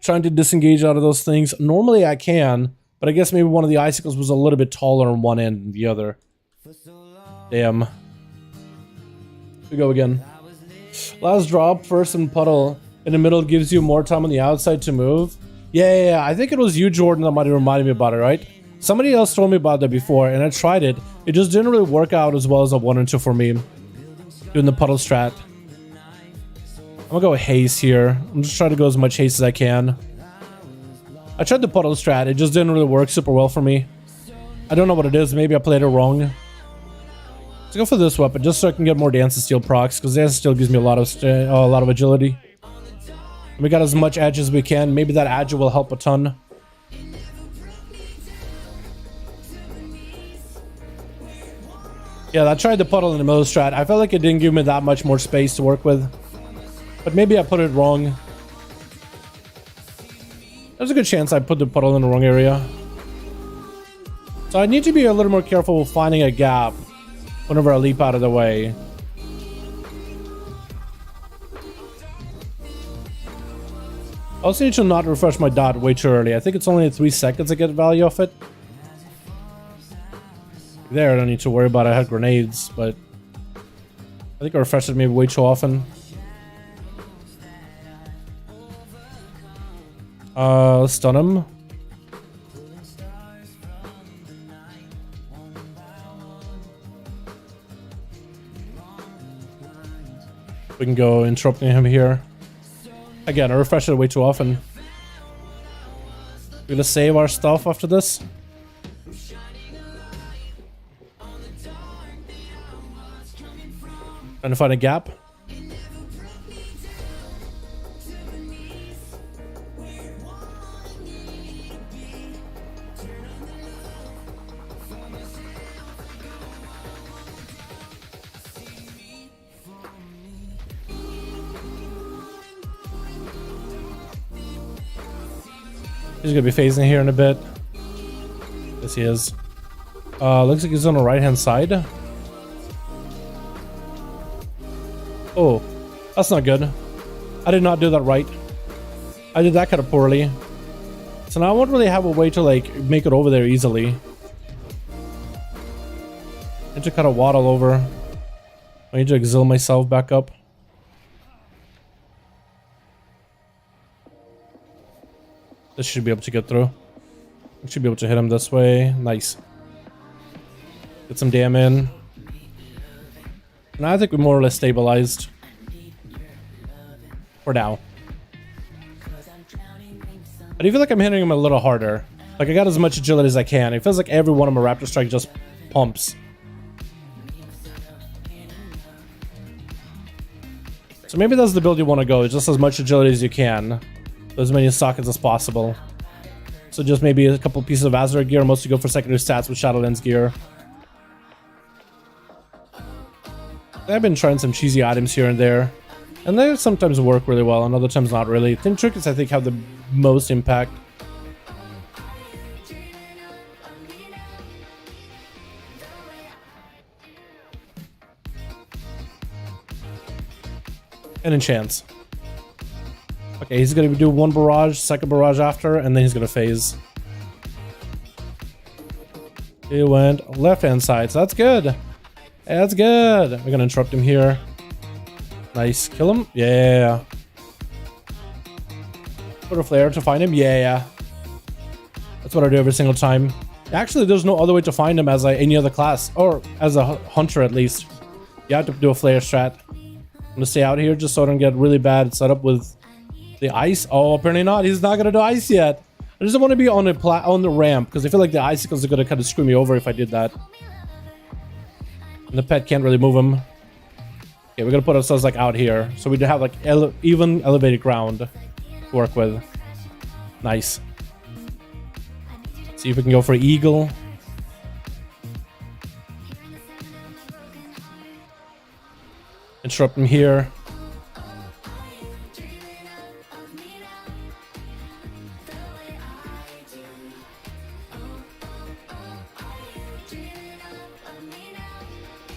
Trying to disengage out of those things. Normally I can, but I guess maybe one of the icicles was a little bit taller on one end than the other. Damn. Here we go again. Last drop, first in puddle. In the middle gives you more time on the outside to move. Yeah, I think it was you, Jordan, that might have reminded me about it, right? Somebody else told me about that before, and I tried it. It just didn't really work out as well as I wanted to for me. Doing the puddle strat. I'm gonna go haste here. I'm just trying to go as much haste as I can. I tried the puddle strat. It just didn't really work super well for me. I don't know what it is. Maybe I played it wrong. Let's go for this weapon, just so I can get more Dance of Steel procs, because Dance of Steel gives me a lot of agility. We got as much edge as we can. Maybe that agile will help a ton. Yeah, I tried the puddle in the middle strat. I felt like it didn't give me that much more space to work with. But maybe I put it wrong. There's a good chance I put the puddle in the wrong area. So I need to be a little more careful with finding a gap whenever I leap out of the way. I also need to not refresh my dot way too early. I think it's only 3 seconds to get value off it. There, I don't need to worry about it. I had grenades, but I think I refreshed it maybe way too often. Let's stun him. We can go interrupting him here. Again, I refresh it way too often. We're gonna save our stuff after this. Trying to find a gap. He's gonna be phasing here in a bit. Yes, he is. Looks like he's on the right-hand side. Oh, that's not good. I did not do that right. I did that kind of poorly. So now I won't really have a way to like make it over there easily. need to kind of waddle over. I need to exile myself back up. This should be able to get through. We should be able to hit him this way. Nice. Get some damn in. Now I think we're more or less stabilized. For now. I do feel like I'm hitting him a little harder. Like I got as much agility as I can. It feels like every one of my Raptor Strike just pumps. So maybe that's the build you want to go. Just as much agility as you can. As many sockets as possible. So just maybe a couple pieces of Azure gear. Mostly go for secondary stats with Shadowlands gear. I've been trying some cheesy items here and there. And they sometimes work really well and other times not really. Trinkets I think have the most impact. And enchants. Okay, he's gonna do one barrage, second barrage after, and then he's gonna phase. He went left hand side, so that's good. That's good. We're gonna interrupt him here. Nice. Kill him? Yeah. Put a flare to find him? Yeah. That's what I do every single time. Actually, there's no other way to find him as any other class, or as a hunter at least. You have to do a flare strat. I'm gonna stay out here just so I don't get really bad set up with the ice. Oh, apparently not. He's not gonna do ice yet. I just want to be on the ramp because I feel like the icicles are gonna kind of screw me over if I did that. And the pet can't really move him. Okay, we're gonna put ourselves like out here so we have like even elevated ground to work with. Nice. See if we can go for eagle. Interrupt him here.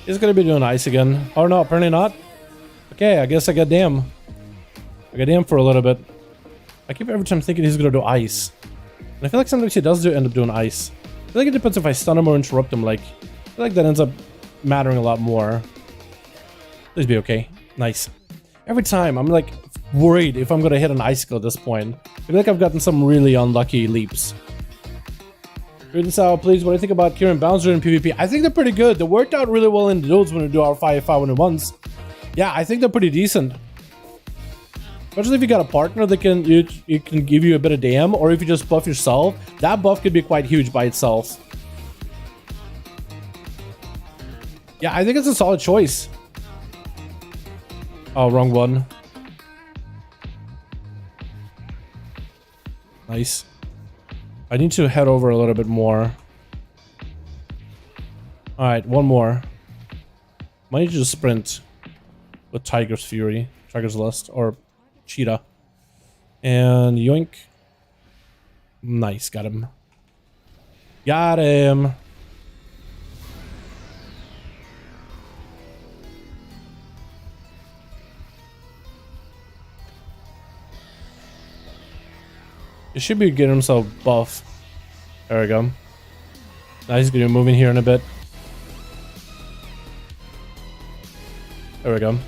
He's gonna be doing ice again. Oh no, apparently not. Okay, I guess I got damn. I got damn for a little bit. I keep every time thinking he's gonna do ice. And I feel like sometimes he does end up doing ice. I feel like it depends if I stun him or interrupt him. Like, I feel like that ends up mattering a lot more. Please be okay. Nice. Every time I'm like worried if I'm gonna hit an icicle at this point. I feel like I've gotten some really unlucky leaps. Read this out, please. What do you think about Kieran Bouncer in PvP? I think they're pretty good. They worked out really well in the duels when we do our 5v1s. Yeah, I think they're pretty decent. Especially if you got a partner that can give you a bit of damn, or if you just buff yourself. That buff could be quite huge by itself. Yeah, I think it's a solid choice. Oh, wrong one. Nice. I need to head over a little bit more. Alright, one more. Might need to just sprint with Tiger's Fury, Tiger's Lust, or Cheetah. And yoink. Nice, got him. Got him. He should be getting himself buff. There we go. Now he's gonna be moving here in a bit. There we go.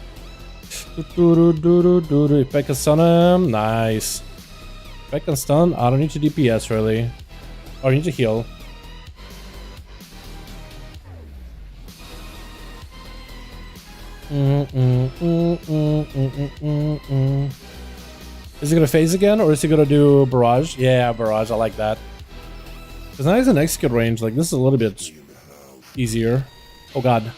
If I can stun him, nice. If I can stun, I don't need to DPS really. Oh, I need to heal. Is he gonna phase again, or is he gonna do barrage? Yeah, barrage. I like that. Because now he's in execute range. Like this is a little bit easier. Oh god.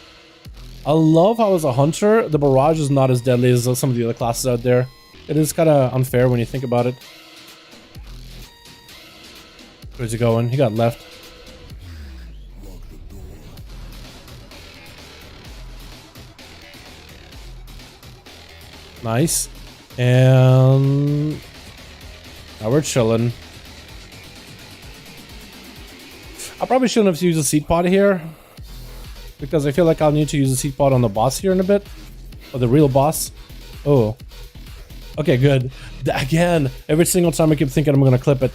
I love how as a hunter, the barrage is not as deadly as some of the other classes out there. It is kind of unfair when you think about it. Where's he going? He got left. Nice. And now we're chilling. I probably shouldn't have used a seed pod here, because I feel like I'll need to use a seed pod on the boss here in a bit, or the real boss. Oh, okay, good. Again, every single time I keep thinking I'm gonna clip it.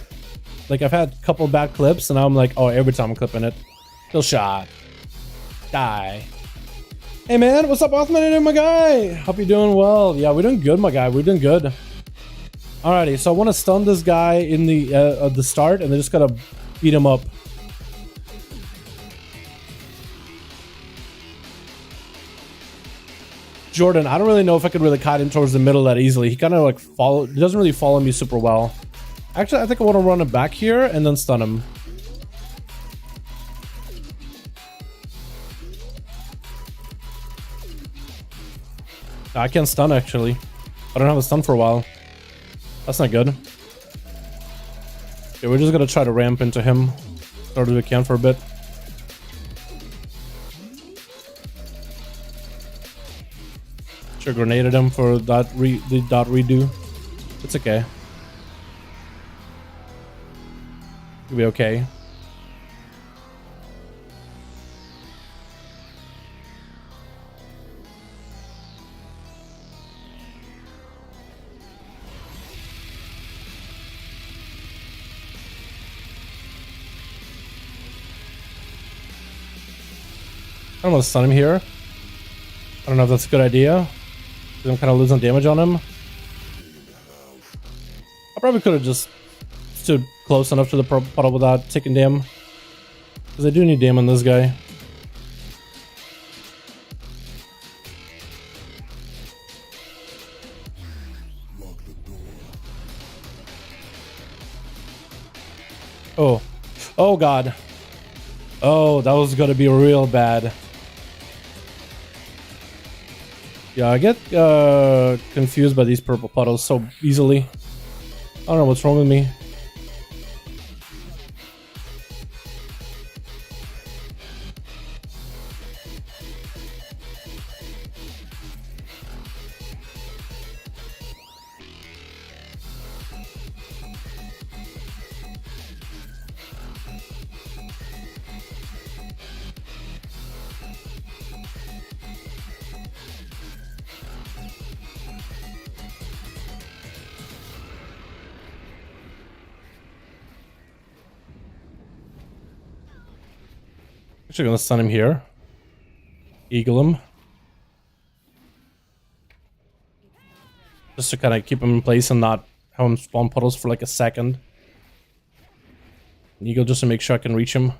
Like I've had a couple bad clips, and now I'm like, oh, every time I'm clipping it. Kill shot. Die. Hey man, what's up, Othman? How you doing, my guy? Hope you're doing well. Yeah, we're doing good, my guy. We're doing good. Alrighty, so I want to stun this guy in the at the start, and then just gotta beat him up. Jordan, I don't really know if I could really kite him towards the middle that easily. He kind of like he doesn't really follow me super well. Actually, I think I want to run him back here and then stun him. I can't stun actually. I don't have a stun for a while. That's not good. Okay, we're just gonna try to ramp into him. Start as we can for a bit. Sure, grenaded him for that the dot redo. It's okay. It'll be okay. I don't want to stun him here. I don't know if that's a good idea. I'm kind of losing damage on him. I probably could have just stood close enough to the puddle without taking dam. Because I do need dam on this guy. Oh. Oh god. Oh, that was gonna be real bad. Yeah, I get confused by these purple puddles so easily. I don't know what's wrong with me. Actually gonna stun him here. Eagle him. Just to kind of keep him in place and not have him spawn puddles for like a second. An eagle just to make sure I can reach him.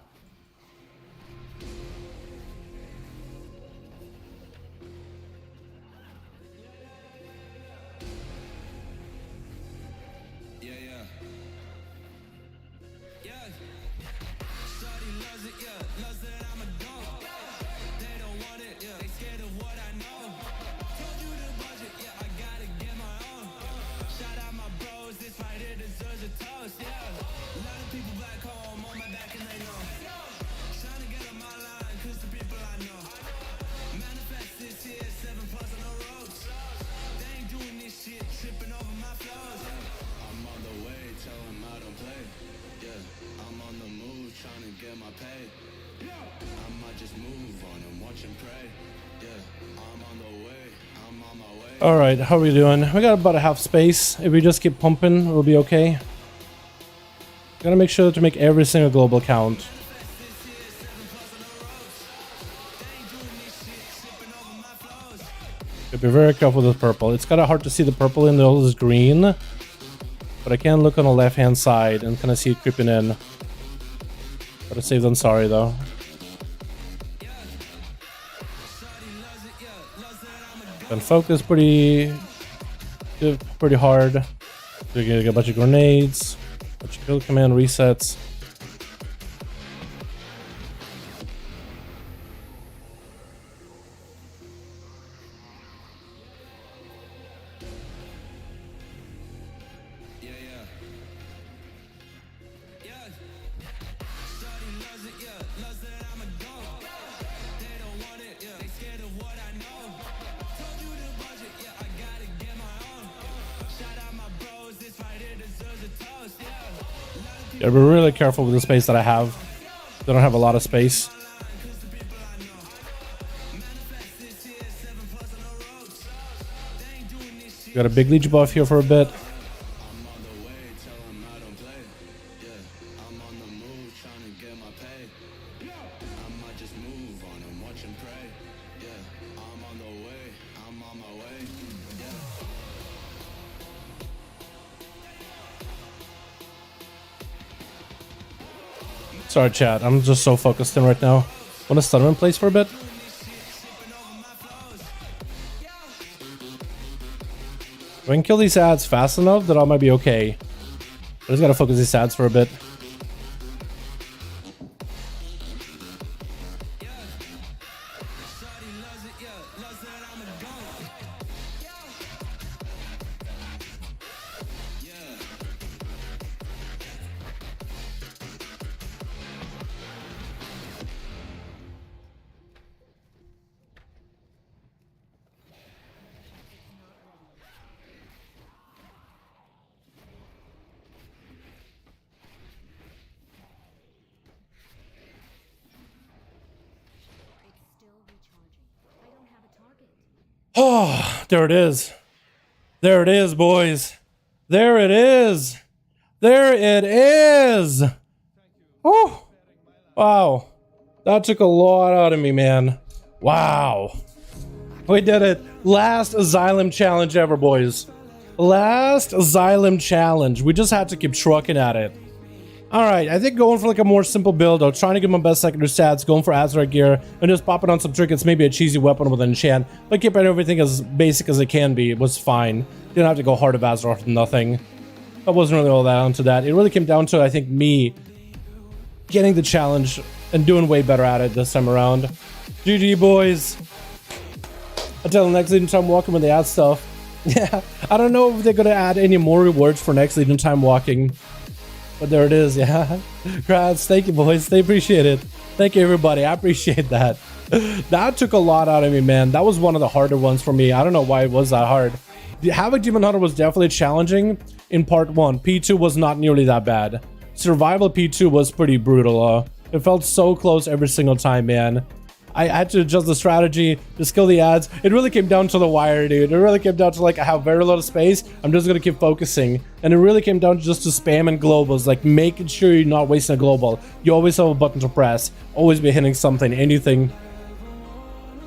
Alright, how are we doing? We got about a half space. If we just keep pumping, we'll be okay. Gotta make sure to make every single global count. Be very careful with the purple. It's kinda hard to see the purple in all this green. But I can look on the left hand side and kinda see it creeping in. Gotta save them sorry though. And focus pretty hard. We're gonna get a bunch of grenades, a bunch of kill command resets. Yeah, be really careful with the space that I have. They don't have a lot of space. Got a big leech buff here for a bit. Sorry, chat. I'm just so focused in right now. Want to stun him in place for a bit? If I can kill these ads fast enough, that I might be okay. I just gotta focus these ads for a bit. Oh, there it is. There it is, boys. There it is. There it is. Oh, wow. That took a lot out of me, man. Wow. We did it. Last Asylum challenge ever, boys. Last Asylum challenge. We just had to keep trucking at it. Alright, I think going for like a more simple build, or trying to get my best secondary stats, going for Azure gear, and just popping on some trinkets, maybe a cheesy weapon with an enchant, but keeping everything as basic as it can be, it was fine. Didn't have to go hard of Azure or nothing. I wasn't really all that onto that. It really came down to, I think, me getting the challenge and doing way better at it this time around. GG, boys. Until the next Legion Time Walking when they add stuff. Yeah, I don't know if they're gonna add any more rewards for next Legion Time Walking. But there it is, yeah. Congrats, thank you, boys. They appreciate it. Thank you, everybody. I appreciate that. That took a lot out of me, man. That was one of the harder ones for me. I don't know why it was that hard. The Havoc Demon Hunter was definitely challenging in part 1. P2 was not nearly that bad. Survival P2 was pretty brutal. It felt so close every single time, man. I had to adjust the strategy to skill the ads. It really came down to the wire, dude. It really came down to like I have very little space. I'm just gonna keep focusing. And it really came down to just to spam and globals, like making sure you're not wasting a global. You always have a button to press. Always be hitting something, anything.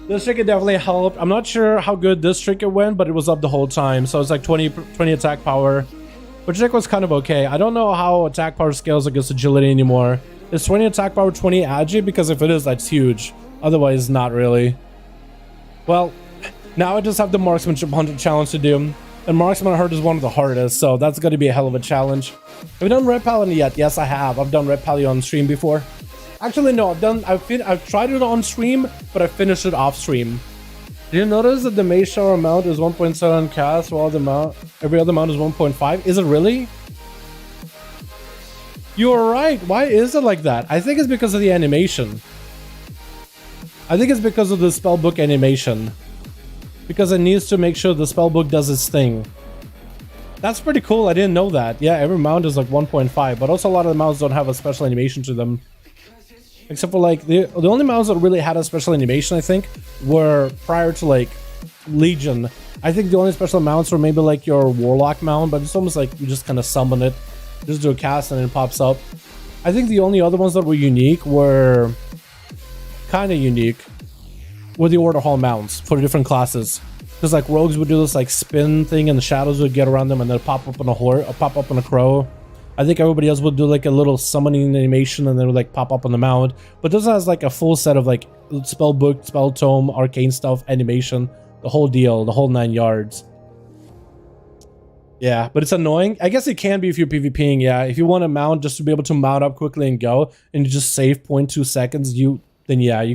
This trinket definitely helped. I'm not sure how good this trinket went, but it was up the whole time. So it's like 20 attack power. Which I think was kind of okay. I don't know how attack power scales against agility anymore. Is 20 attack power 20 agi? Because if it is, that's huge. Otherwise, not really. Well, now I just have the Marksmanship 100 challenge to do. And Marksman, I heard, is one of the hardest, so that's going to be a hell of a challenge. Have you done Red Paladin yet? Yes, I have. I've done Red Paladin on stream before. Actually, no, I've tried it on stream, but I finished it off stream. Did you notice that the Mage Shower mount is 1.7 cast, while every other mount is 1.5? Is it really? You are right. Why is it like that? I think it's because of the animation. I think it's because of the spellbook animation. Because it needs to make sure the spellbook does its thing. That's pretty cool. I didn't know that. Yeah, every mount is like 1.5, but also a lot of the mounts don't have a special animation to them. Except for like the only mounts that really had a special animation, I think, were prior to like Legion. I think the only special mounts were maybe like your Warlock mount, but it's almost like you just kind of summon it, just do a cast and it pops up. I think the only other ones that were unique were the Order Hall mounts for the different classes. Because like rogues would do this like spin thing and the shadows would get around them and then pop up on a horse or pop up on a crow. I think everybody else would do like a little summoning animation and then would like pop up on the mount. But this has like a full set of like spellbook, spell tome, arcane stuff, animation, the whole deal, the whole 9 yards. Yeah, but it's annoying. I guess it can be if you're PvPing, yeah. If you want to mount just to be able to mount up quickly and go and you just save 0.2 seconds, then yeah, you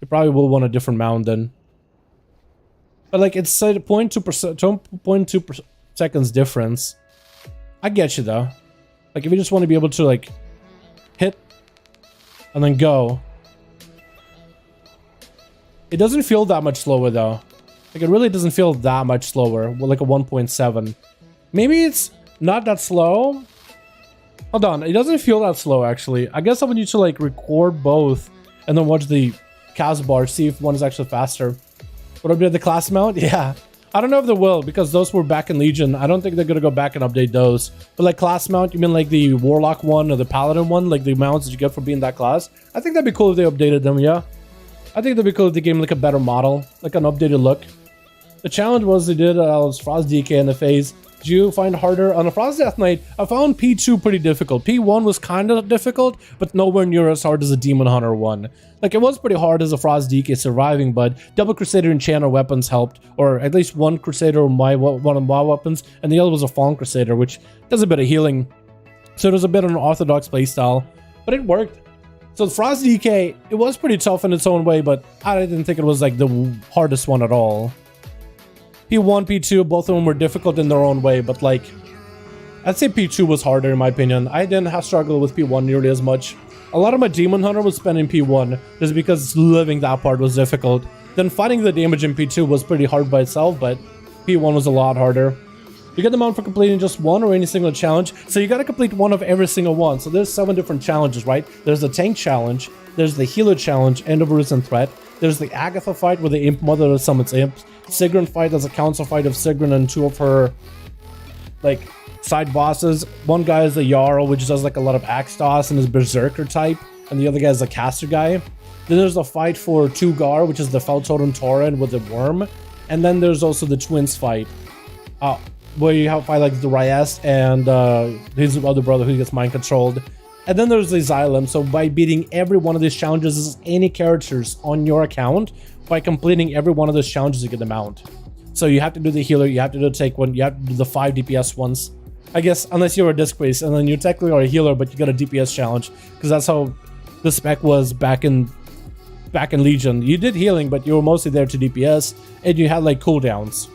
probably will want a different mount then. But like it's said 0.2 seconds difference. I get you though. Like if you just want to be able to like hit and then go. It doesn't feel that much slower though. Like it really doesn't feel that much slower. Well, like a 1.7. Maybe it's not that slow. Hold on, it doesn't feel that slow actually. I guess I would need to like record both and then watch the cast bar, see if one is actually faster. Would it be the class mount? Yeah. I don't know if they will, because those were back in Legion. I don't think they're gonna go back and update those. But like class mount, you mean like the Warlock one or the Paladin one? Like the mounts that you get for being that class? I think that'd be cool if they updated them, yeah. I think that'd be cool if they gave them like a better model, like an updated look. The challenge was they did Frost DK in the phase Did you find harder on a Frost Death Knight? I found P2 pretty difficult. P1 was kind of difficult, but nowhere near as hard as a Demon Hunter one. Like, it was pretty hard as a Frost DK surviving, but double Crusader and Channel weapons helped, or at least one Crusader one of my weapons, and the other was a Fallen Crusader, which does a bit of healing. So there's a bit of an orthodox playstyle, but it worked. So the Frost DK, it was pretty tough in its own way, but I didn't think it was like the hardest one at all. P1, P2, both of them were difficult in their own way, but like, I'd say P2 was harder in my opinion. I didn't have struggled with P1 nearly as much. A lot of my Demon Hunter was spent in P1 just because living that part was difficult. Then fighting the damage in P2 was pretty hard by itself, but P1 was a lot harder. You get the mount for completing just one or any single challenge, so you gotta complete one of every single one. So there's 7 different challenges, right? There's the tank challenge, there's the healer challenge, end of Risen Threat, there's the Agatha fight where the Imp Mother summons imps, Sigrun fight as a council fight of Sigrun and 2 of her, like, side bosses. One guy is the Jarl, which does like a lot of axe toss and is berserker type, and the other guy is the caster guy. Then there's a fight for Tugar, which is the Feltotem Tauren with the worm, and then there's also the twins fight, where you have fight like the Ryest and his other brother who gets mind controlled. And then there's the Xylem. So by beating every one of these challenges as any characters on your account, by completing every one of those challenges you get the mount. So you have to do the healer, you have to do the take one, you have to do the 5 DPS ones. I guess unless you're a disc base, and then you technically are a healer, but you got a DPS challenge, because that's how the spec was back in Legion. You did healing, but you were mostly there to DPS, and you had like cooldowns.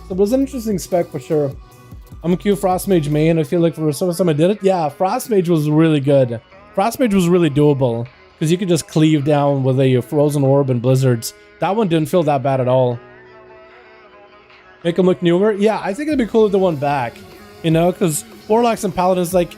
So it was an interesting spec for sure. I'm a Q Frostmage main. I feel like for the first time I did it, yeah, Frostmage was really good. Frostmage was really doable, because you could just cleave down with a Frozen Orb and Blizzards. That one didn't feel that bad at all. Make them look newer? Yeah, I think it'd be cool if they went back. You know, because Warlocks and Paladins, like,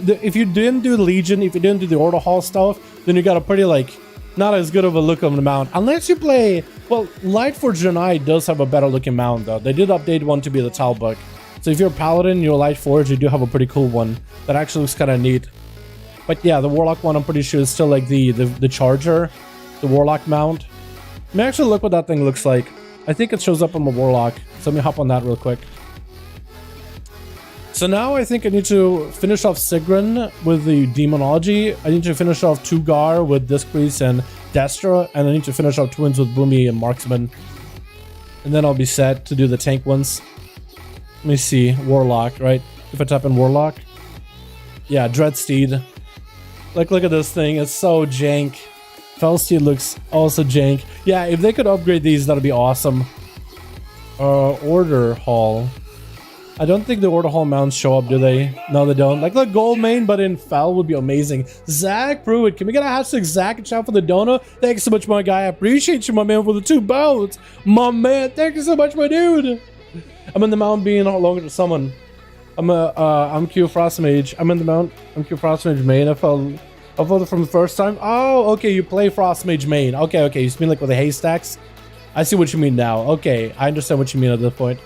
if you didn't do the Legion, if you didn't do the Order Hall stuff, then you got a pretty, like, not as good of a look on the mount. Unless you play, well, Lightforged Janai does have a better looking mount, though. They did update one to be the Talbuk. So if you're a Paladin, you're a Lightforged, you do have a pretty cool one. That actually looks kind of neat. But yeah, the Warlock one, I'm pretty sure, is still like the Charger, the Warlock mount. Let me actually look what that thing looks like. I think it shows up on my Warlock. So let me hop on that real quick. So now I think I need to finish off Sigrun with the Demonology. I need to finish off Tugar with Disc Priest and Destra. And I need to finish off Twins with Boomy and Marksman. And then I'll be set to do the tank ones. Let me see. Warlock, right? If I type in Warlock. Yeah, Dreadsteed. Like, look at this thing. It's so jank. Felsteed looks also jank. Yeah, if they could upgrade these, that'd be awesome. Order Hall. I don't think the Order Hall mounts show up, do they? No, they don't. Like the gold main, but in Fel would be amazing. Zach Pruitt, can we get a hashtag Zach and shout for the dono? Thanks so much, my guy. I appreciate you, my man, for the 2 boats. My man, thank you so much, my dude. I'm in the mount being no longer to summon. I'm Q Frostmage. I'm in the mount. I'm Q Frostmage main. I voted from the first time. Oh, okay, you play Frostmage main. Okay, you mean like with the haystacks? I see what you mean now. Okay, I understand what you mean at this point.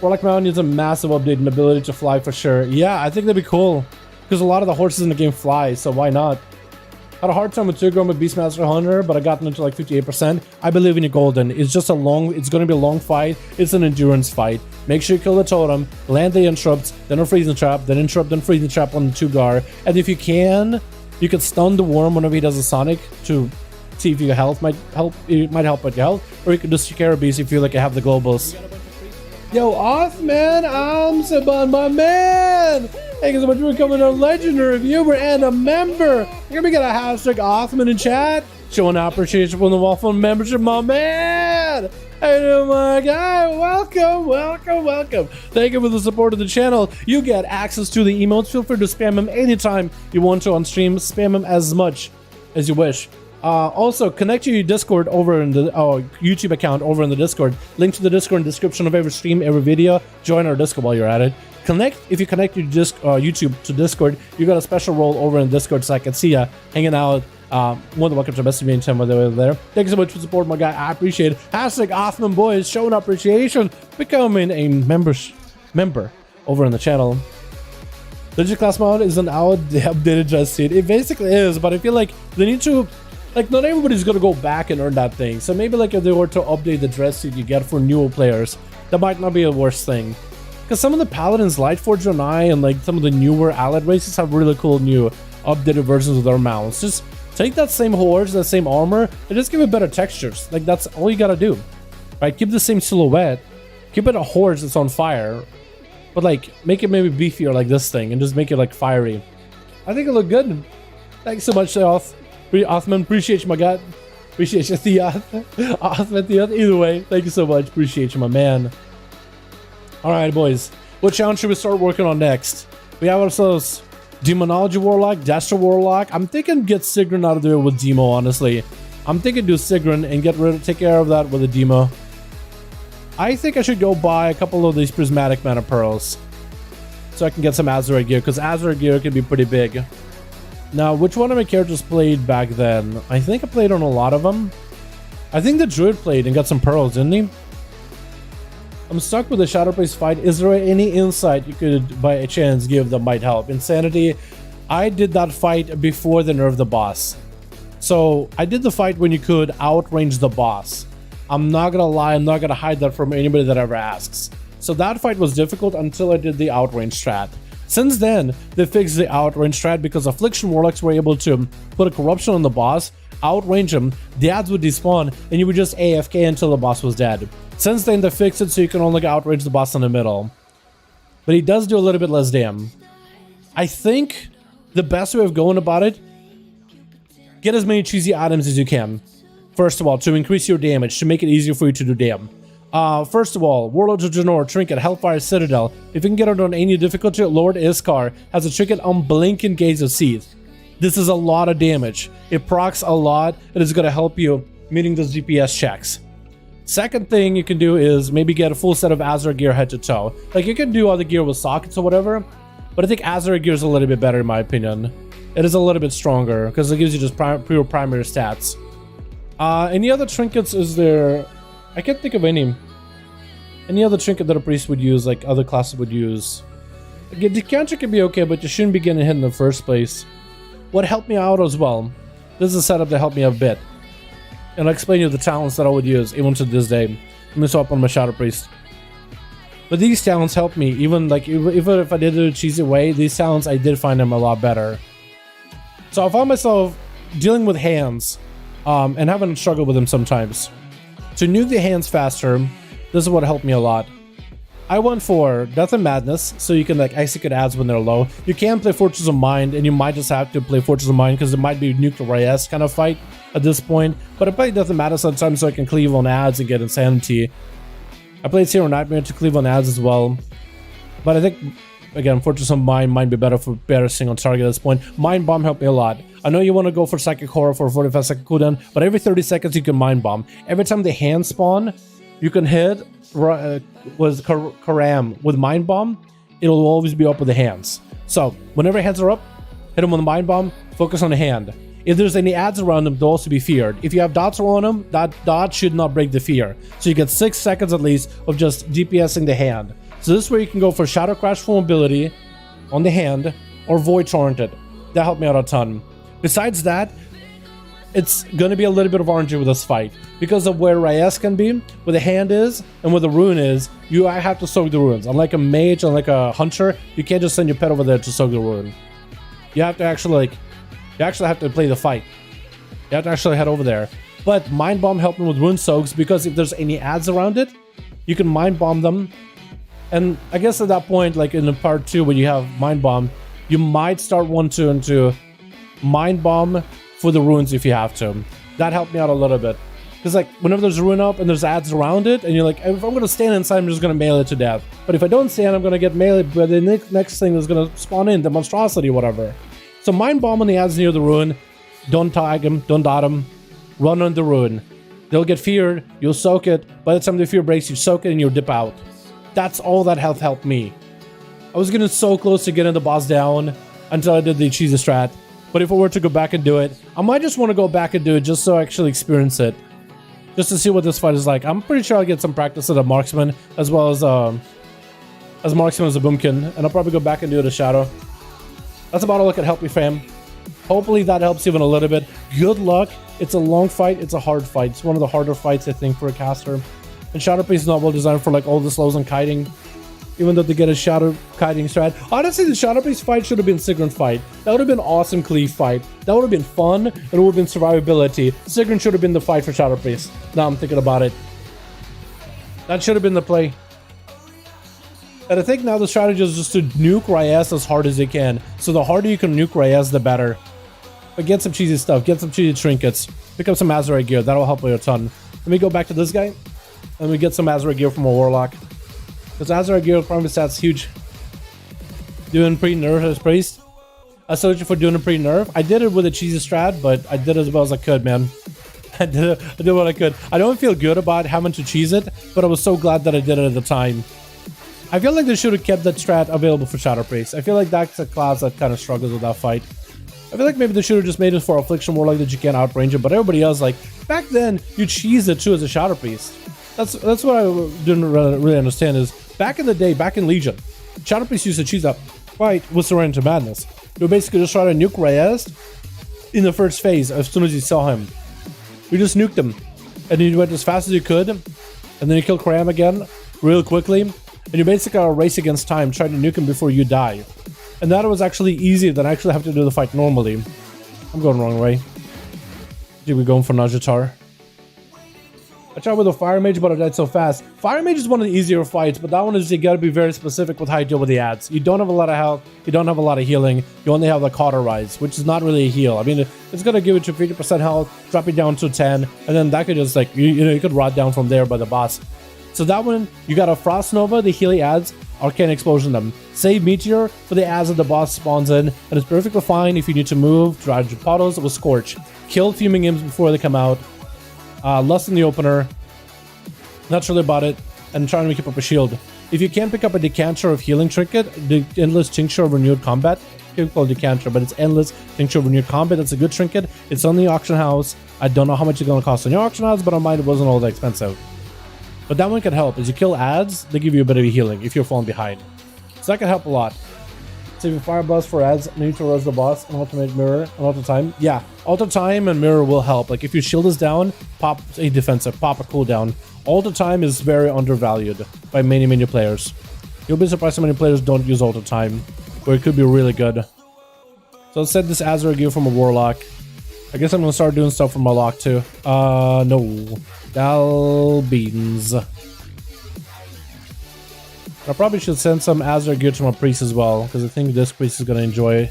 Warlock Mount needs a massive update and ability to fly for sure. Yeah, I think that'd be cool. Because a lot of the horses in the game fly, so why not? Had a hard time with Tigrum with Beastmaster Hunter, but I got into like 58%. I believe in you, Golden. It's just it's going to be a long fight. It's an endurance fight. Make sure you kill the totem, land the interrupts, then a freezing trap, then interrupt, then freezing trap on the Tugar. And if you can stun the worm whenever he does a Sonic to see if your health might help. It might help with your health, or you can just carry beast if you feel like you have the globals. Yo, Othman, I'm Saban, my man! Thank you so much for becoming a legendary viewer and a member. You're gonna get a hashtag Othman in chat, showing appreciation for the Waffle membership, my man! Hey, my guy, welcome. Thank you for the support of the channel. You get access to the emotes. Feel free to spam them anytime you want to on stream. Spam them as much as you wish. Also, connect to your Discord over in the YouTube account over in the Discord. Link to the Discord in the description of every stream, every video. Join our Discord while you're at it. If you connect your YouTube to Discord, you got a special role over in Discord, so I can see ya hanging out. More than welcome to Best of Me in 10 while they're there. Thank you so much for support, my guy. I appreciate it. Hashtag Othman Boys showing appreciation, becoming a member over in the channel. Legend class mode is an updated just seed. It basically is, but I feel like they need to. Like, not everybody's gonna go back and earn that thing. So maybe like if they were to update the dress suit you get for newer players, that might not be a worst thing. Because some of the Paladins, Lightforge NA, and like some of the newer allied races have really cool new updated versions of their mounts. Just take that same horse, that same armor, and just give it better textures. Like, that's all you gotta do, right? Keep the same silhouette, keep it a horse that's on fire, but like make it maybe beefier like this thing, and just make it like fiery. I think it looked good. Thanks so much, Othman. Appreciate you, my god. Appreciate you, Theoth. Othman, Theoth. Either way, thank you so much. Appreciate you, my man. All right, boys. What challenge should we start working on next? We have ourselves Demonology Warlock, Destro Warlock. I'm thinking get Sigrun out of there with Demo, honestly. I'm thinking do Sigrun and take care of that with a Demo. I think I should go buy a couple of these Prismatic Mana Pearls so I can get some Azure gear, because Azure gear can be pretty big. Now, which one of my characters played back then? I think I played on a lot of them. I think the Druid played and got some pearls, didn't he? I'm stuck with the Shadowlands fight. Is there any insight you could, by a chance, give that might help? Insanity, I did that fight before they nerfed the boss. So, I did the fight when you could outrange the boss. I'm not gonna lie, I'm not gonna hide that from anybody that ever asks. So that fight was difficult until I did the outrange strat. Since then, they fixed the outrange strat because Affliction Warlocks were able to put a corruption on the boss, outrange him, the adds would despawn, and you would just AFK until the boss was dead. Since then, they fixed it so you can only outrange the boss in the middle. But he does do a little bit less damage. I think the best way of going about it, get as many cheesy items as you can. First of all, to increase your damage, to make it easier for you to do damage. First of all, Warlord of Janor, Trinket, Hellfire Citadel. If you can get it on any difficulty, Lord Iskar has a trinket on Blinking Gaze of Seath. This is a lot of damage. It procs a lot, and it's going to help you meeting those DPS checks. Second thing you can do is maybe get a full set of Azure gear head to toe. Like, you can do other gear with sockets or whatever, but I think Azure gear is a little bit better in my opinion. It is a little bit stronger because it gives you just pure primary stats. Any other trinkets is there? I can't think of any. Any other trinket that a priest would use, like other classes would use. Decanter can be okay, but you shouldn't be getting hit in the first place. What helped me out as well, this is a setup that helped me out a bit. And I'll explain you the talents that I would use even to this day. Let me swap on my Shadow Priest. But these talents helped me, even like even if I did it a cheesy way, these talents I did find them a lot better. So I found myself dealing with hands and having a struggle with them sometimes. To nuke the hands faster, this is what helped me a lot. I went for Death and Madness, so you can like execute adds when they're low. You can play Fortress of Mind, and you might just have to play Fortress of Mind because it might be nuke or IS kind of fight at this point. But I play Death and Madness sometimes so I can cleave on adds and get Insanity. I played Zero Nightmare to cleave on adds as well. But I think, again, Fortress of Mind might be better for better single target at this point. Mind Bomb helped me a lot. I know you want to go for Psychic Horror for a 45-second cooldown, but every 30 seconds you can Mind Bomb. Every time the hands spawn, you can hit was Karam with Mind Bomb. It'll always be up with the hands. So whenever hands are up, hit them with a Mind Bomb, focus on the hand. If there's any adds around them, they'll also be feared. If you have dots on them, that dot should not break the fear. So you get 6 seconds at least of just DPSing the hand. So this is where you can go for Shadow Crash full mobility on the hand or Void Torrented. That helped me out a ton. Besides that, it's going to be a little bit of RNG with this fight. Because of where IS can be, where the hand is, and where the rune is, I have to soak the runes. Unlike a mage, unlike a hunter, you can't just send your pet over there to soak the rune. You have to actually have to play the fight. You have to actually head over there. But Mind Bomb helped me with rune soaks, because if there's any adds around it, you can Mind Bomb them. And I guess at that point, like in the part 2 when you have Mind Bomb, you might start wanting to Mind Bomb for the runes if you have to. That helped me out a little bit. Because like whenever there's a rune up and there's adds around it, and you're like, if I'm going to stand inside, I'm just going to melee it to death. But if I don't stand, I'm going to get melee, but the next thing is going to spawn in, the monstrosity or whatever. So Mind Bomb on the adds near the rune. Don't tag them, don't dot them. Run on the rune. They'll get feared, you'll soak it. By the time the fear breaks, you soak it and you'll dip out. That's all that health helped me. I was getting so close to getting the boss down until I did the cheesy strat. But if I were to go back and do it, I might just want to go back and do it just so I actually experience it. Just to see what this fight is like. I'm pretty sure I'll get some practice at a marksman as well as marksman as a boomkin. And I'll probably go back and do it a shadow. That's about all I can help you, fam. Hopefully that helps even a little bit. Good luck. It's a long fight. It's a hard fight. It's one of the harder fights, I think, for a caster. And Shadow Priest is not well designed for like all the slows and kiting. even though they get a shadow kiting strat. Honestly, the Shadow Priest fight should have been Sigrun fight. That would have been awesome cleave fight. That would have been fun, and it would have been survivability. Sigrun should have been the fight for Shadow Priest. Now I'm thinking about it. That should have been the play. And I think now the strategy is just to nuke Ryaz as hard as you can. So the harder you can nuke Ryaz, the better. But get some cheesy stuff, get some cheesy trinkets, pick up some Azure gear, that'll help you a ton. Let me go back to this guy, and we get some Azure gear from a Warlock. Because Azure gear primary stats huge. Doing pre-nerf as priest. I salute you for doing a pre-nerf. I did it with a cheesy strat, but I did it as well as I could, man. I did what I could. I don't feel good about having to cheese it, but I was so glad that I did it at the time. I feel like they should have kept that strat available for Shadow Priest. I feel like that's a class that kind of struggles with that fight. I feel like maybe they should have just made it for Affliction Warlock that you can't outrange it, but everybody else, like, back then, you cheesed it too as a Shadow Priest. That's what I didn't really understand is, back in the day, back in Legion, Shadow Priest used to cheese that fight with Surrender to Madness. You would basically just try to nuke Ryaz in the first phase as soon as you saw him. You just nuked him, and you went as fast as you could, and then you killed Kram again, real quickly, and you basically are a race against time, trying to nuke him before you die. And that was actually easier than actually having to do the fight normally. I'm going the wrong way. Dude, we're going for Najatar. I tried with a Fire Mage, but I died so fast. Fire Mage is one of the easier fights, but that one is you gotta be very specific with how you deal with the adds. You don't have a lot of health, you don't have a lot of healing, you only have the Cauterize, which is not really a heal. I mean, it's gonna give it to 50% health, drop it down to 10, and then that could just like, you could rot down from there by the boss. So that one, you got a Frost Nova, the healing adds, Arcane Explosion them. Save Meteor for the adds that the boss spawns in, and it's perfectly fine if you need to move, dodge puddles with Scorch. Kill Fuming Imps before they come out. Lust in the opener. Not sure about it, and trying to keep up a shield. If you can't pick up a Decanter of Healing Trinket, the Endless Tincture of Renewed Combat, you can call it Decanter, but it's Endless Tincture of Renewed Combat. That's a good trinket. It's on the auction house. I don't know how much it's going to cost on your auction house, but on mine it wasn't all that expensive. But that one can help. As you kill adds, they give you a bit of healing if you're falling behind. So that can help a lot. Saving Fire Blast for adds, neutralize the boss, and ultimate mirror, and auto time. Yeah, auto time and mirror will help. Like if your shield is down, pop a defensive, pop a cooldown. Auto time is very undervalued by many players. You'll be surprised how many players don't use auto time, where it could be really good. So let's set this Azure gear from a Warlock. I guess I'm gonna start doing stuff from my lock too. No. Dal Beans. I probably should send some Azure gear to my priest as well, because I think this priest is gonna enjoy,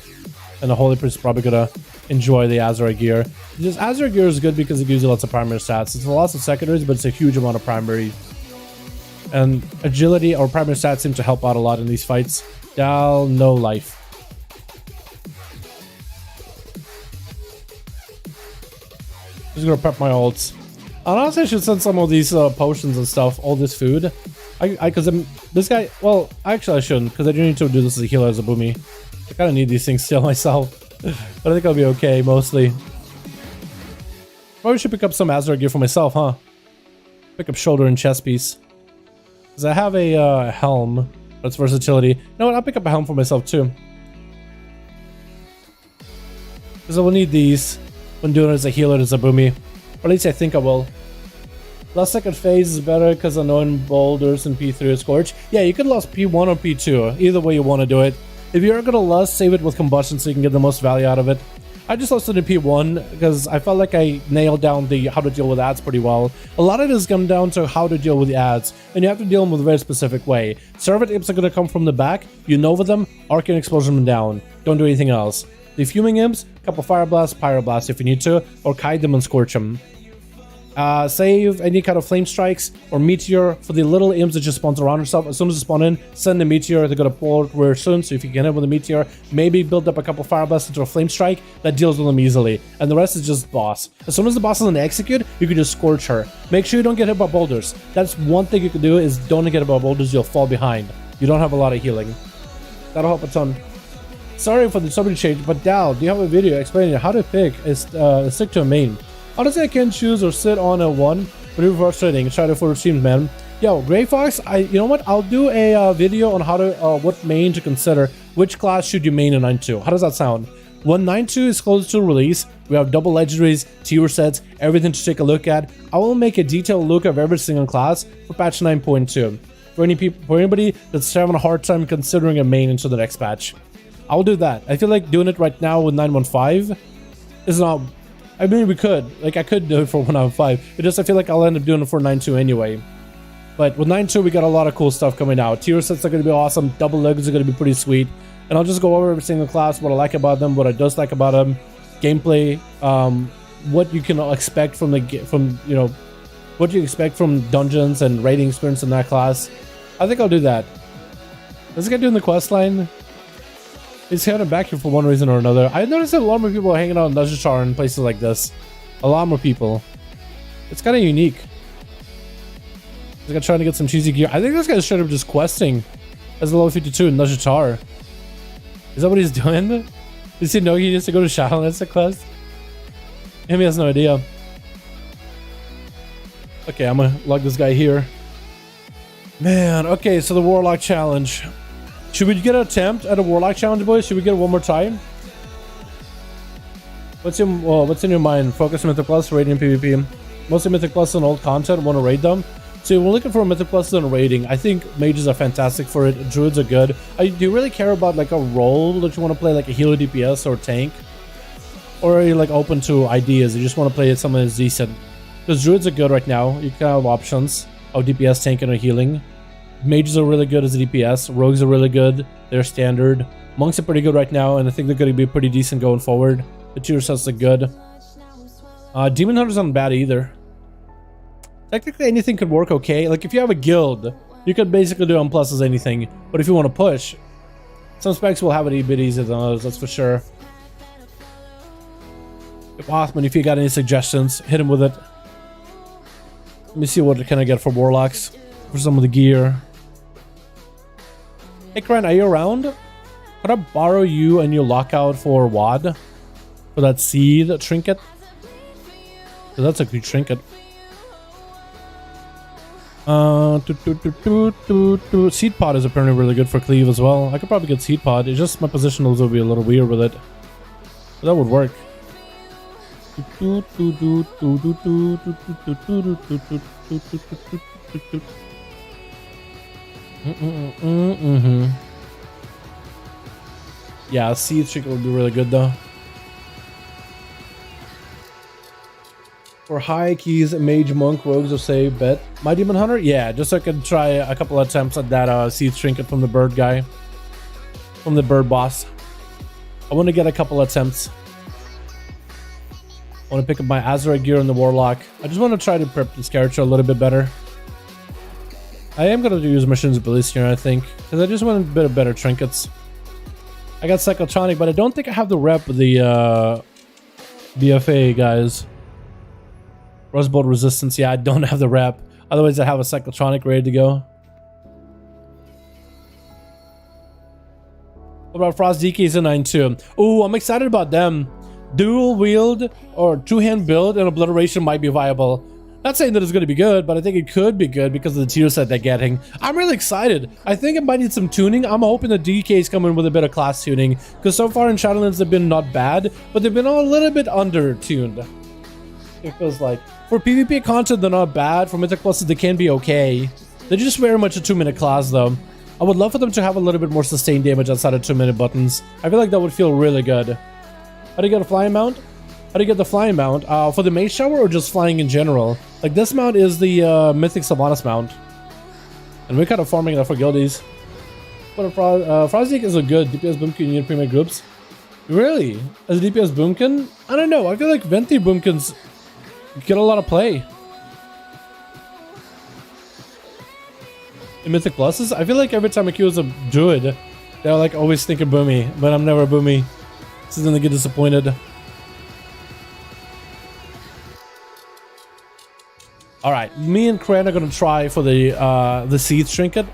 and the Holy Priest is probably gonna enjoy the Azure gear. Just Azure gear is good because it gives you lots of primary stats. It's a lot of secondaries, but it's a huge amount of primary. And agility or primary stats seem to help out a lot in these fights. Dal, no life. Just gonna prep my ults. Honestly, I should send some of these potions and stuff, all this food. This guy, well, actually I shouldn't, because I do need to do this as a healer, as a boomy. I kind of need these things still myself. But I think I'll be okay, mostly. Probably should pick up some Azure gear for myself, huh? Pick up shoulder and chest piece. Because I have a helm, that's versatility. You know what, I'll pick up a helm for myself too. Because I will need these when doing it as a healer, as a boomy. Or at least I think I will. Last second phase is better because annoying boulders in P3 or Scorch. Yeah, you could lust P1 or P2, either way you want to do it. If you're gonna lust, save it with combustion so you can get the most value out of it. I just lusted in P1 because I felt like I nailed down the how to deal with ads pretty well. A lot of it is come down to how to deal with the ads, and you have to deal them with a very specific way. Servant imps are gonna come from the back, you Nova them, Arcane Explosion them down. Don't do anything else. The Fuming Imps, couple Fire Blasts, Pyro Blasts if you need to, or kite them and Scorch them. Save any kind of Flame Strikes or Meteor for the little imps that just spawn around yourself. As soon as they spawn in, send a Meteor. They're gonna pull it real soon, so if you can hit with a Meteor, maybe build up a couple Fire Blasts into a Flame Strike that deals with them easily. And the rest is just boss. As soon as the boss is gonna execute, you can just Scorch her. Make sure you don't get hit by boulders. That's one thing you can do, is don't get hit by boulders, you'll fall behind. You don't have a lot of healing. That'll help a ton. Sorry for the subject change, but Dal, do you have a video explaining how to pick a stick to a main? Honestly, I can choose or sit on a one, but it's frustrating. Try to for streams, man. Yo, Grey Fox, you know what? I'll do a video on how to what main to consider. Which class should you main in 9.2? How does that sound? When 9.2 is close to release, we have double legendaries, tier sets, everything to take a look at. I will make a detailed look of every single class for patch 9.2. for anybody that's having a hard time considering a main into the next patch. I'll do that. I feel like doing it right now with 915 is not. I mean, we could. Like, I could do it for 195. It just, I feel like I'll end up doing it for 9.2 anyway. But with 9.2, we got a lot of cool stuff coming out. Tier sets are going to be awesome. Double legs are going to be pretty sweet. And I'll just go over every single class, what I like about them, what I dislike about them, gameplay, what you can expect from you know, what you expect from dungeons and raiding experience in that class. I think I'll do that. Is this guy doing the quest line? He's heading back here for one reason or another. I noticed that a lot more people are hanging out in Duels and places like this. A lot more people. It's kind of unique. This guy trying to get some cheesy gear. I think this guy's straight up just questing as a level 52 in Duels. Is that what he's doing? Does he know he needs to go to Shadowlands to quest? Maybe he has no idea. Okay, I'm gonna log this guy here. Man, okay, so the Warlock Challenge. Should we get an attempt at a Warlock Challenge, boys? Should we get it one more time? What's in your mind? Focus on Mythic Plus, raiding PvP. Mostly Mythic Plus and old content, want to raid them? So we're looking for a Mythic Plus and raiding. I think mages are fantastic for it. Druids are good. Do you really care about like a role that you want to play, like a healer, DPS, or tank? Or are you like open to ideas? You just want to play something that's decent? Because druids are good right now. You can have options of DPS, tanking, or healing. Mages are really good as a DPS. Rogues are really good. They're standard. Monks are pretty good right now, and I think they're going to be pretty decent going forward. The tier sets are good. Demon Hunters aren't bad either. Technically, anything could work okay. Like, if you have a guild, you could basically do on plus as anything. But if you want to push, some specs will have it a bit easier than others, that's for sure. Othman, if you got any suggestions, hit him with it. Let me see what can I get for Warlocks. For some of the gear. Hey, Kren, are you around? Could I borrow you and your lockout for WAD? For that seed trinket? So that's a good trinket. Seed pod is apparently really good for cleave as well. I could probably get seed pod. It's just my positionals will be a little weird with it. But that would work. Yeah, seed trinket would be really good though. For high keys, mage, monk, rogues, or say bet my demon hunter. Yeah, just so I could try a couple attempts at that seed trinket from the bird guy, from the bird boss. I want to get a couple attempts. I want to pick up my Azure gear and the Warlock. I just want to try to prep this character a little bit better. I am going to use Machine's Abilities here, I think, because I just want a bit of better trinkets. I got Cyclotronic, but I don't think I have the rep with the BFA guys. Rustbolt Resistance, yeah, I don't have the rep. Otherwise, I have a Cyclotronic ready to go. What about Frost DKs in 9.2? Oh, I'm excited about them. Dual wield or two-hand build and obliteration might be viable. Not saying that it's going to be good, but I think it could be good because of the tier set they're getting. I'm really excited. I think it might need some tuning. I'm hoping the DKs come in with a bit of class tuning, because so far in Shadowlands they've been not bad, but they've been a little bit under-tuned. It feels like. For PvP content, they're not bad. For Mythic Pluses, they can be okay. They're just very much a 2-minute class, though. I would love for them to have a little bit more sustained damage outside of 2-minute buttons. I feel like that would feel really good. How do you get a flying mount? How do you get the flying mount? For the Mage Shower or just flying in general? Like, this mount is the Mythic Sylvanas mount. And we're kind of farming that for guildies. But Frosty is a good DPS boomkin unit pre-made groups. Really? As a DPS boomkin? I don't know. I feel like Venti boomkins get a lot of play. In Mythic Pluses, I feel like every time I queue as a druid, they're like always thinking boomy, but I'm never boomy. This is gonna get disappointed. Alright, me and Kran are gonna try for the seed trinket.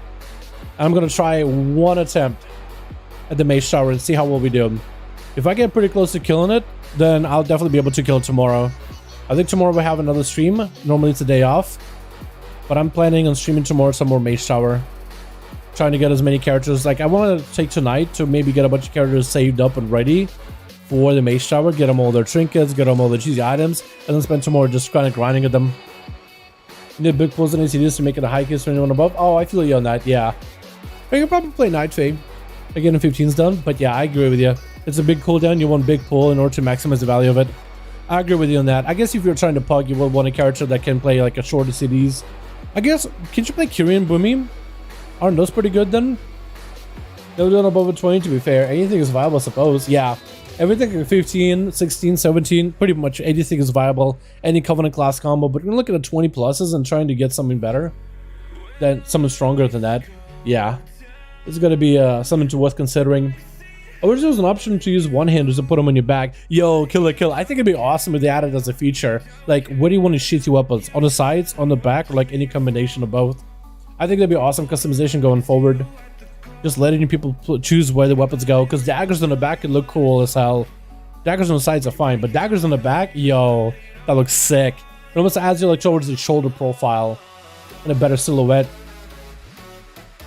I'm gonna try one attempt at the Mage Shower and see how well we do. If I get pretty close to killing it, then I'll definitely be able to kill it tomorrow. I think tomorrow we have another stream. Normally it's a day off. But I'm planning on streaming tomorrow some more Mage Tower. Trying to get as many characters. Like, I want to take tonight to maybe get a bunch of characters saved up and ready for the Mage Tower. Get them all their trinkets, get them all the cheesy items, and then spend tomorrow just kind of grinding at them. You need big pulls and ACDs to make it a high case for anyone above. Oh, I feel you on that, yeah. I could probably play Night Fae. Again, if 15's done, but yeah, I agree with you. It's a big cooldown, you want big pull in order to maximize the value of it. I agree with you on that. I guess if you're trying to pug, you will want a character that can play like a shorter CDs. I guess, can you play Kyrian Boomy? Aren't those pretty good then? They'll do it above a 20 to be fair. Anything is viable, I suppose. Yeah. Everything like 15, 16, 17, pretty much anything is viable. Any Covenant class combo, but we're looking at 20 pluses and trying to get something better. Something stronger than that. Yeah. It's gonna be something worth considering. I wish there was an option to use one-handers to put them on your back. Yo, kill. I think it'd be awesome if they added as a feature. Like, where do you want to shoot you up? On the sides, on the back, or like any combination of both? I think that'd be awesome customization going forward. Just letting people choose where the weapons go. Because daggers on the back could look cool as hell. Daggers on the sides are fine, but daggers on the back, yo, that looks sick. It almost adds you like towards the shoulder profile and a better silhouette.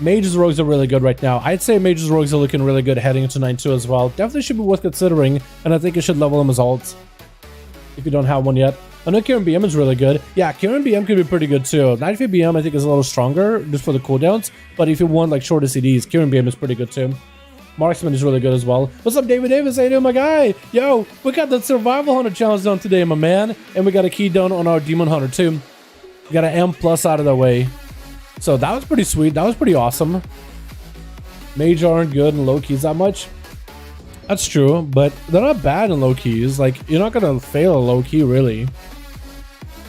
Mage's rogues are really good right now. I'd say Mage's rogues are looking really good heading into 9-2 as well. Definitely should be worth considering, and I think you should level them as alts if you don't have one yet. I know Kieran BM is really good. Yeah, Kieran BM could be pretty good too. 95 BM I think is a little stronger just for the cooldowns, but if you want like shorter CDs, Kieran BM is pretty good too. Marksman is really good as well. What's up, David Davis? How you doing, my guy? Yo, we got the Survival Hunter challenge done today, my man, and we got a key done on our Demon Hunter too. We got an M+ out of the way. So that was pretty sweet. That was pretty awesome. Mage aren't good in low keys that much. That's true, but they're not bad in low keys. Like, you're not gonna fail a low key, really.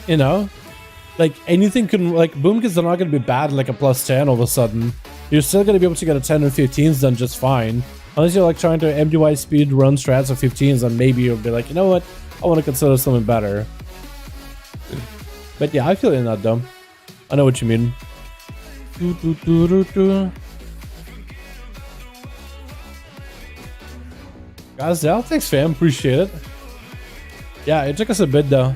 You know? Like, anything can, like, boom kids are not gonna be bad in like a +10 all of a sudden. You're still gonna be able to get a 10 or 15s done just fine. Unless you're like trying to MDY speed run strats of 15s, then maybe you'll be like, you know what? I want to consider something better. But yeah, I feel in that though. I know what you mean. Guys, yeah, thanks fam, appreciate it. Yeah, it took us a bit though.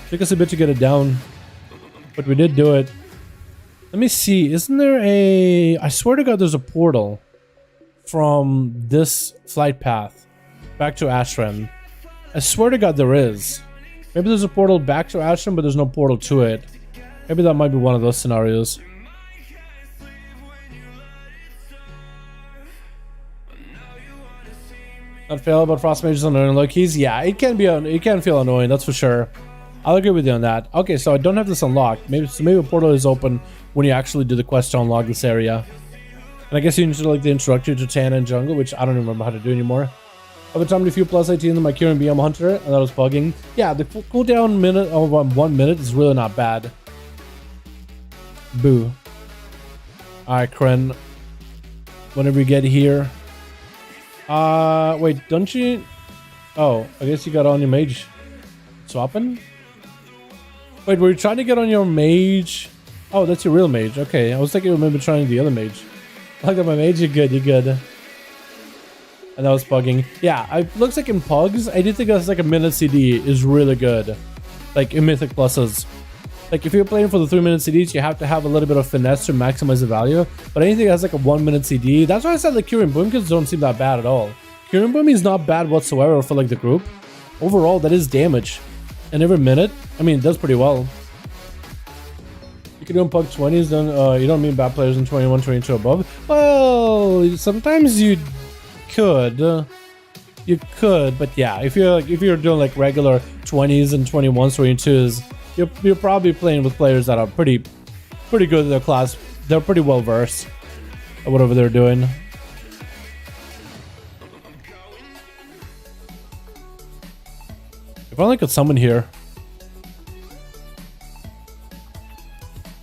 It took us a bit to get it down, but we did do it. Let me see, isn't there a... I swear to God there's a portal from this flight path back to Ashram. I swear to God there is. Maybe there's a portal back to Ashram, but there's no portal to it. Maybe that might be one of those scenarios. Not fail about frost mages on annoying low keys. Yeah, it can feel annoying, that's for sure. I'll agree with you on that. Okay, so I don't have this unlocked. Maybe a portal is open when you actually do the quest to unlock this area. And I guess you need to like the introductory to Tana and Jungle, which I don't remember how to do anymore. I've been timing a few +18 in my Kieran BM Hunter, and that was bugging. Yeah, the cooldown minute of 1 minute is really not bad. Boo. Alright, Kren. Whenever you get here. Wait, don't you? Oh, I guess you got on your mage. Swapping? Wait, were you trying to get on your mage? Oh, that's your real mage. Okay, I was thinking you remember trying the other mage. Look at my mage, you're good, you're good. And that was bugging. Yeah, it looks like in pugs, I do think that's like a minute CD is really good. Like in Mythic pluses. Like if you're playing for the 3-minute CDs, you have to have a little bit of finesse to maximize the value. But anything that has like a 1-minute CD, that's why I said like Kyrian Boom kids don't seem that bad at all. Kyrian Boom is not bad whatsoever for like the group. Overall, that is damage. And every minute, I mean, it does pretty well. You can do in pug 20s, then you don't mean bad players in 21, 22 above. Well, sometimes you could. You could, but yeah, if you're doing like regular 20s and 21s, 22s, you're probably playing with players that are pretty good in their class. They're pretty well versed at whatever they're doing. If only I could summon here.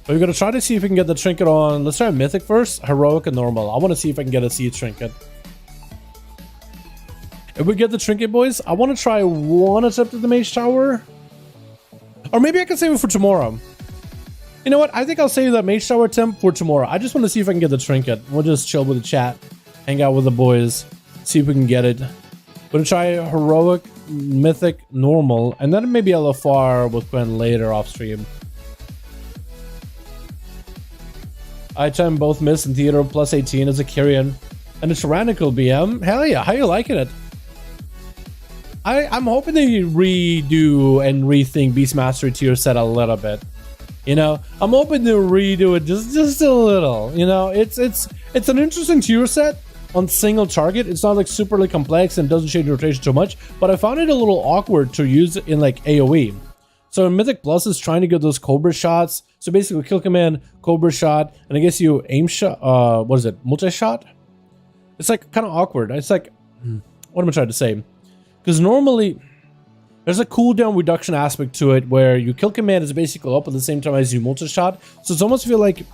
But we're gonna try to see if we can get the trinket on. Let's try Mythic first, Heroic and Normal. I want to see if I can get a C trinket. If we get the trinket, boys, I want to try one attempt at the Mage Tower. Or maybe I can save it for tomorrow. You know what? I think I'll save that Mage Tower attempt for tomorrow. I just want to see if I can get the trinket. We'll just chill with the chat, hang out with the boys, see if we can get it. We're gonna try Heroic, Mythic, Normal, and then maybe LFR with Gwen later off stream. I time both miss in theater +18 as a Kyrian and a Tyrannical BM. Hell yeah, how you liking it? I'm hoping they redo and rethink Beast Mastery tier set a little bit. You know, I'm hoping to redo it just a little. You know, it's an interesting tier set on single target. It's not like superly complex and doesn't change rotation too much, but I found it a little awkward to use in like AoE. So in Mythic Plus is trying to get those Cobra shots. So basically kill command, Cobra shot, and I guess you aim shot, what is it, multi-shot? It's like kind of awkward. It's like, what am I trying to say? Because normally there's a cooldown reduction aspect to it where your kill command is basically up at the same time as you multi-shot. So it's almost feel like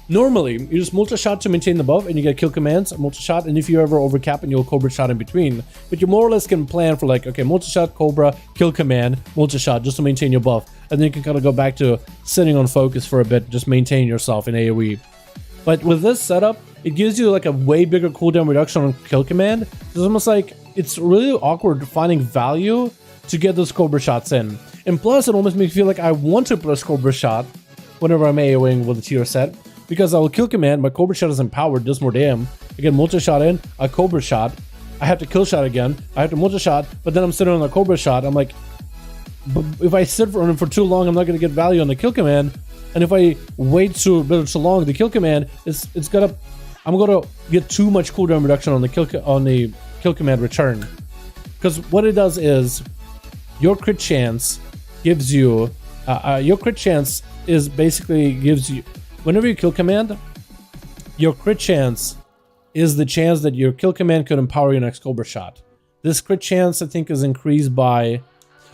normally you just multi-shot to maintain the buff and you get kill commands, multi-shot, and if you ever overcap and you'll Cobra shot in between. But you more or less can plan for like, okay, multi-shot, Cobra, kill command, multi-shot just to maintain your buff. And then you can kind of go back to sitting on focus for a bit, just maintain yourself in AoE. But with this setup, it gives you like a way bigger cooldown reduction on kill command. It's almost like it's really awkward finding value to get those Cobra shots in. And plus, it almost makes me feel like I want to press Cobra shot whenever I'm AoEing with a tier set, because I will kill command, my Cobra shot is empowered, does more damn. I get multi-shot in, a Cobra shot, I have to kill shot again, I have to multi-shot, but then I'm sitting on the Cobra shot. I'm like, but if I sit for too long, I'm not going to get value on the kill command. And if I wait too long, the kill command I'm gonna get too much cooldown reduction on the kill command return. Because what it does is your crit chance gives you whenever you kill command, your crit chance is the chance that your kill command could empower your next Cobra shot. This crit chance, I think, is increased by,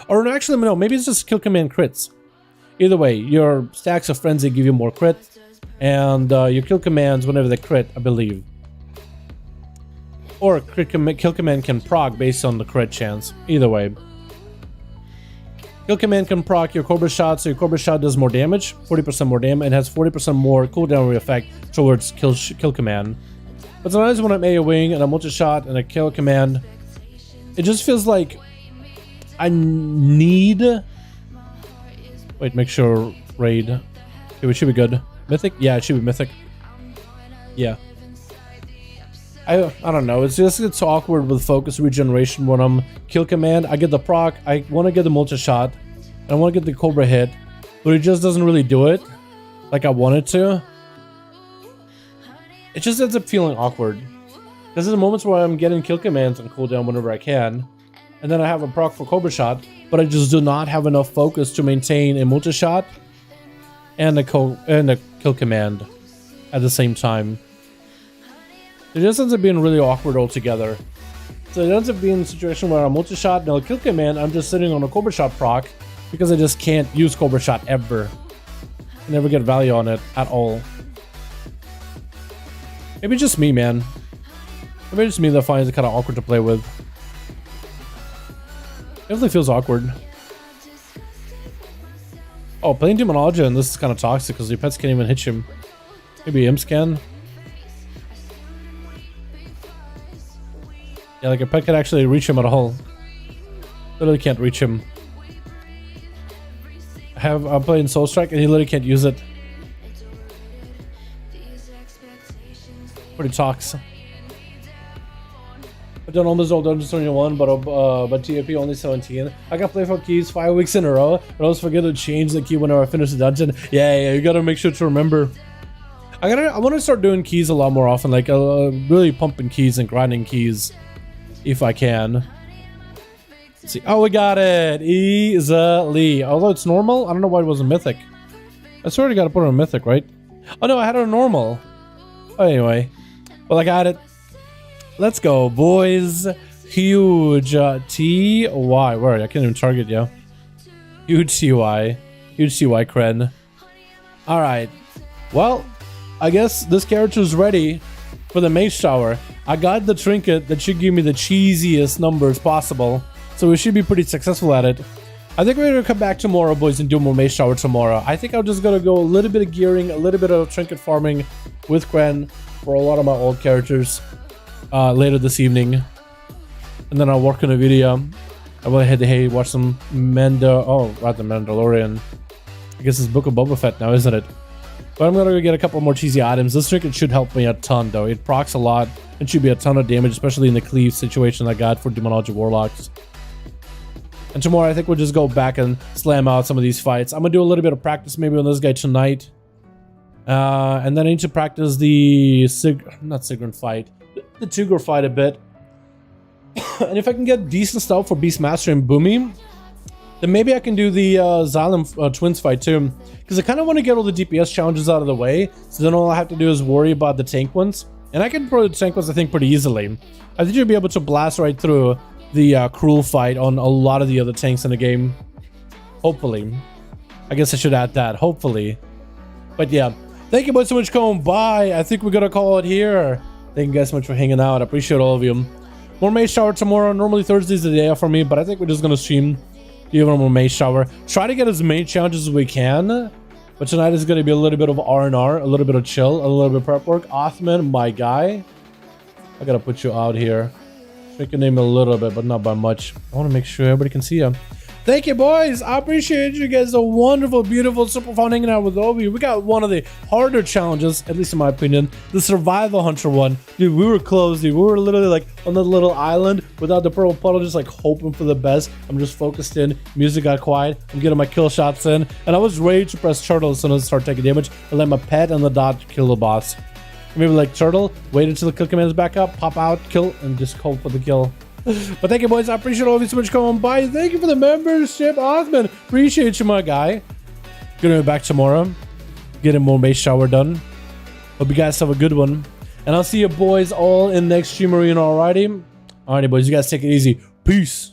or actually no, maybe it's just kill command crits. Either way, your stacks of frenzy give you more crit, and your kill commands whenever they crit, I believe. Or kill command can proc based on the crit chance. Either way. Kill command can proc your Cobra shot, so your Cobra shot does more damage, 40% more damage, and has 40% more cooldown effect towards kill command. But sometimes when I'm AoEing and I'm multi-shot and I kill command, it just feels like I need... Wait, make sure raid. Okay, we should be good. Mythic? Yeah, it should be Mythic. Yeah. I don't know. It's awkward with focus regeneration when I'm kill command. I get the proc. I want to get the multi-shot. And I want to get the Cobra hit. But it just doesn't really do it like I want it to. It just ends up feeling awkward. Because there's moments where I'm getting kill commands on cooldown whenever I can. And then I have a proc for Cobra shot. But I just do not have enough focus to maintain a multi-shot and a kill command at the same time. It just ends up being really awkward altogether. So it ends up being a situation where I'm multi-shot, no kill command, I'm just sitting on a Cobra shot proc because I just can't use Cobra shot ever. I never get value on it at all. Maybe just me, man. Maybe just me that finds it kind of awkward to play with. Definitely feels awkward. Oh, playing Demonology and this is kind of toxic because your pets can't even hit him. Maybe imps can. Yeah, like a pet can actually reach him at all. Literally can't reach him. I'm playing Soul Strike and he literally can't use it. Pretty toxic. I've done almost all Dungeons 21, but TAP only 17. I got playful keys 5 weeks in a row, but I always forget to change the key whenever I finish the dungeon. Yeah, you gotta make sure to remember. I want to start doing keys a lot more often, like really pumping keys and grinding keys, if I can. Let's see. Oh, we got it easily. Although it's normal, I don't know why it wasn't Mythic. I swear I got to put it on Mythic, right? Oh no, I had it on normal. Oh, anyway, well, I got it. Let's go, boys. Huge TY. Where? I can't even target you. Huge TY. Huge TY cred. Alright. Well, I guess this character is ready for the Mage Tower. I got the trinket that should give me the cheesiest numbers possible. So we should be pretty successful at it. I think we're going to come back tomorrow, boys, and do more Mage Tower tomorrow. I think I'm just going to go a little bit of gearing, a little bit of trinket farming with Kren for a lot of my old characters. Later this evening, and then I'll work on a video. I will head to watch some Mandalorian. I guess it's Book of Boba Fett now, isn't it? But I'm gonna go get a couple more cheesy items. This trinket should help me a ton, though. It procs a lot. It should be a ton of damage, especially in the cleave situation I got for Demonology Warlocks. And tomorrow I think we'll just go back and slam out some of these fights. I'm gonna do a little bit of practice maybe on this guy tonight. And then I need to practice the not Sigrun fight, the Tugor fight a bit. And if I can get decent stuff for Beastmaster and Boomy, then maybe I can do the Xylem Twins fight too. Because I kind of want to get all the DPS challenges out of the way, so then all I have to do is worry about the tank ones. And I can pro the tank ones, I think, pretty easily. I think you'll be able to blast right through the Cruel fight on a lot of the other tanks in the game. Hopefully. I guess I should add that. Hopefully. But yeah. Thank you boys so much for coming by. I think we're going to call it here. Thank you guys so much for hanging out. I appreciate all of you. More Mage Shower tomorrow. Normally Thursday's the day off for me, but I think we're just going to stream. Give them a Mage Shower. Try to get as many challenges as we can. But tonight is going to be a little bit of R&R, a little bit of chill, a little bit of prep work. Othman, my guy. I got to put you out here. Shrink your name a little bit, but not by much. I want to make sure everybody can see you. Thank you, boys. I appreciate you guys. A wonderful, beautiful, super fun hanging out with all of you. We got one of the harder challenges, at least in my opinion, the Survival Hunter one. Dude, we were close, dude. We were literally like on that little island without the purple puddle, just like hoping for the best. I'm just focused in. Music got quiet. I'm getting my kill shots in. And I was ready to press turtle as soon as I start taking damage and let my pet and the dot kill the boss. Maybe like turtle, wait until the kill command is back up, pop out, kill, and just hope for the kill. But thank you, boys. I appreciate all of you so much coming by. Thank you for the membership, Othman. Appreciate you, my guy. Gonna be back tomorrow. Getting more Mage Shower done. Hope you guys have a good one. And I'll see you boys all in next stream arena, alrighty? Alrighty, boys. You guys take it easy. Peace.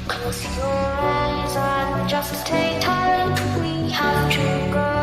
Close your eyes and just stay tight. We have to go.